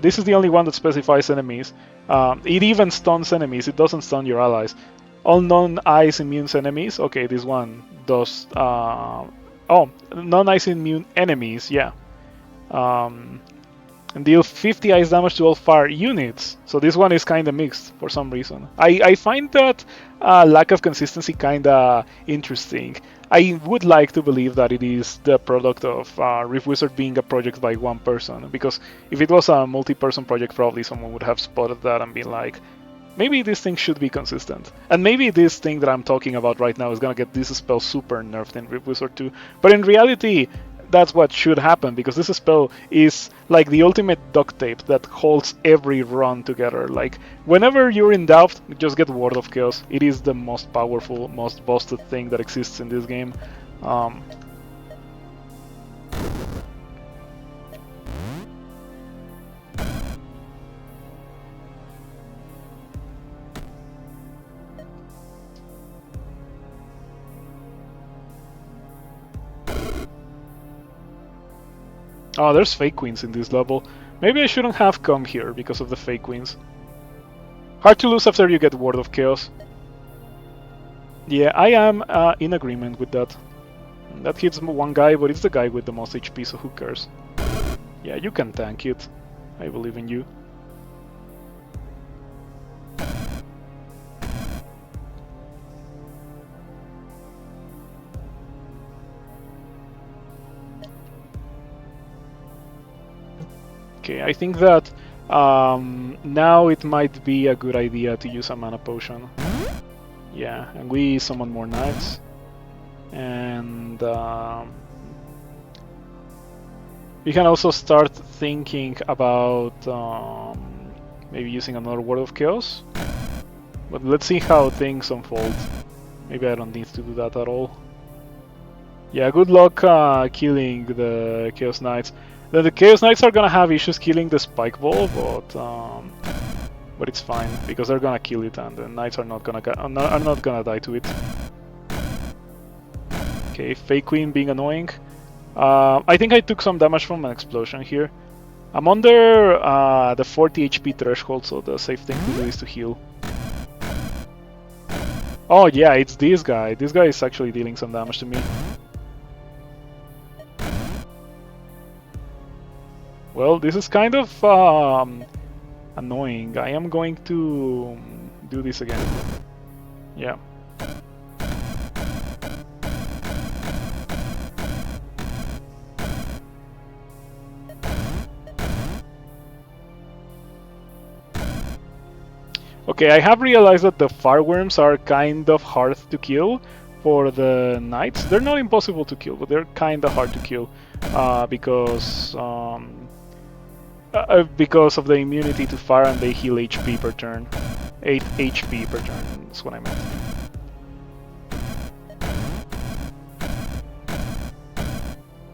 This is the only one that specifies enemies. It even stuns enemies. It doesn't stun your allies. All non-ice immune enemies. Okay, this one does. Oh, non-ice immune enemies. Yeah. And deal 50 ice damage to all fire units. So this one is kind of mixed for some reason. I find that lack of consistency kind of interesting. I would like to believe that it is the product of Rift Wizard being a project by one person, because if it was a multi-person project, probably someone would have spotted that and been like, maybe this thing should be consistent. And maybe this thing that I'm talking about right now is gonna get this spell super nerfed in Rift Wizard 2. But in reality, that's what should happen, because this spell is like the ultimate duct tape that holds every run together. Like, whenever you're in doubt, just get Ward of Chaos. It is the most powerful, most busted thing that exists in this game. Oh, there's fake queens in this level. Maybe I shouldn't have come here because of the fake queens. Hard to lose after you get Ward of Chaos. Yeah, I am in agreement with that. That hits one guy, but it's the guy with the most HP, so who cares? Yeah, you can tank it. I believe in you. Okay, I think that now it might be a good idea to use a mana potion. Yeah, and we summon more knights. And we can also start thinking about maybe using another Word of Chaos. But let's see how things unfold. Maybe I don't need to do that at all. Yeah, good luck killing the Chaos Knights. Then the Chaos Knights are gonna have issues killing the Spike Ball, but it's fine because they're gonna kill it, and the Knights are not gonna die to it. Okay, Fake Queen being annoying. I think I took some damage from an explosion here. I'm under the 40 HP threshold, so the safe thing to do is to heal. Oh yeah, it's this guy. This guy is actually dealing some damage to me. Well, this is kind of annoying. I am going to do this again. Yeah. Okay, I have realized that the fireworms are kind of hard to kill for the knights. They're not impossible to kill, but they're kind of hard to kill because of the immunity to fire, and they heal HP per turn. 8 HP per turn, that's what I meant.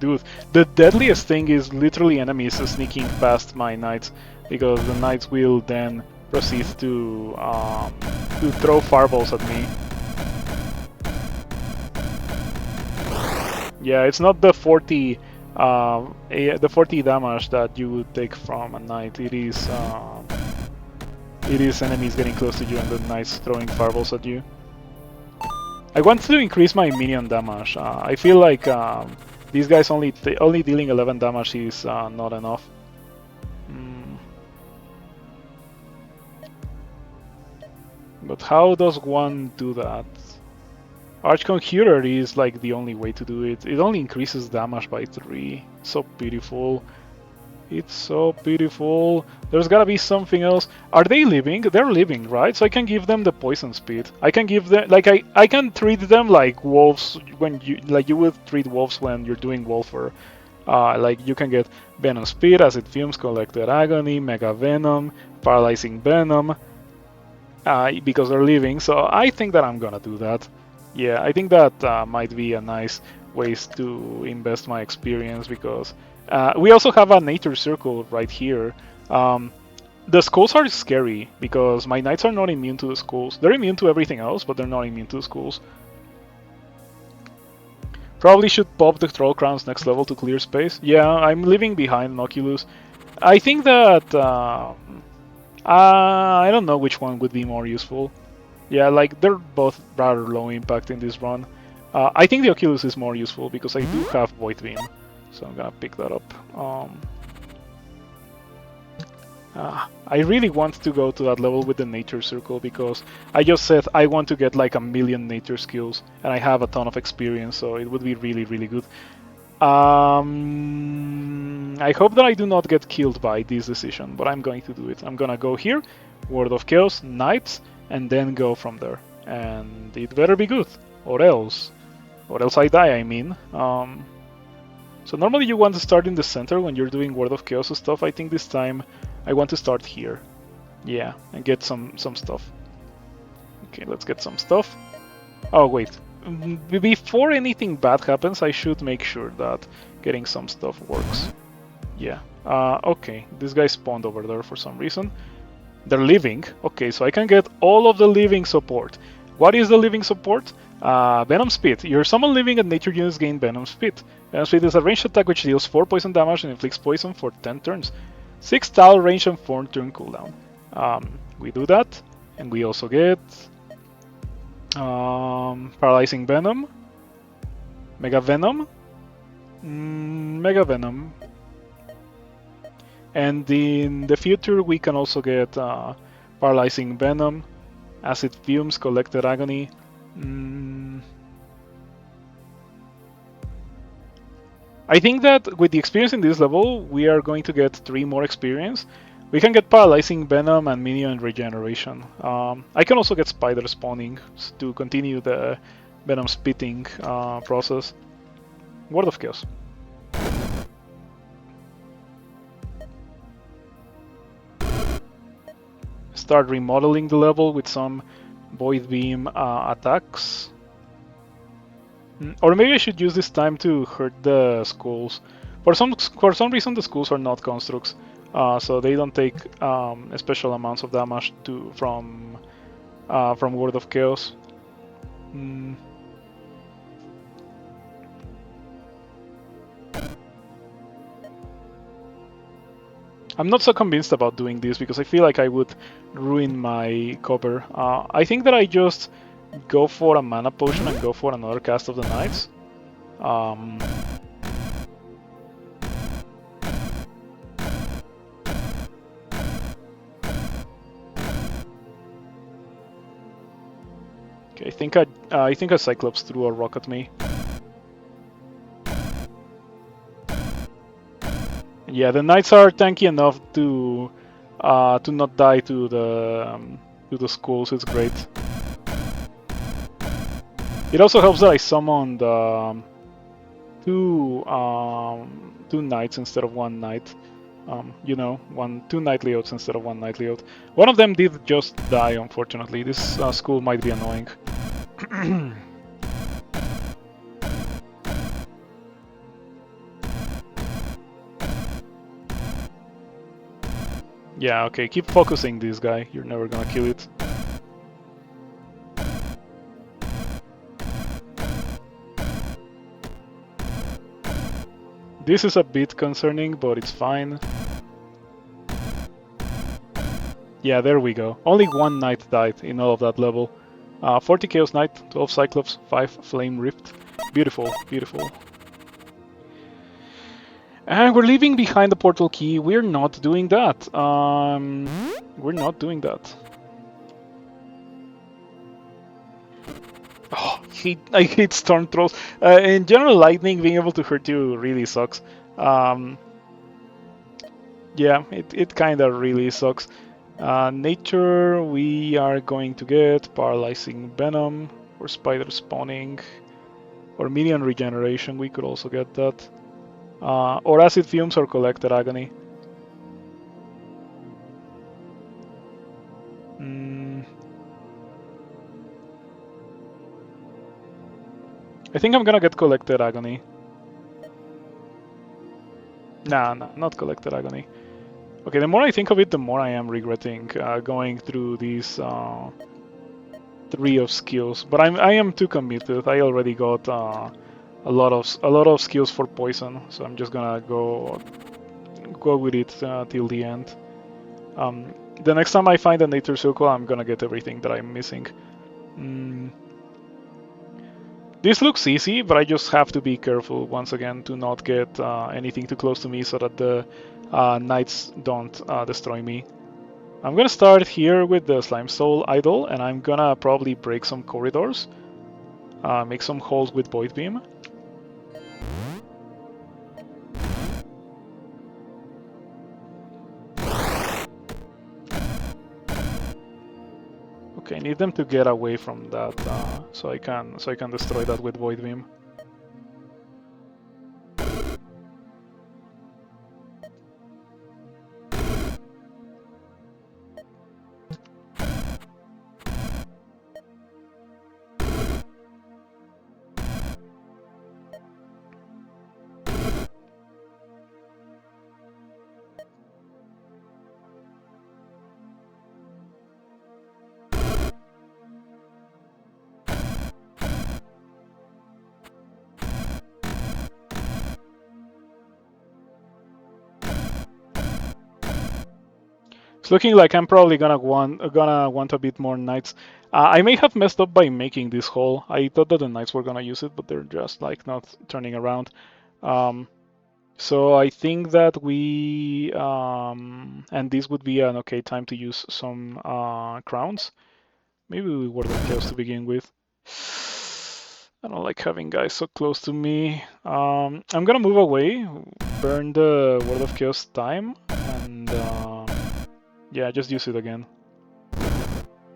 Dude, the deadliest thing is literally enemies sneaking past my knights, because the knights will then proceed to throw fireballs at me. Yeah, it's not the 40 damage that you would take from a knight. It is enemies getting close to you and the knights throwing fireballs at you. I want to increase my minion damage. I feel like these guys only dealing 11 damage is not enough. But how does one do that? Archconjurer is like the only way to do it. It only increases damage by 3. So beautiful. It's so beautiful. There's gotta be something else. Are they living? They're living, right? So I can give them the poison speed. I can give them like I can treat them like wolves when you would treat wolves when you're doing Wolfer. Like you can get Venom Speed, Acid Fumes, Collected Agony, Mega Venom, Paralyzing Venom. Because they're living, so I think that I'm gonna do that. Yeah, I think that might be a nice ways to invest my experience, because we also have a Nature Circle right here. The skulls are scary because my knights are not immune to the skulls. They're immune to everything else, but they're not immune to the skulls. Probably should pop the Troll Crowns next level to clear space. Yeah, I'm leaving behind an Oculus. I think that I don't know which one would be more useful. Yeah, like they're both rather low impact in this run. I think the Oculus is more useful because I do have Void Beam, so I'm gonna pick that up. I really want to go to that level with the Nature Circle because I just said I want to get like a million Nature skills and I have a ton of experience, so it would be really, really good. I hope that I do not get killed by this decision, but I'm going to do it. I'm gonna go here, Word of Chaos, Knights, and then go from there. And it better be good, or else I die, I mean. So normally you want to start in the center when you're doing Word of Chaos stuff. I think this time I want to start here. Yeah, and get some stuff. Okay, let's get some stuff. Oh, wait. Before anything bad happens, I should make sure that getting some stuff works. Yeah. Okay, this guy spawned over there for some reason. They're living. Okay, so I can get all of the living support. What is the living support? Venom Spit. Your summon living and nature units gain Venom Spit. Venom Spit is a ranged attack which deals 4 poison damage and inflicts poison for 10 turns. 6 tile range and 4 turn cooldown. We do that, and we also get Paralyzing Venom, Mega Venom, Mega Venom, and in the future we can also get Paralyzing Venom, Acid Fumes, Collected Agony. I think that with the experience in this level, we are going to get 3 more experience. We can get Paralyzing Venom and Minion Regeneration. I can also get Spider Spawning to continue the Venom Spitting process. Word of Chaos. Start remodeling the level with some Void Beam attacks. Or maybe I should use this time to hurt the skulls. For some reason the skulls are not constructs, so they don't take special amounts of damage from Word of Chaos. I'm not so convinced about doing this because I feel like I would ruin my cover. I think that I just go for a mana potion and go for another cast of the Knights. Okay, I think a Cyclops threw a rock at me. Yeah, the Knights are tanky enough to not die to the skulls. It's great. It also helps that I summoned two Knights instead of one Knight. You know, two Knightly Oaths instead of one Knightly Oath. One of them did just die, unfortunately. This skull might be annoying. Yeah, okay, keep focusing this guy. You're never gonna kill it. This is a bit concerning, but it's fine. Yeah, there we go. Only one Knight died in all of that level. 40 Chaos Knight, 12 Cyclops, 5 Flame Rift. Beautiful, beautiful. And we're leaving behind the portal key. We're not doing that. We're not doing that. Oh, I hate Storm Trolls. In general, lightning being able to hurt you really sucks. Yeah, it kind of really sucks. Nature, we are going to get Paralyzing Venom or Spider Spawning or Minion Regeneration. We could also get that. Or Acid Fumes or Collected Agony. I think I'm gonna get Collected Agony. Nah, not Collected Agony. Okay, the more I think of it, the more I am regretting going through these 3 of skills. But I am too committed. I already got a a lot of skills for poison, so I'm just gonna go with it till the end. The next time I find a nature circle, I'm gonna get everything that I'm missing. This looks easy, but I just have to be careful once again to not get anything too close to me so that the knights don't destroy me. I'm gonna start here with the Slime Soul Idol, and I'm gonna probably break some corridors, make some holes with Void Beam. Okay, I need them to get away from that, so I can destroy that with Void Beam. It's looking like I'm probably gonna want a bit more knights. I may have messed up by making this hole. I thought that the knights were gonna use it, but they're just like not turning around. So I think that we and this would be an okay time to use some crowns. Maybe we Word of Chaos to begin with. I don't like having guys so close to me. I'm gonna move away, burn the Word of Chaos time, and yeah, just use it again.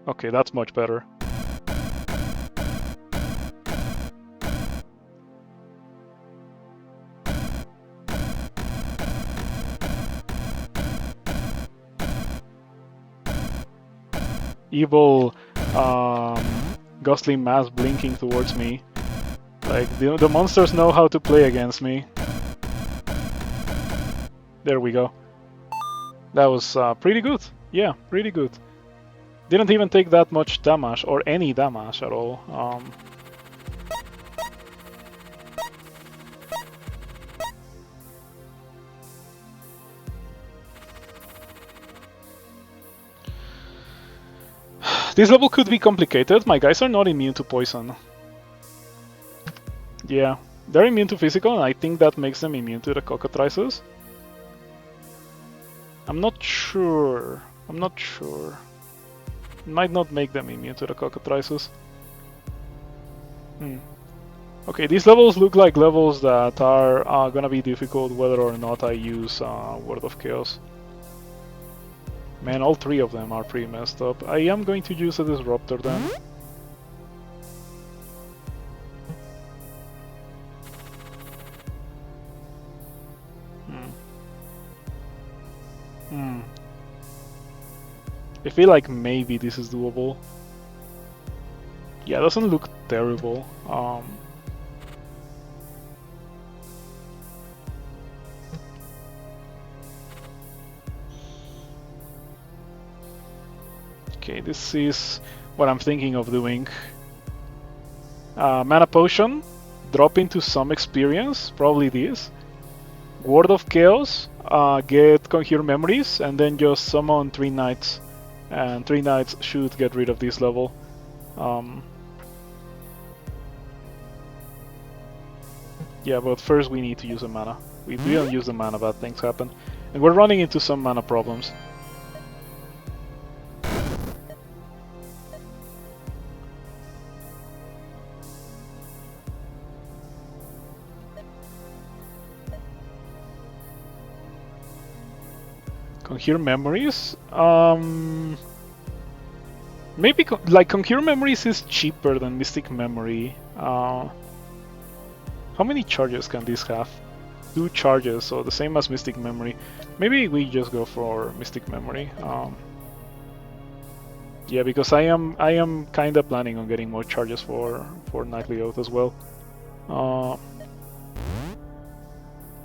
Okay, that's much better. Evil ghostly mass blinking towards me. Like, the monsters know how to play against me. There we go. That was pretty good. Yeah, pretty good. Didn't even take that much damage, or any damage at all. This level could be complicated. My guys are not immune to poison. Yeah, they're immune to physical, and I think that makes them immune to the cockatrices. I'm not sure. It might not make them immune to the cockatrices. Okay, these levels look like levels that are gonna be difficult whether or not I use Word of Chaos. Man, all three of them are pretty messed up. I am going to use a Disruptor then. I feel like maybe this is doable. Yeah, it doesn't look terrible. Okay, this is what I'm thinking of doing. Mana Potion, drop into some experience, probably this. Word of Chaos, get Conjure Memories, and then just summon 3 knights. And 3 knights should get rid of this level. Yeah, but first we need to use a mana. If we don't use the mana, bad things happen. And we're running into some mana problems. Conjure Memories? Maybe like Conjure Memories is cheaper than Mystic Memory. How many charges can this have? 2 charges, so the same as Mystic Memory. Maybe we just go for Mystic Memory. Yeah, because I am kind of planning on getting more charges for Nightly Oath as well.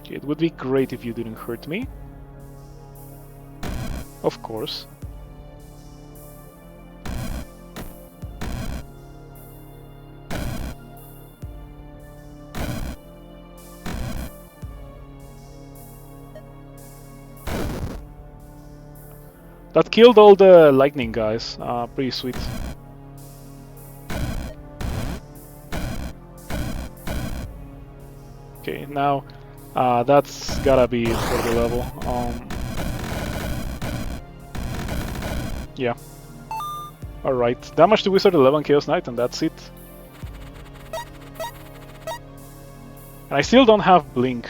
It would be great if you didn't hurt me. Of course. That killed all the lightning guys. Pretty sweet. Okay, now that's gotta be it for the level. Yeah. Alright, damage to Wizard 11 Chaos Knight, and that's it. And I still don't have Blink,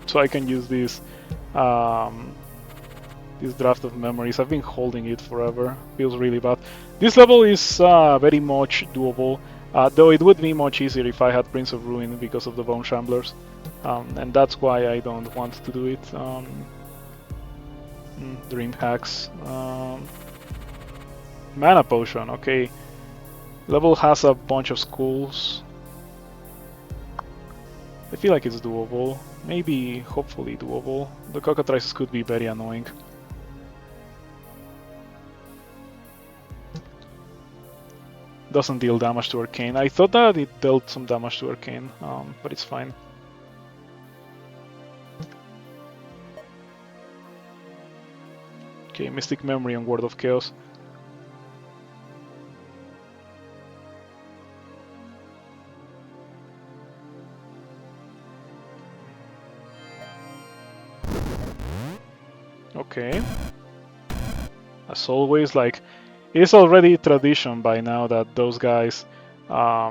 so I can use this Draft of Memories. I've been holding it forever. Feels really bad. This level is very much doable, though it would be much easier if I had Prince of Ruin because of the Bone Shamblers. And that's why I don't want to do it. Dream Hacks. Mana Potion, okay. Level has a bunch of schools. I feel like it's doable. Maybe, hopefully doable. The Cockatrices could be very annoying. Doesn't deal damage to Arcane. I thought that it dealt some damage to Arcane, but it's fine. Okay, Mystic Memory and Word of Chaos. Okay. As always, like, it's already tradition by now that those guys are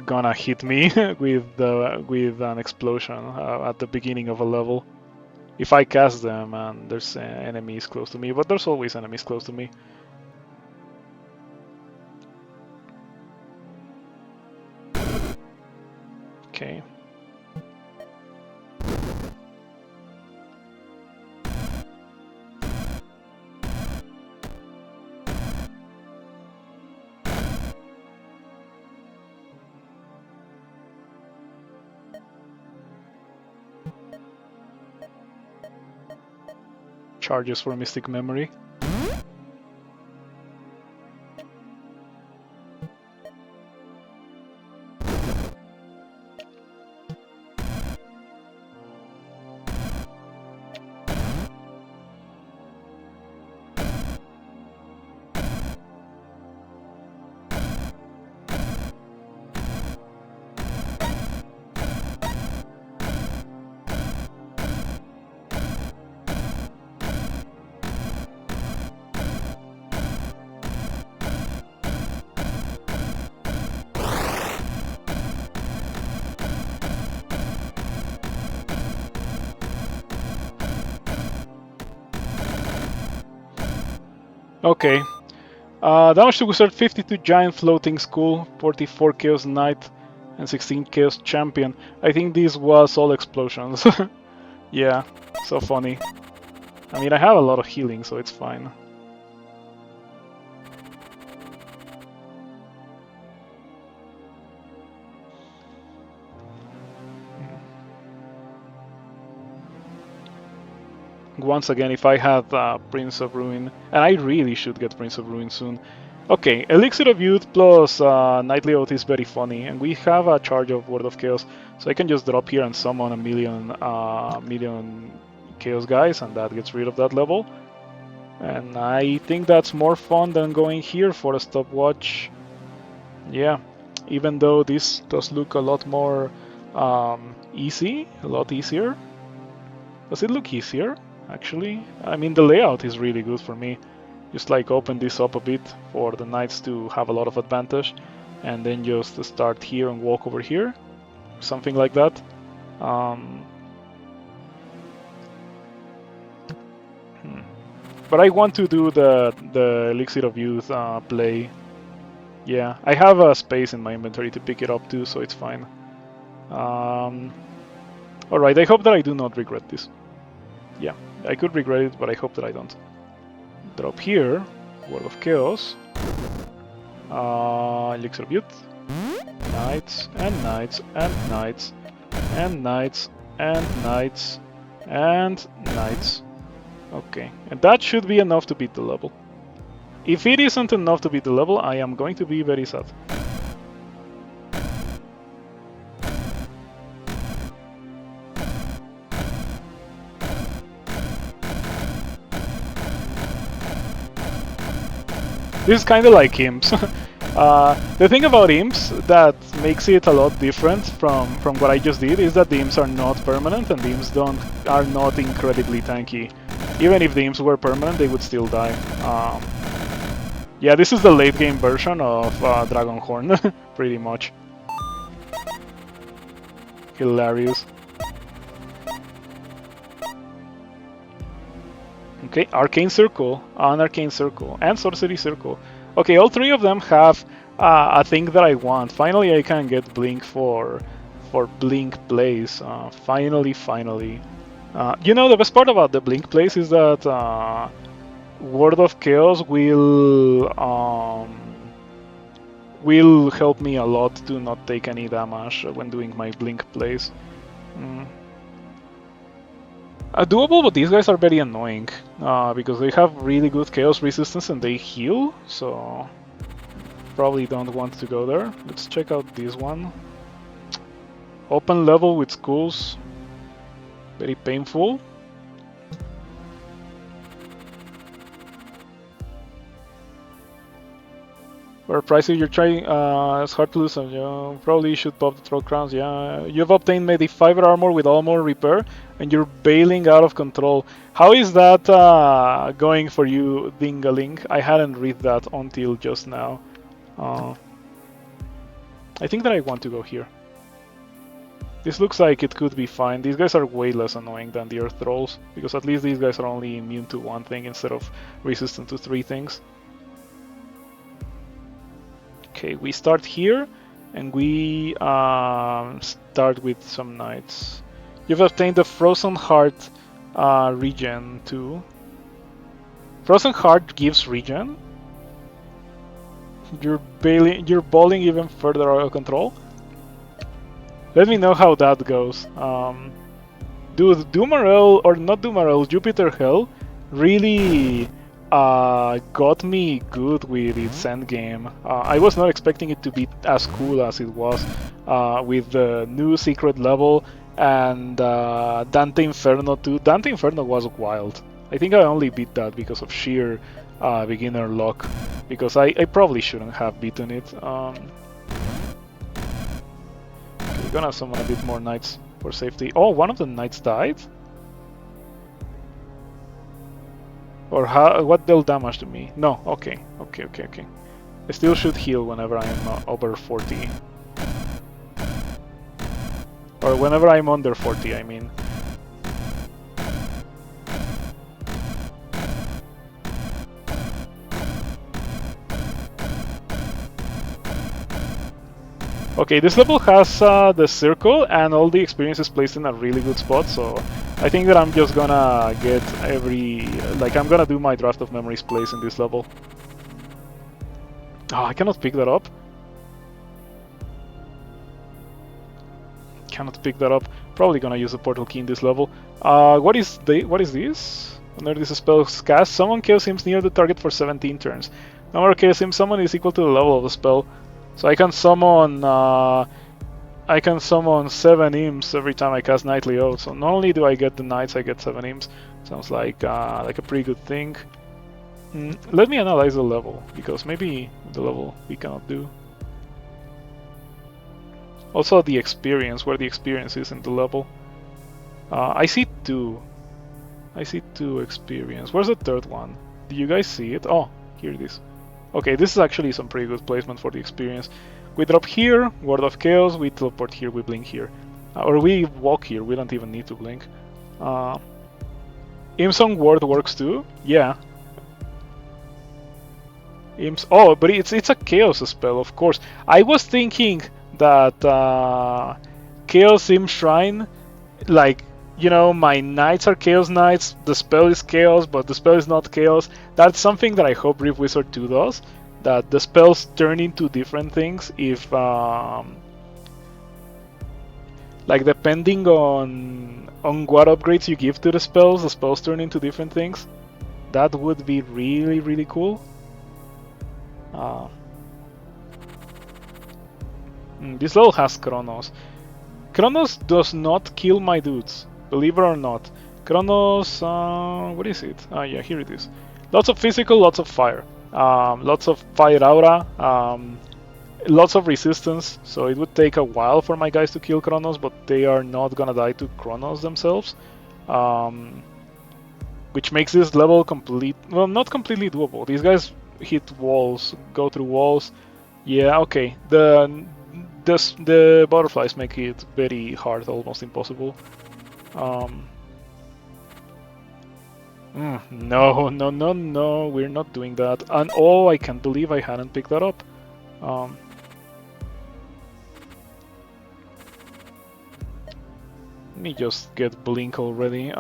gonna hit me with an explosion at the beginning of a level. If I cast them and there's enemies close to me, but there's always enemies close to me. Okay. Charges for Mystic Memory. Okay. Damage to Wizard 52 Giant Floating Skull, 44 Chaos Knight, and 16 Chaos Champion. I think this was all explosions. Yeah, so funny. I mean, I have a lot of healing, so it's fine. Once again, if I had Prince of Ruin, and I really should get Prince of Ruin soon. Okay, Elixir of Youth plus Nightly Oath is very funny, and we have a charge of Word of Chaos, so I can just drop here and summon a million Chaos guys, and that gets rid of that level. And I think that's more fun than going here for a stopwatch. Yeah, even though this does look a lot more easy, a lot easier. Does it look easier? Actually, I mean, the layout is really good for me. Just like open this up a bit for the knights to have a lot of advantage, and then just start here and walk over here, something like that. But I want to do the Elixir of Youth play. Yeah, I have a space in my inventory to pick it up too, so it's fine. Alright, I hope that I do not regret this. Yeah, I could regret it, but I hope that I don't. Drop here, Word of Chaos, Elixir of Youth, Knights, and Knights, and Knights, and Knights, and Knights, and Knights. Okay, and that should be enough to beat the level. If it isn't enough to beat the level, I am going to be very sad. This is kind of like imps. The thing about imps that makes it a lot different from what I just did is that the imps are not permanent and the imps are not incredibly tanky. Even if the imps were permanent, they would still die. Yeah, this is the late game version of Dragonhorn, pretty much. Hilarious. Okay, Arcane Circle, an Arcane Circle, and Sorcery Circle. Okay, all three of them have a thing that I want. Finally, I can get Blink for Blink plays. Finally. You know, the best part about the Blink plays is that Word of Chaos will help me a lot to not take any damage when doing my Blink plays. Doable, but these guys are very annoying because they have really good chaos resistance and they heal, so probably don't want to go there. Let's check out this one. Open level with schools, very painful. For a price if you're trying, it's hard to lose them. You probably should pop the throw crowns. Yeah, you've obtained maybe 5 armor with armor repair, and you're bailing out of control. How is that going for you, Dingaling? I hadn't read that until just now. I think that I want to go here. This looks like it could be fine. These guys are way less annoying than the Earth Trolls, because at least these guys are only immune to one thing instead of resistant to 3 things. Okay, we start here, and we start with some knights. You've obtained the Frozen Heart regen too. Frozen Heart gives regen. You're balling even further out of control. Let me know how that goes. Dude, Dumarel, or not Dumarel, Jupiter Hell really got me good with its endgame. I was not expecting it to be as cool as it was with the new secret level and Dante Inferno too. Dante Inferno was wild. I think I only beat that because of sheer beginner luck, because I probably shouldn't have beaten it. Okay, gonna summon a bit more knights for safety. Oh, one of the knights died? Or what dealt damage to me? No, okay. I still should heal whenever I am over 40. Or whenever I'm under 40, I mean. Okay, this level has the circle and all the experience is placed in a really good spot, so I think that I'm just gonna get I'm gonna do my Draft of Memories plays in this level. Oh, I cannot pick that up. Probably gonna use the portal key in this level. What is this? Whenever this spell is cast, summon Chaos Imps near the target for 17 turns. Number of Chaos Imps summoned is equal to the level of the spell. So I can summon 7 imps every time I cast Knightly Oath. So not only do I get the knights, I get 7 imps. Sounds like a pretty good thing. Let me analyze the level, because maybe the level we cannot do. Also the experience, where the experience is in the level. I see 2. I see 2 experience. Where's the third one? Do you guys see it? Oh, here it is. Okay, this is actually some pretty good placement for the experience. We drop here, Word of Chaos, we teleport here, we blink here. Or we walk here, we don't even need to blink. Imps on Word works too? Yeah. Imps. Oh, but it's a Chaos spell, of course. I was thinking that Chaos Imp Shrine, like, you know, my knights are Chaos Knights, the spell is Chaos, but the spell is not Chaos. That's something that I hope Rift Wizard 2 does, that the spells turn into different things if, like, depending on what upgrades you give to the spells turn into different things. That would be really, really cool. This level has Chronos. Chronos does not kill my dudes. Believe it or not. Chronos, what is it? Ah, yeah, here it is. Lots of physical, lots of fire. Lots of fire aura, lots of resistance, so it would take a while for my guys to kill Chronos, but they are not gonna die to Chronos themselves. Which makes this level well, not completely doable. These guys hit walls, go through walls. Yeah, okay. The butterflies make it very hard, almost impossible. No, no, no, no, we're not doing that. And oh, I can't believe I hadn't picked that up. Let me just get Blink already.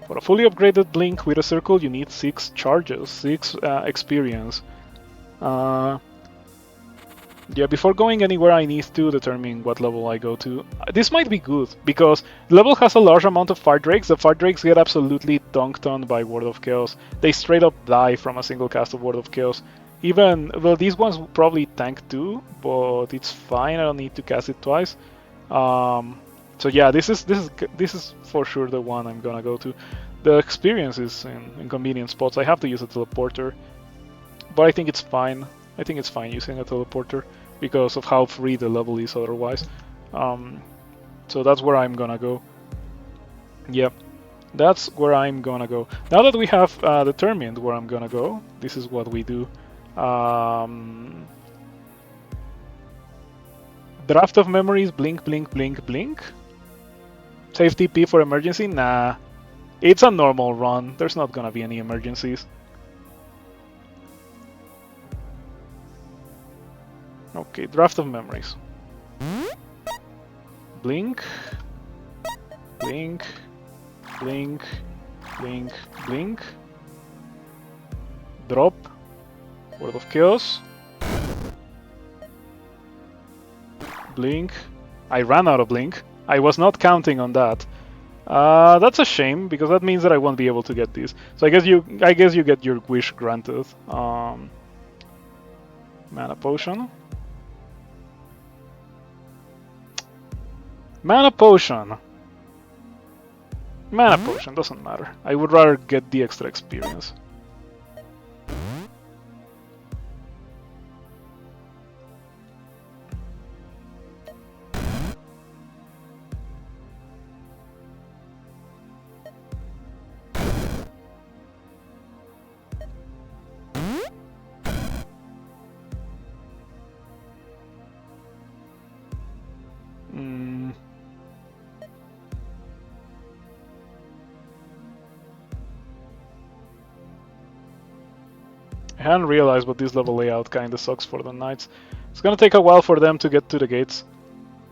For a fully upgraded Blink with a circle, you need 6 charges, 6 experience. Yeah, before going anywhere, I need to determine what level I go to. This might be good, because the level has a large amount of Fire Drakes. The Fire Drakes get absolutely dunked on by Word of Chaos. They straight up die from a single cast of Word of Chaos. Even, well, these ones probably tank too, but it's fine, I don't need to cast it twice. So yeah, this is for sure the one I'm gonna go to. The experience is in convenient spots. I have to use a teleporter, but I think it's fine. I think it's fine using a teleporter because of how free the level is otherwise. So that's where I'm gonna go. Yep, that's where I'm gonna go. Now that we have determined where I'm gonna go, this is what we do. Draft of memories, blink, blink, blink, blink. Safety P for emergency? Nah. It's a normal run. There's not gonna be any emergencies. Okay, draft of memories. Blink. Blink. Blink. Blink. Blink. Drop. Word of Chaos. Blink. I ran out of blink. I was not counting on that. That's a shame because that means that I won't be able to get these. So I guess you get your wish granted. Mana potion. Mana potion. Mana potion doesn't matter. I would rather get the extra experience. I hadn't realized, but this level layout kinda sucks for the knights. It's gonna take a while for them to get to the gates.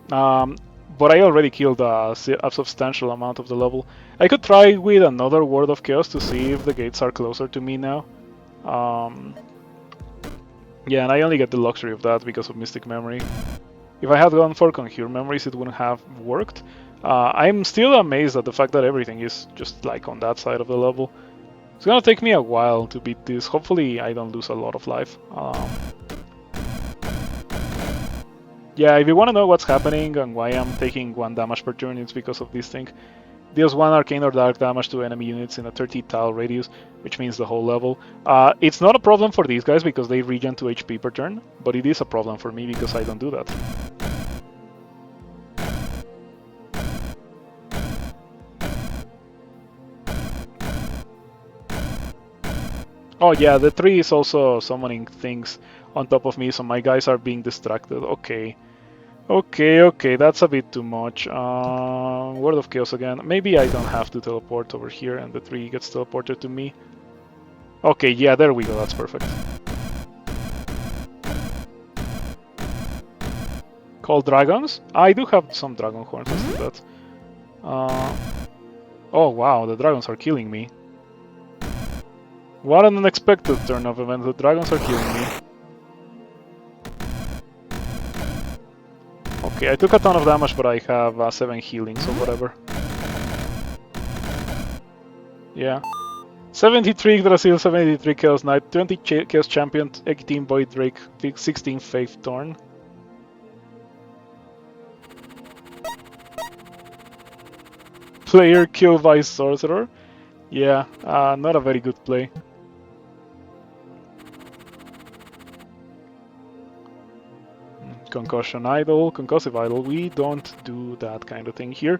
But I already killed a substantial amount of the level. I could try with another Word of Chaos to see if the gates are closer to me now. Yeah, and I only get the luxury of that because of Mystic Memory. If I had gone for Conjure Memories, it wouldn't have worked. I'm still amazed at the fact that everything is just like on that side of the level. It's gonna take me a while to beat this. Hopefully I don't lose a lot of life. Yeah, if you want to know what's happening and why I'm taking 1 damage per turn, it's because of this thing. Deals 1 arcane or dark damage to enemy units in a 30 tile radius, which means the whole level. It's not a problem for these guys because they regen 2 HP per turn, but it is a problem for me because I don't do that. Oh yeah, the tree is also summoning things on top of me, so my guys are being distracted. Okay. Okay, that's a bit too much. Word of Chaos again. Maybe I don't have to teleport over here and the tree gets teleported to me. Okay, yeah, there we go, that's perfect. Call dragons? I do have some dragon horns, let's do that. Oh wow, the dragons are killing me. What an unexpected turn of events, the dragons are killing me. Okay, I took a ton of damage, but I have 7 healing, so whatever. Yeah. 73 Yggdrasil, 73 Chaos Knight, 20 Chaos Champion, 18 Void Drake, 16 Faith Thorn. player killed by Sorcerer. Yeah, not a very good play. Concussion Idol, Concussive Idol, we don't do that kind of thing here.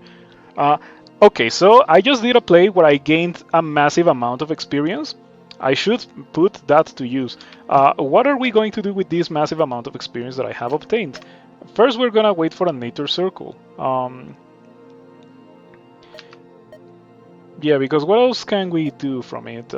Okay, so I just did a play where I gained a massive amount of experience. I should put that to use. What are we going to do with this massive amount of experience that I have obtained? First, we're gonna wait for a Nature Circle. Yeah, because what else can we do from it?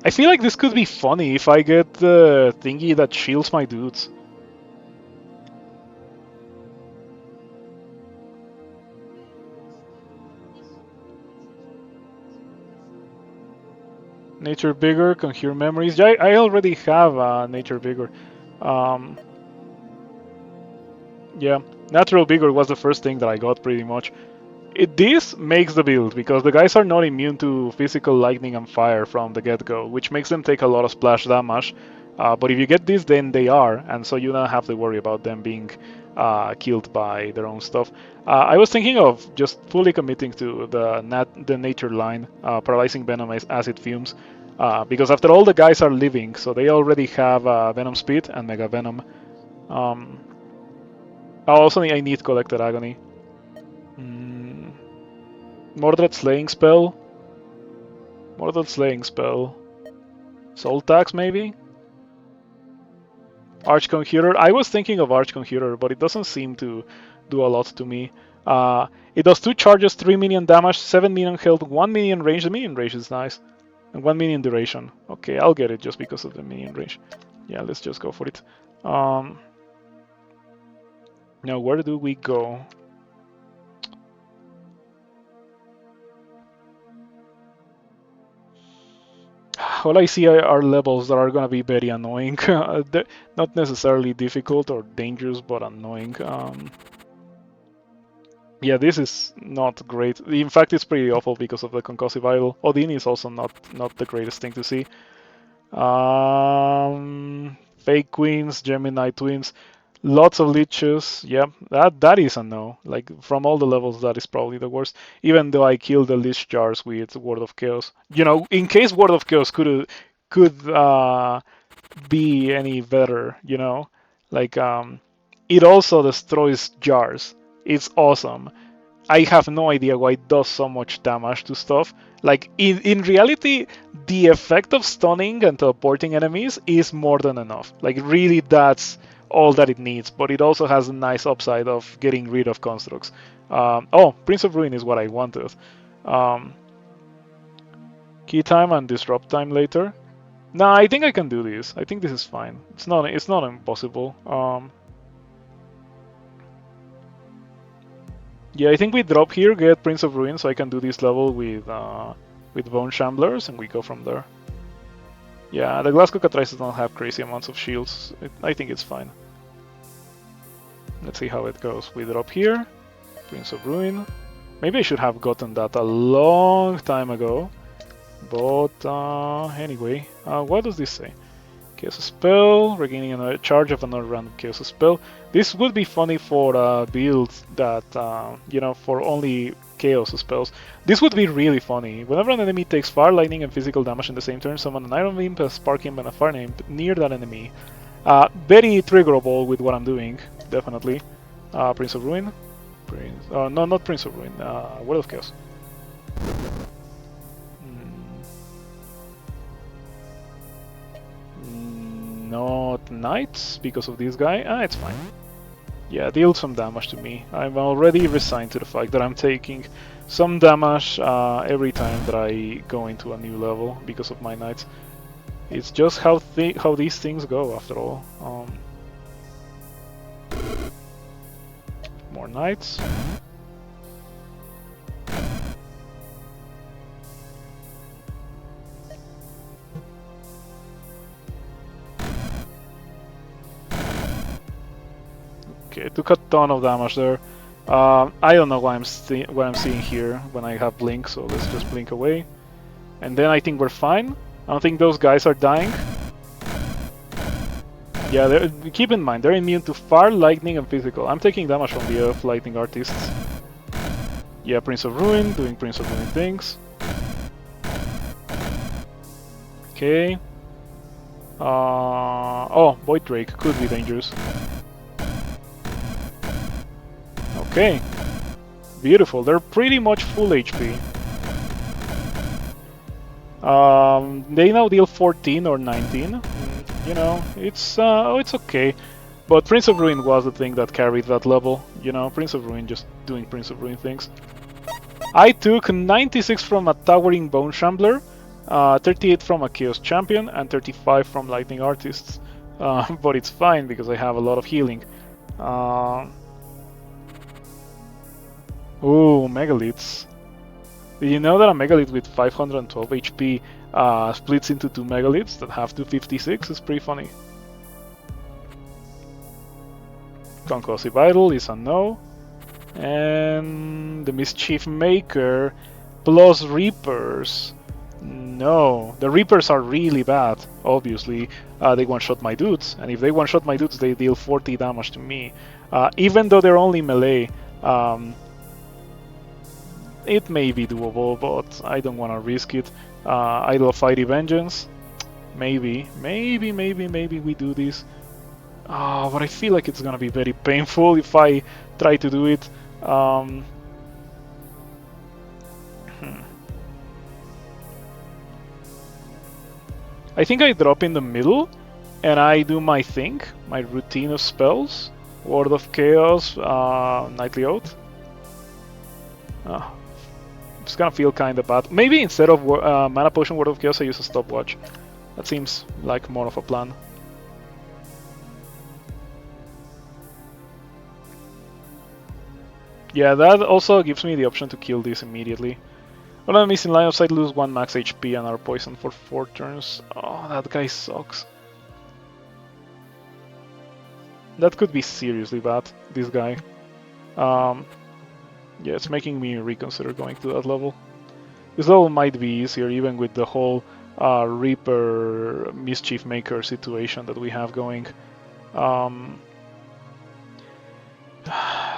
I feel like this could be funny if I get the thingy that shields my dudes. Nature Vigor, Conjure Memories. Yeah, I already have Nature Vigor. Yeah, Natural Vigor was the first thing that I got pretty much. This makes the build, because the guys are not immune to physical lightning and fire from the get-go, which makes them take a lot of splash damage. But if you get this, then they are, and so you don't have to worry about them being killed by their own stuff. I was thinking of just fully committing to the nature line, Paralyzing Venom Acid Fumes, because after all the guys are living, so they already have Venom Speed and Mega Venom. Also, I need Collected Agony. Mordred Slaying Spell. Mordred Slaying Spell. Soul Tax, maybe? Arch Conjurer. I was thinking of Arch Conjurer, but it doesn't seem to do a lot to me. It does 2 charges, 3 minion damage, 7 minion health, 1 minion range. The minion range is nice. And 1 minion duration. Okay, I'll get it just because of the minion range. Yeah, let's just go for it. Now, where do we go? All I see are levels that are gonna be very annoying. Not necessarily difficult or dangerous, but annoying. Yeah, this is not great. In fact, it's pretty awful because of the Concussive Idol. Odin is also not the greatest thing to see. Fake Queens, Gemini Twins, lots of Leeches. Yeah, that is a no. Like, from all the levels, that is probably the worst. Even though I killed the Lich Jars with Word of Chaos. You know, in case Word of Chaos could be any better, you know? Like, it also destroys jars. It's awesome. I have no idea why it does so much damage to stuff. Like, in reality, the effect of stunning and teleporting enemies is more than enough. Like, really, that's all that it needs. But it also has a nice upside of getting rid of constructs. Oh, Prince of Ruin is what I wanted. Key time and disrupt time later. Nah, I think I can do this. I think this is fine. It's not impossible. Yeah, I think we drop here, get Prince of Ruin, so I can do this level with Bone Shamblers, and we go from there. Yeah, the Glass Cockatrices don't have crazy amounts of shields. I think it's fine. Let's see how it goes. We drop here, Prince of Ruin. Maybe I should have gotten that a long time ago. But anyway, what does this say? Chaos Spell, regaining a charge of another random Chaos Spell. This would be funny for builds that, you know, for only Chaos Spells. This would be really funny. Whenever an enemy takes Fire, Lightning, and Physical damage in the same turn, summon an Iron Imp, a Spark Imp, and a Fire Imp near that enemy. Very triggerable with what I'm doing, definitely. Prince of Ruin. No, not Prince of Ruin. Word of Chaos. Not Knights because of this guy. It's fine. Yeah, deal some damage to me. I'm already resigned to the fact that I'm taking some damage every time that I go into a new level because of my Knights. It's just how these things go, after all. More Knights. Okay, took a ton of damage there. I don't know what I'm seeing here when I have Blink, so let's just Blink away. And then I think we're fine. I don't think those guys are dying. Yeah, keep in mind, they're immune to fire, lightning, and physical. I'm taking damage from the lightning artists. Yeah, Prince of Ruin, doing Prince of Ruin things. Okay. Oh, Void Drake could be dangerous. Okay. Beautiful, they're pretty much full HP. They now deal 14 or 19. You know, it's okay. But Prince of Ruin was the thing that carried that level. You know, Prince of Ruin just doing Prince of Ruin things. I took 96 from a Towering Bone Shambler, 38 from a Chaos Champion, and 35 from Lightning Artists. But it's fine because I have a lot of healing. Ooh, Megaliths. Did you know that a Megalith with 512 HP splits into 2 Megaliths that have 256? It's pretty funny. Concussive Idol is a no. And the Mischief Maker plus Reapers. No, the Reapers are really bad. Obviously, they one-shot my dudes, and if they one-shot my dudes, they deal 40 damage to me. Even though they're only melee, it may be doable, but I don't want to risk it. Idol of Fiery Vengeance. Maybe we do this. But I feel like it's gonna be very painful if I try to do it. I think I drop in the middle and I do my thing, my routine of spells. Word of Chaos, Nightly Oath. It's gonna feel kinda bad. Maybe instead of Mana Potion Word of Chaos I use a Stopwatch. That seems like more of a plan. Yeah, that also gives me the option to kill this immediately. When I'm missing line of sight, lose 1 max HP and are poisoned for 4 turns. Oh, that guy sucks. That could be seriously bad, this guy. Yeah, it's making me reconsider going to that level. This level might be easier even with the whole Reaper Mischief Maker situation that we have going.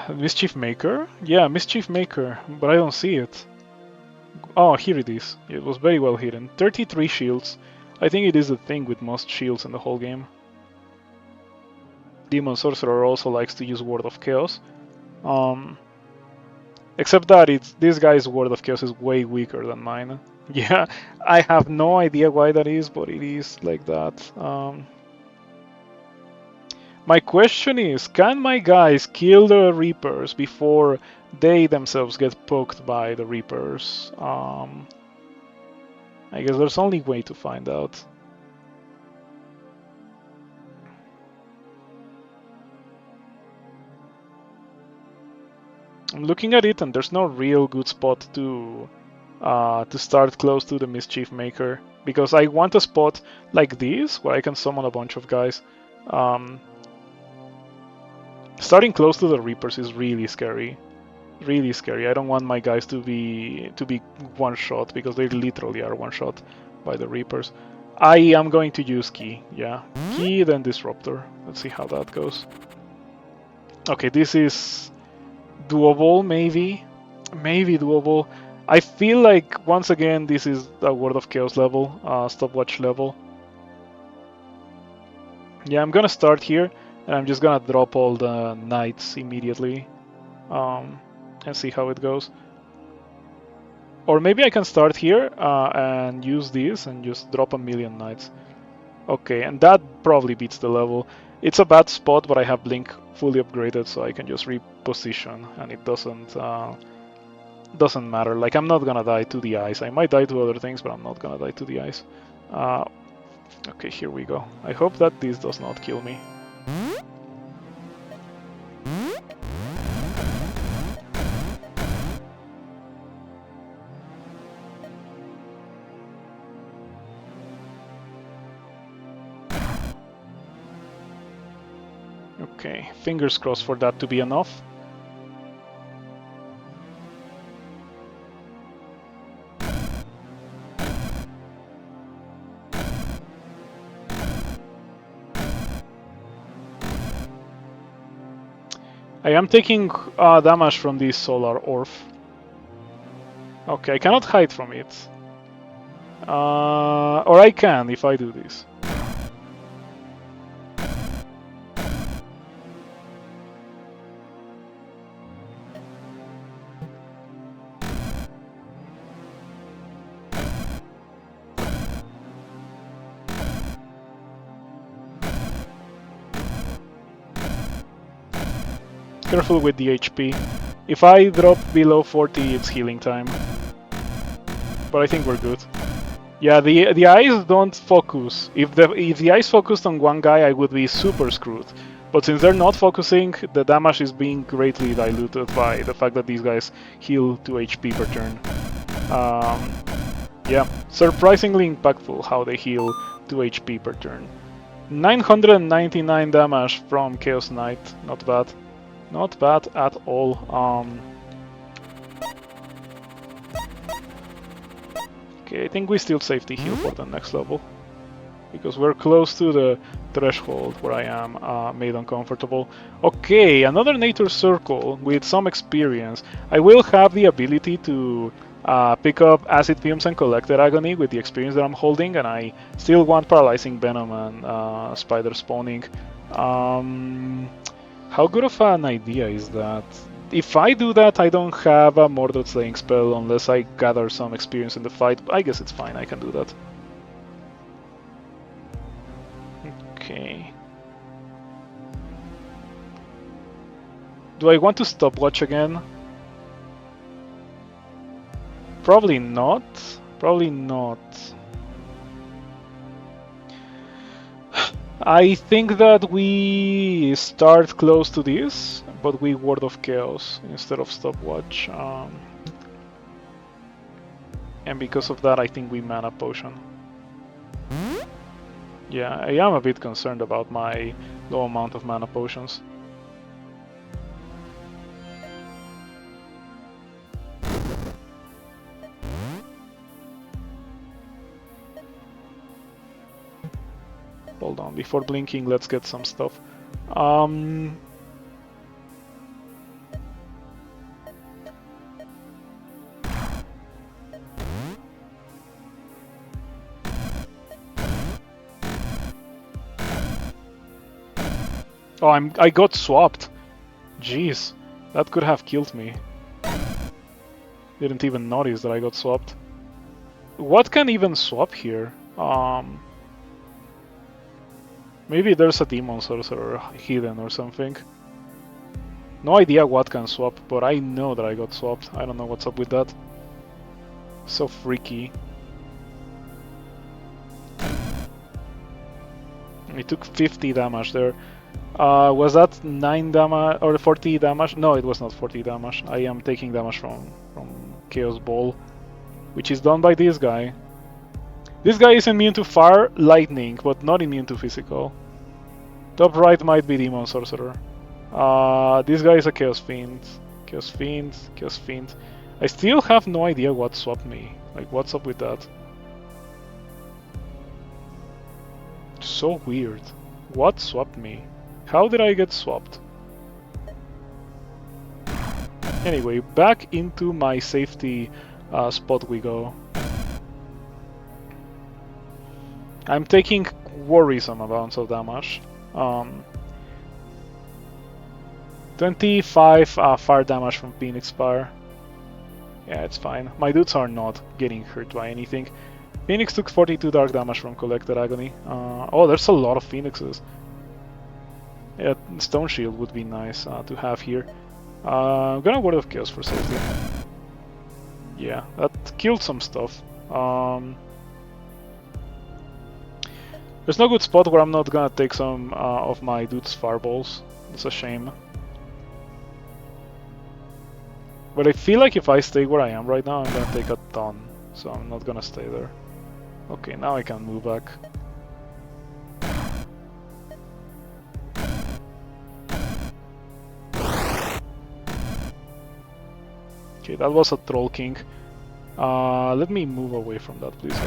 Mischief Maker? Yeah, Mischief Maker, but I don't see it. Oh, here it is. It was very well hidden. 33 shields. I think it is the thing with most shields in the whole game. Demon Sorcerer also likes to use Word of Chaos. Except that this guy's Word of Chaos is way weaker than mine. Yeah, I have no idea why that is, but it is like that. My question is, can my guys kill the Reapers before they themselves get poked by the Reapers? I guess there's only way to find out. I'm looking at it and there's no real good spot to start close to the Mischief Maker, because I want a spot like this where I can summon a bunch of guys. Starting close to the Reapers is really scary. Really scary. I don't want my guys to be one shot, because they literally are one shot by the Reapers. I am going to use Key. Yeah, Key then Disruptor. Let's see how that goes. Okay, this is doable, maybe doable. I feel like once again this is a Word of Chaos level, Stopwatch level. Yeah, I'm gonna start here and I'm just gonna drop all the knights immediately and see how it goes. Or maybe I can start here and use this and just drop a million knights. Okay, and that probably beats the level. It's a bad spot, but I have Blink fully upgraded, so I can just reposition, and it doesn't matter. Like, I'm not gonna die to the ice. I might die to other things, but I'm not gonna die to the ice. Okay, here we go. I hope that this does not kill me. Okay, fingers crossed for that to be enough. I am taking damage from this solar orb. Okay, I cannot hide from it. Or I can if I do this. Careful with the HP. If I drop below 40, it's healing time. But I think we're good. Yeah, the eyes don't focus. If the eyes focused on one guy, I would be super screwed. But since they're not focusing, the damage is being greatly diluted by the fact that these guys heal 2 HP per turn. Yeah, surprisingly impactful how they heal 2 HP per turn. 999 damage from Chaos Knight, not bad. Not bad at all. Okay, I think we still safety heal for the next level. Because we're close to the threshold where I am made uncomfortable. Okay, another Nature Circle with some experience. I will have the ability to pick up Acid Fumes and Collected Agony with the experience that I'm holding, and I still want Paralyzing Venom and Spider Spawning. How good of an idea is that? If I do that, I don't have a Mordred Slaying spell unless I gather some experience in the fight. I guess it's fine, I can do that. Okay. Do I want to stopwatch again? Probably not. Probably not. I think that we start close to this, but we Ward of Chaos instead of Stopwatch. And because of that, I think we Mana Potion. Yeah, I am a bit concerned about my low amount of Mana Potions. Hold on, before blinking, let's get some stuff. Oh, I got swapped. Jeez, that could have killed me. Didn't even notice that I got swapped. What can even swap here? Maybe there's a Demon Sorcerer hidden or something. No idea what can swap, but I know that I got swapped. I don't know what's up with that. So freaky. It took 50 damage there. Was that 9 damage or 40 damage? No, it was not 40 damage. I am taking damage from Chaos Ball, which is done by this guy. This guy is immune to fire, lightning, but not immune to physical. Top right might be Demon Sorcerer. This guy is a Chaos Fiend. Chaos Fiend, Chaos Fiend. I still have no idea what swapped me. Like, what's up with that? So weird. What swapped me? How did I get swapped? Anyway, back into my safety spot we go. I'm taking worrisome amounts of damage. 25 fire damage from Phoenix Fire. Yeah, it's fine. My dudes are not getting hurt by anything. Phoenix took 42 dark damage from Collected Agony. Oh, there's a lot of Phoenixes. Yeah, Stone Shield would be nice to have here. I'm gonna Word of Chaos for safety. Yeah, that killed some stuff. There's no good spot where I'm not gonna take some of my dude's fireballs. It's a shame. But I feel like if I stay where I am right now, I'm gonna take a ton. So I'm not gonna stay there. Okay, now I can move back. Okay, that was a Troll King. Let me move away from that, please.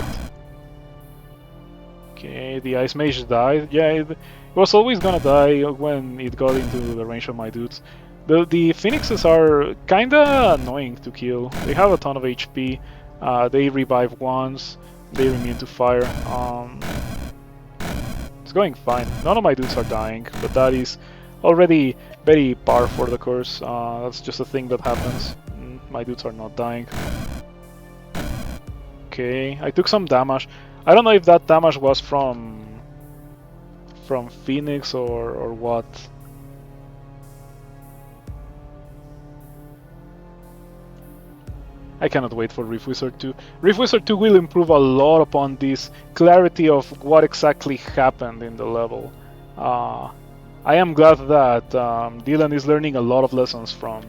Okay, the Ice Mage died. Yeah, it was always gonna die when it got into the range of my dudes. The Phoenixes are kinda annoying to kill. They have a ton of HP. They revive once. They're immune to fire. It's going fine. None of my dudes are dying, but that is already very par for the course. That's just a thing that happens. My dudes are not dying. Okay, I took some damage. I don't know if that damage was from Phoenix or what. I cannot wait for Rift Wizard 2. Rift Wizard 2 will improve a lot upon this clarity of what exactly happened in the level. I am glad that Dylan is learning a lot of lessons from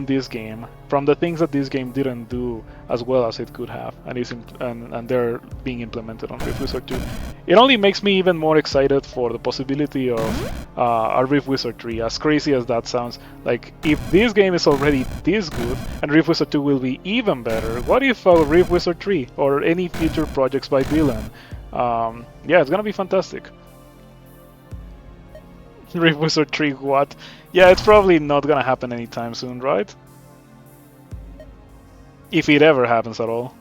this game, from the things that this game didn't do as well as it could have, and they're being implemented on Rift Wizard 2. It only makes me even more excited for the possibility of a Rift Wizard 3, as crazy as that sounds. Like, if this game is already this good, and Rift Wizard 2 will be even better, what if Rift Wizard 3, or any future projects by Dylan? Yeah, it's gonna be fantastic. Rift Wizard 3, what? Yeah, it's probably not gonna happen anytime soon, right? If it ever happens at all.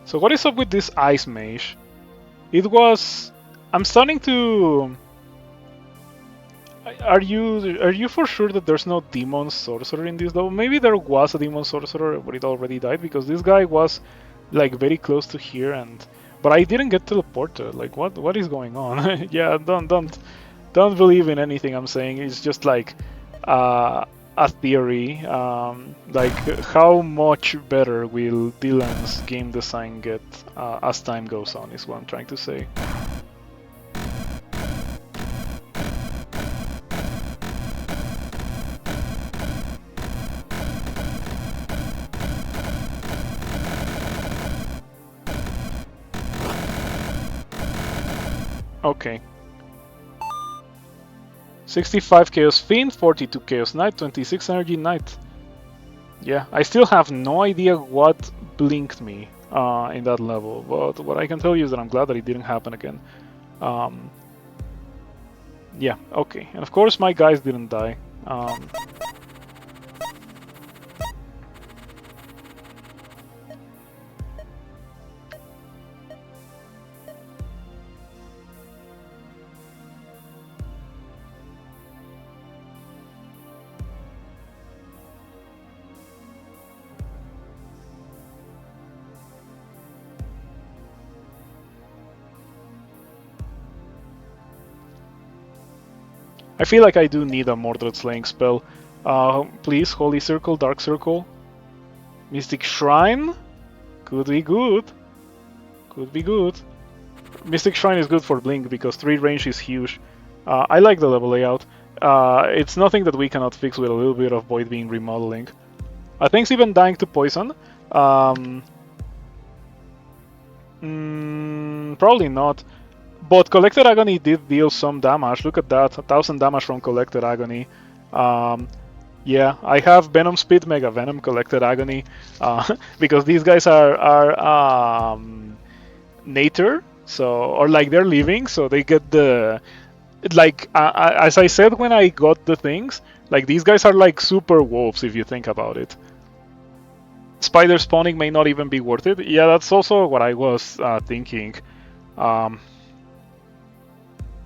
So what is up with this Ice Mage? It was... I'm starting to... Are you for sure that there's no Demon Sorcerer in this though? Maybe there was a Demon Sorcerer, but it already died, because this guy was like very close to here, but I didn't get teleported. Like, what is going on? Yeah, don't believe in anything I'm saying. It's just like a theory. Like, how much better will Dylan's game design get as time goes on is what I'm trying to say. Okay. 65 Chaos Fiend, 42 Chaos Knight, 26 Energy Knight. Yeah, I still have no idea what blinked me in that level, but what I can tell you is that I'm glad that it didn't happen again. Yeah, okay. And of course my guys didn't die. I feel like I do need a Mordred Slaying spell. Please, Holy Circle, Dark Circle. Mystic Shrine? Could be good. Could be good. Mystic Shrine is good for Blink because 3 range is huge. I like the level layout. It's nothing that we cannot fix with a little bit of Void Beam remodeling. Thanks even dying to poison. Probably not. But Collected Agony did deal some damage. Look at that, 1000 damage from Collected Agony. Yeah, I have Venom Speed, Mega Venom, Collected Agony, because these guys are nature, so, or like they're living, so they get the, like, as I said when I got the things, like these guys are like super wolves if you think about it. Spider spawning may not even be worth it. Yeah, that's also what I was thinking.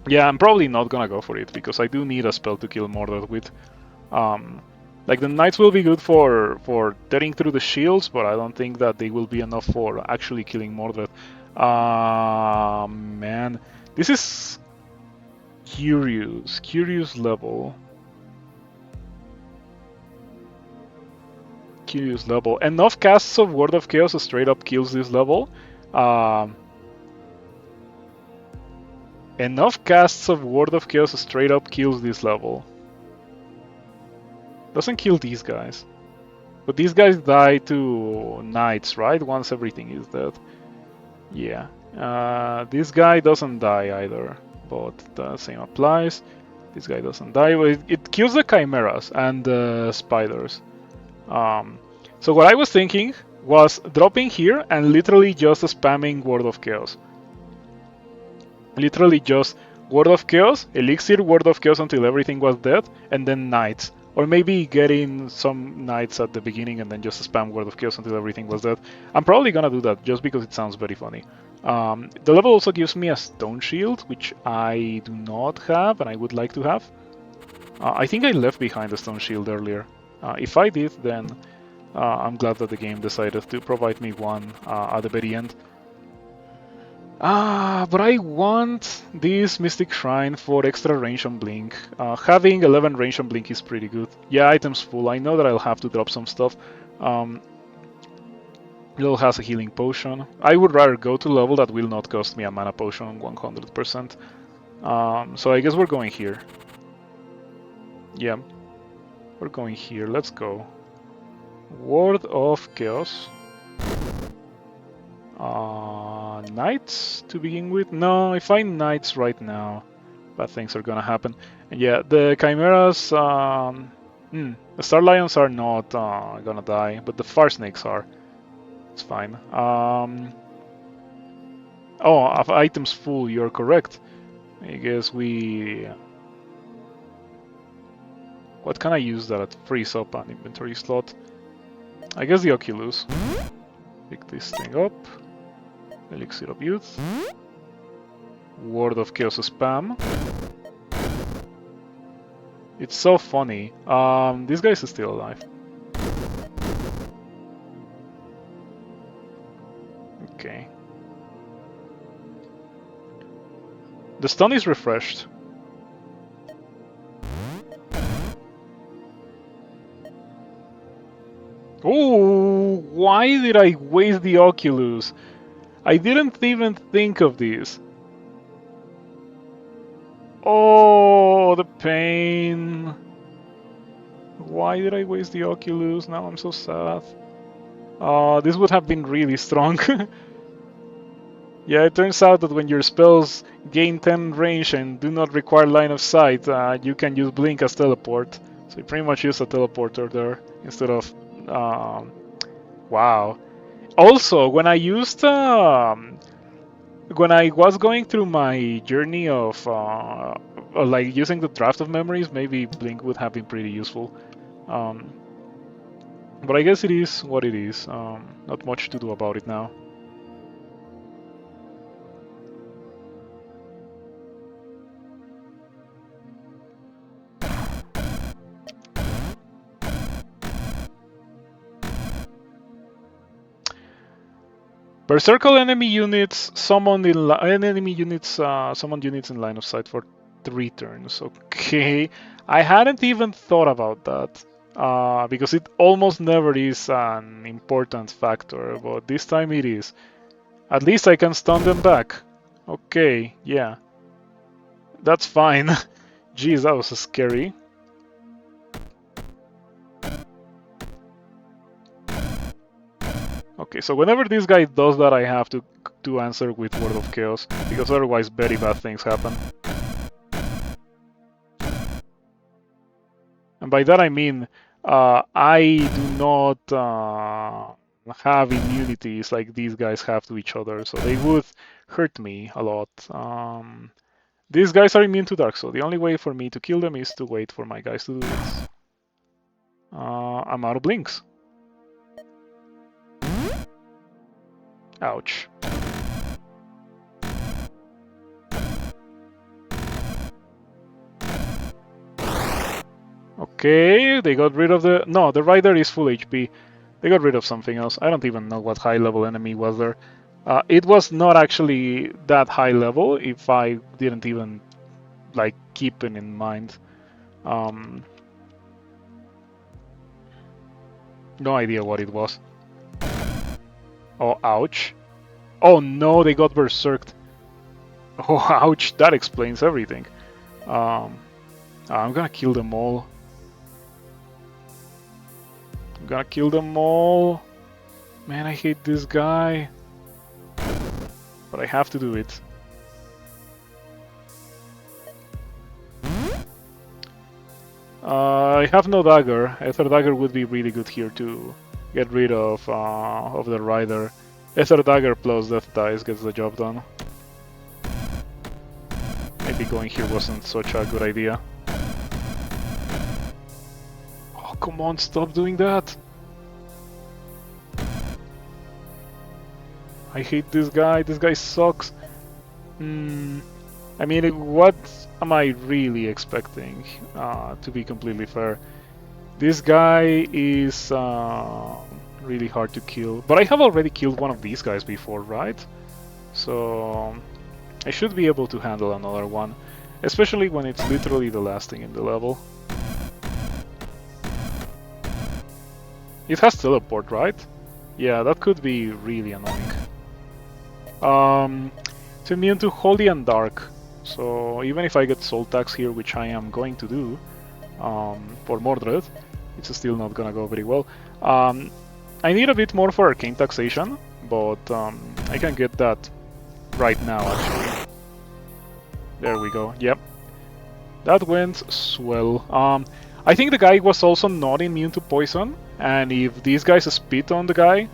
Yeah, I'm probably not gonna go for it because I do need a spell to kill Mordred with. Like the Knights will be good for tearing through the shields, but I don't think that they will be enough for actually killing Mordred. Man, this is curious level. Curious level. Enough casts of Word of Chaos straight up kills this level. Enough casts of Word of Chaos straight up kills this level. Doesn't kill these guys. But these guys die to Knights, right? Once everything is dead. Yeah. This guy doesn't die either, but the same applies. This guy doesn't die. It kills the chimeras and the spiders. So what I was thinking was dropping here and literally just spamming Word of Chaos. Literally just Word of Chaos, Elixir, Word of Chaos until everything was dead, and then Knights. Or maybe getting some Knights at the beginning and then just spam Word of Chaos until everything was dead. I'm probably gonna do that just because it sounds very funny. The level also gives me a Stone Shield, which I do not have and I would like to have. I think I left behind the Stone Shield earlier. If I did, then I'm glad that the game decided to provide me one at the very end. But I want this Mystic Shrine for extra range on Blink. Having 11 range on Blink is pretty good. Yeah, items full. I know that I'll have to drop some stuff. Little has a healing potion. I would rather go to level that will not cost me a mana potion 100%. So I guess we're going here. Yeah, we're going here. Let's go. Word of Chaos. Knights to begin with? No, if I Knights right now, bad things are gonna happen. And yeah, the Chimeras, the Star Lions are not gonna die, but the Far Snakes are. It's fine. Oh, items full, you're correct. I guess we... What can I use that frees up an inventory slot? I guess the Oculus. Pick this thing up. Elixir of Youth. Word of Chaos spam. It's so funny. This guy is still alive. Okay. The stun is refreshed. Oh, why did I waste the Oculus? I didn't even think of this. Oh, the pain. Why did I waste the Oculus? Now I'm so sad. This would have been really strong. Yeah, it turns out that when your spells gain 10 range and do not require line of sight, you can use Blink as teleport. So you pretty much use a teleporter there instead of... wow. Also, when I used... when I was going through my journey of like using the draft of memories, maybe Blink would have been pretty useful. But I guess it is what it is. Not much to do about it now. Berserker enemy units summoned summoned units in line of sight for 3 turns. Okay, I hadn't even thought about that because it almost never is an important factor, but this time it is. At least I can stun them back. Okay, yeah, that's fine. Jeez, that was scary. Okay, so whenever this guy does that, I have to answer with Word of Chaos, because otherwise very bad things happen. And by that I mean, I do not have immunities like these guys have to each other, so they would hurt me a lot. These guys are immune to Dark, so the only way for me to kill them is to wait for my guys to do this. I'm out of blinks. Ouch. Okay, they got rid of the... No, the Rider is full HP. They got rid of something else. I don't even know what high level enemy was there. It was not actually that high level if I didn't even like keep it in mind. No idea what it was. Oh, ouch. Oh no, they got berserked. Oh, ouch, that explains everything. I'm gonna kill them all. I'm gonna kill them all. Man, I hate this guy. But I have to do it. I have no dagger. Ether dagger would be really good here to get rid of the rider. Ether dagger plus death dice gets the job done. Maybe going here wasn't such a good idea. Oh, come on, stop doing that! I hate this guy sucks. I mean, what am I really expecting, to be completely fair? This guy is really hard to kill, but I have already killed one of these guys before, right? So I should be able to handle another one, especially when it's literally the last thing in the level. It has teleport, right? Yeah, that could be really annoying. It's immune to Holy and Dark, so even if I get Soul Tax here, which I am going to do for Mordred, it's still not gonna go very well. I need a bit more for Arcane Taxation, but I can get that right now, actually. There we go, yep. That went swell. I think the guy was also not immune to poison, and if these guys spit on the guy,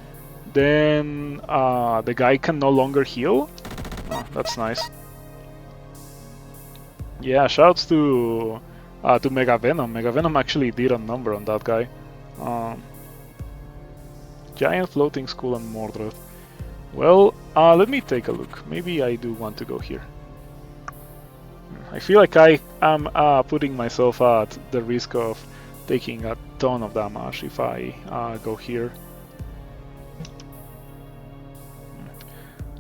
then the guy can no longer heal. Oh, that's nice. Yeah, shouts to Mega Venom. Mega Venom actually did a number on that guy. Giant Floating Skull and Mordred. Well, let me take a look. Maybe I do want to go here. I feel like I am putting myself at the risk of taking a ton of damage if I go here.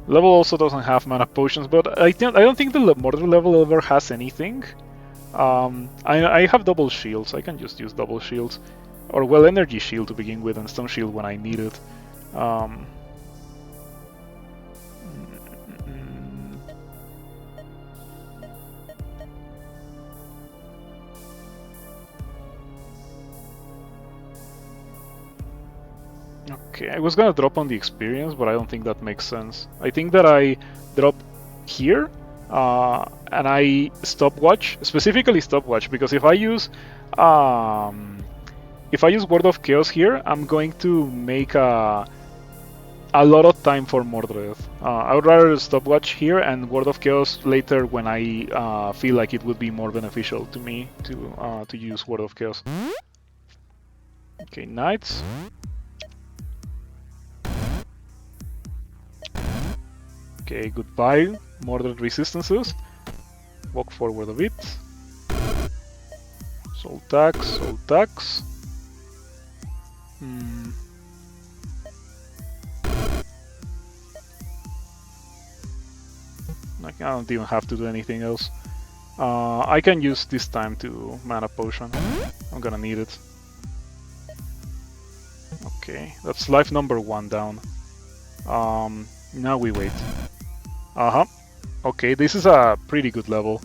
Level also doesn't have mana potions, but I don't think the Mordred level ever has anything. I have double shields. I can just use double shields, or well, energy shield to begin with, and stone shield when I need it. Okay, I was gonna drop on the experience, but I don't think that makes sense. I think that I drop here, and I stopwatch, specifically stopwatch, because if I use Word of Chaos here, I'm going to make a lot of time for Mordred. I would rather stopwatch here and Word of Chaos later when I feel like it would be more beneficial to me to use Word of Chaos. Okay, Knights. Okay, goodbye, Mordred resistances. Walk forward a bit. Soul tax, soul tax. I don't even have to do anything else. I can use this time to mana potion. I'm gonna need it. Okay, that's life number 1 down. Now we wait. Okay, this is a pretty good level.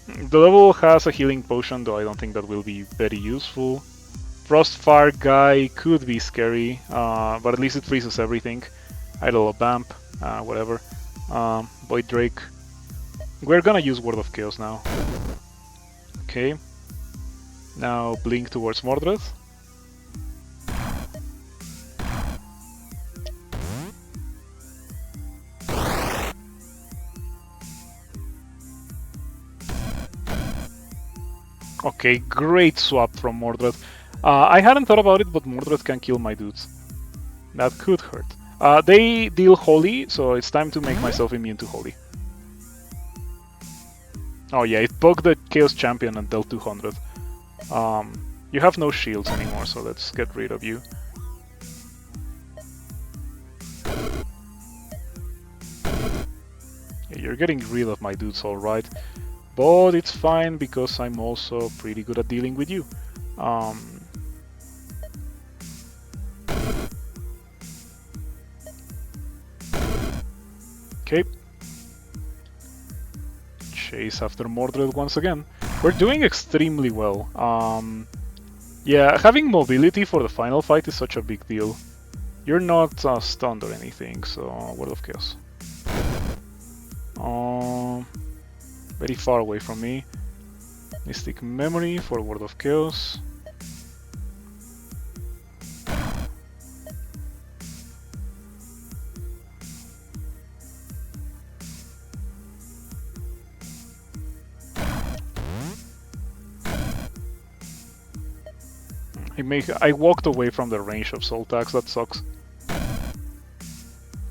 The level has a healing potion, though I don't think that will be very useful. Frostfire guy could be scary, but at least it freezes everything. Idol of Vamp, whatever. Void Drake. We're gonna use Word of Chaos now. Okay. Now blink towards Mordred. Okay, great swap from Mordred. I hadn't thought about it, but Mordred can kill my dudes. That could hurt. They deal Holy, so it's time to make myself immune to Holy. Oh yeah, it poked the Chaos Champion and dealt 200. You have no shields anymore, so let's get rid of you. Yeah, you're getting rid of my dudes, alright. But it's fine because I'm also pretty good at dealing with you. Okay. Chase after Mordred once again. We're doing extremely well. Yeah, having mobility for the final fight is such a big deal. You're not stunned or anything, so Word of Chaos. Very far away from me. Mystic Memory for Word of Chaos. I walked away from the range of Soul Tax, that sucks.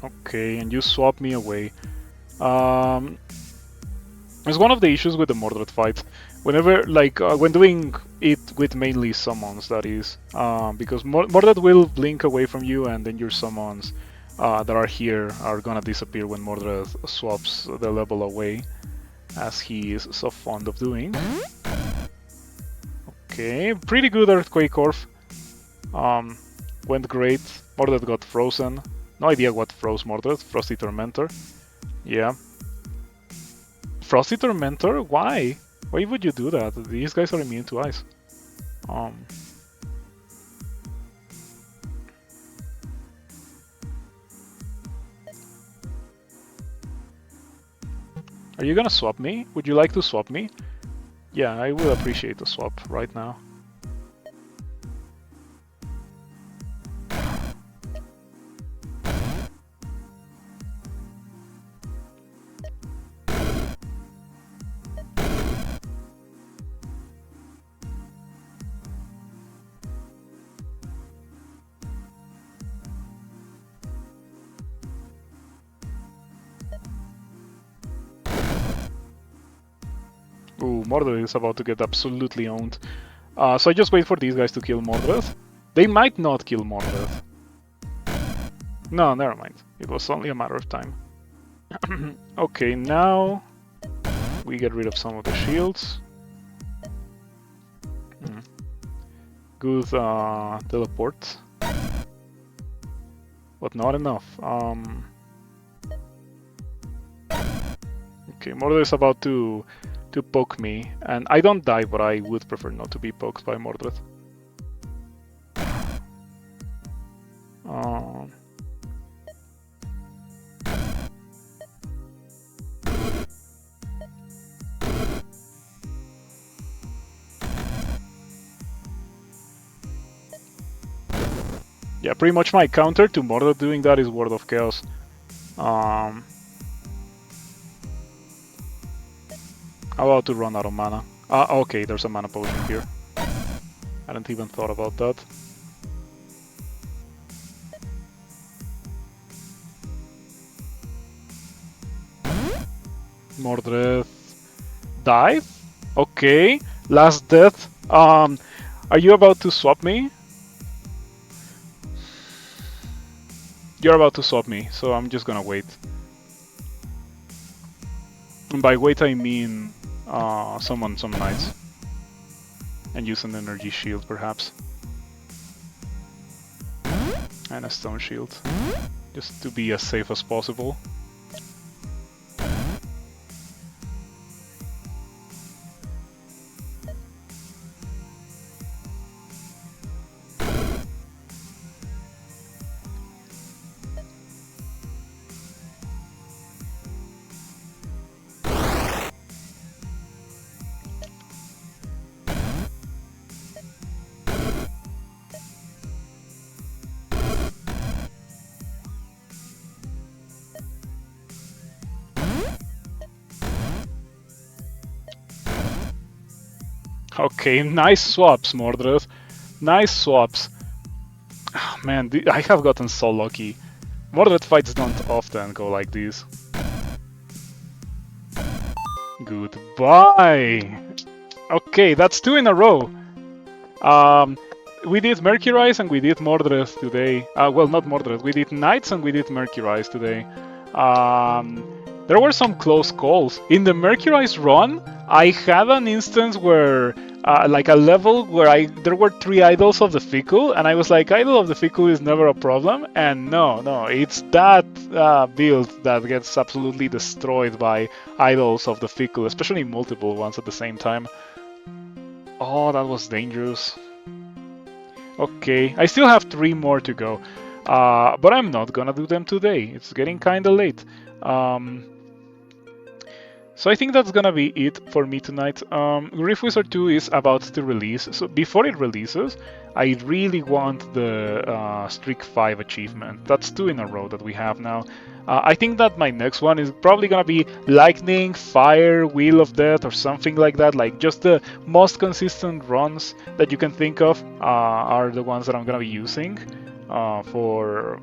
Okay, and you swap me away. It's one of the issues with the Mordred fight. Whenever, like, when doing it with mainly summons, that is. Because Mordred will blink away from you, and then your summons that are here are gonna disappear when Mordred swaps the level away, as he is so fond of doing. Okay, pretty good Earthquake Orb. Went great. Mordred got frozen. No idea what froze Mordred. Frosty Tormentor. Yeah. Frosty Tormentor? Why? Why would you do that? These guys are immune to ice. Are you gonna swap me? Would you like to swap me? Yeah, I will appreciate a swap right now. Ooh, Mordred is about to get absolutely owned. So I just wait for these guys to kill Mordred. They might not kill Mordred. No, never mind. It was only a matter of time. Okay, now we get rid of some of the shields. Good teleport. But not enough. Okay, Mordred is about to poke me, and I don't die, but I would prefer not to be poked by Mordred. Yeah, pretty much my counter to Mordred doing that is Word of Chaos. I'm about to run out of mana. Okay, there's a mana potion here. I hadn't even thought about that. Mordred died? Okay, last death. Are you about to swap me? You're about to swap me, so I'm just gonna wait. And by wait I mean summon some knights. And use an energy shield, perhaps. And a stone shield. Just to be as safe as possible. Okay, nice swaps, Mordred. Nice swaps. Oh, man, I have gotten so lucky. Mordred fights don't often go like this. Goodbye! Okay, that's 2 in a row. We did Mercurize and we did Mordred today. Well, not Mordred. We did Knights and we did Mercurize today. There were some close calls. In the Mercurize run, I had an instance where, like a level where there were 3 Idols of the Fickle, and I was like, Idol of the Fickle is never a problem, and no, it's that build that gets absolutely destroyed by Idols of the Fickle, especially multiple ones at the same time. Oh, that was dangerous. Okay, I still have 3 more to go, but I'm not gonna do them today. It's getting kinda late. So I think that's gonna be it for me tonight. Rift Wizard 2 is about to release, so before it releases, I really want the Streak 5 achievement. That's 2 in a row that we have now. I think that my next one is probably gonna be Lightning, Fire, Wheel of Death, or something like that. Like just the most consistent runs that you can think of are the ones that I'm gonna be using for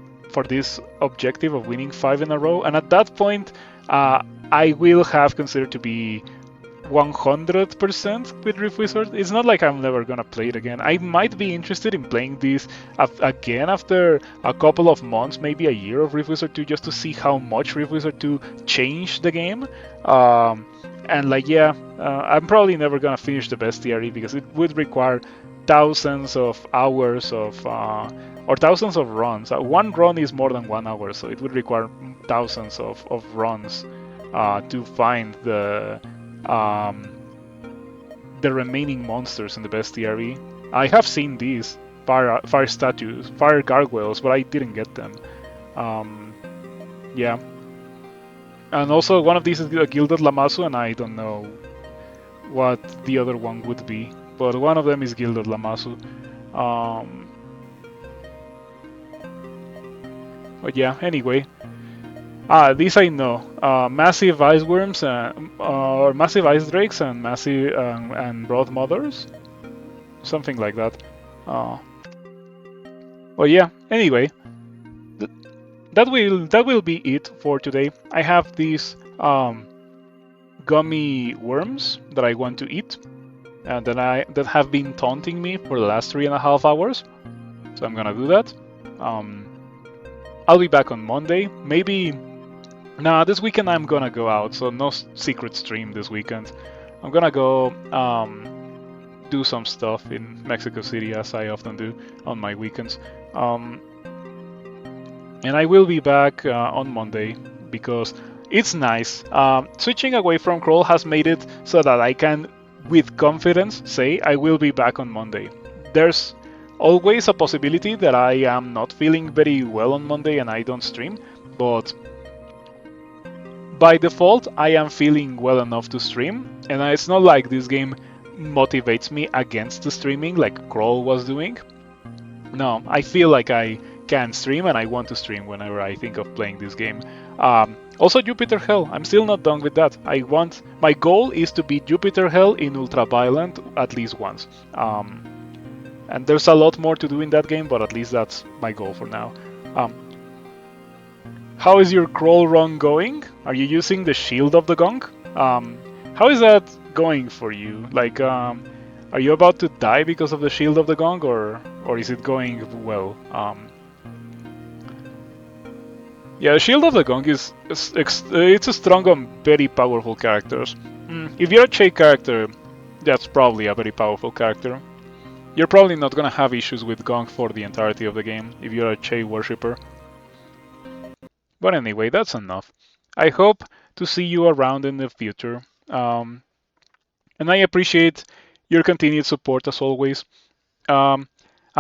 this objective of winning 5 in a row. And at that point, I will have considered to be 100% with Rift Wizard. It's not like I'm never gonna play it again. I might be interested in playing this again after a couple of months, maybe a year of Rift Wizard 2, just to see how much Rift Wizard 2 changed the game. And like, yeah, I'm probably never gonna finish the bestiary because it would require thousands of hours of or thousands of runs. One run is more than 1 hour, so it would require thousands of runs to find the remaining monsters in the bestiary. I have seen these fire statues, fire gargoyles, but I didn't get them. Yeah. And also one of these is a Gilded Lamassu, and I don't know what the other one would be, but one of them is Gilded Lamassu. But yeah, anyway. These I know. Massive ice worms, or massive ice drakes, and massive and broad mothers, something like that. Well, yeah. Anyway, that will be it for today. I have these gummy worms that I want to eat, and that have been taunting me for the last 3.5 hours. So I'm gonna do that. I'll be back on Monday. Maybe. Nah, this weekend I'm gonna go out, so no secret stream this weekend. I'm gonna go do some stuff in Mexico City, as I often do on my weekends. And I will be back on Monday because it's nice. Switching away from Crawl has made it so that I can, with confidence, say I will be back on Monday. There's always a possibility that I am not feeling very well on Monday and I don't stream, but by default, I am feeling well enough to stream, and it's not like this game motivates me against the streaming like Crawl was doing. No, I feel like I can stream and I want to stream whenever I think of playing this game. Also, Jupiter Hell, I'm still not done with that. My goal is to beat Jupiter Hell in Ultra Violent at least once. And there's a lot more to do in that game, but at least that's my goal for now. How is your Crawl run going? Are you using the Shield of the Gong? How is that going for you? Like, are you about to die because of the Shield of the Gong, or is it going well? Yeah, Shield of the Gong it's a strong and very powerful character. If you're a Che character, that's probably a very powerful character. You're probably not gonna have issues with Gong for the entirety of the game if you're a Che worshipper. But anyway, that's enough. I hope to see you around in the future. And I appreciate your continued support as always. I'm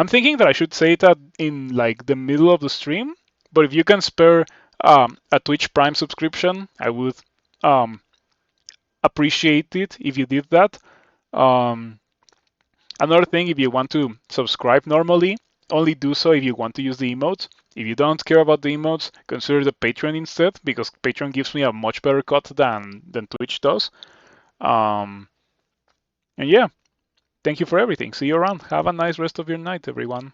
thinking that I should say that in like the middle of the stream, but if you can spare a Twitch Prime subscription, I would appreciate it if you did that. Another thing, if you want to subscribe normally, only do so if you want to use the emotes. If you don't care about the emotes, consider the Patreon instead, because Patreon gives me a much better cut than Twitch does. And yeah, thank you for everything. See you around. Have a nice rest of your night, everyone.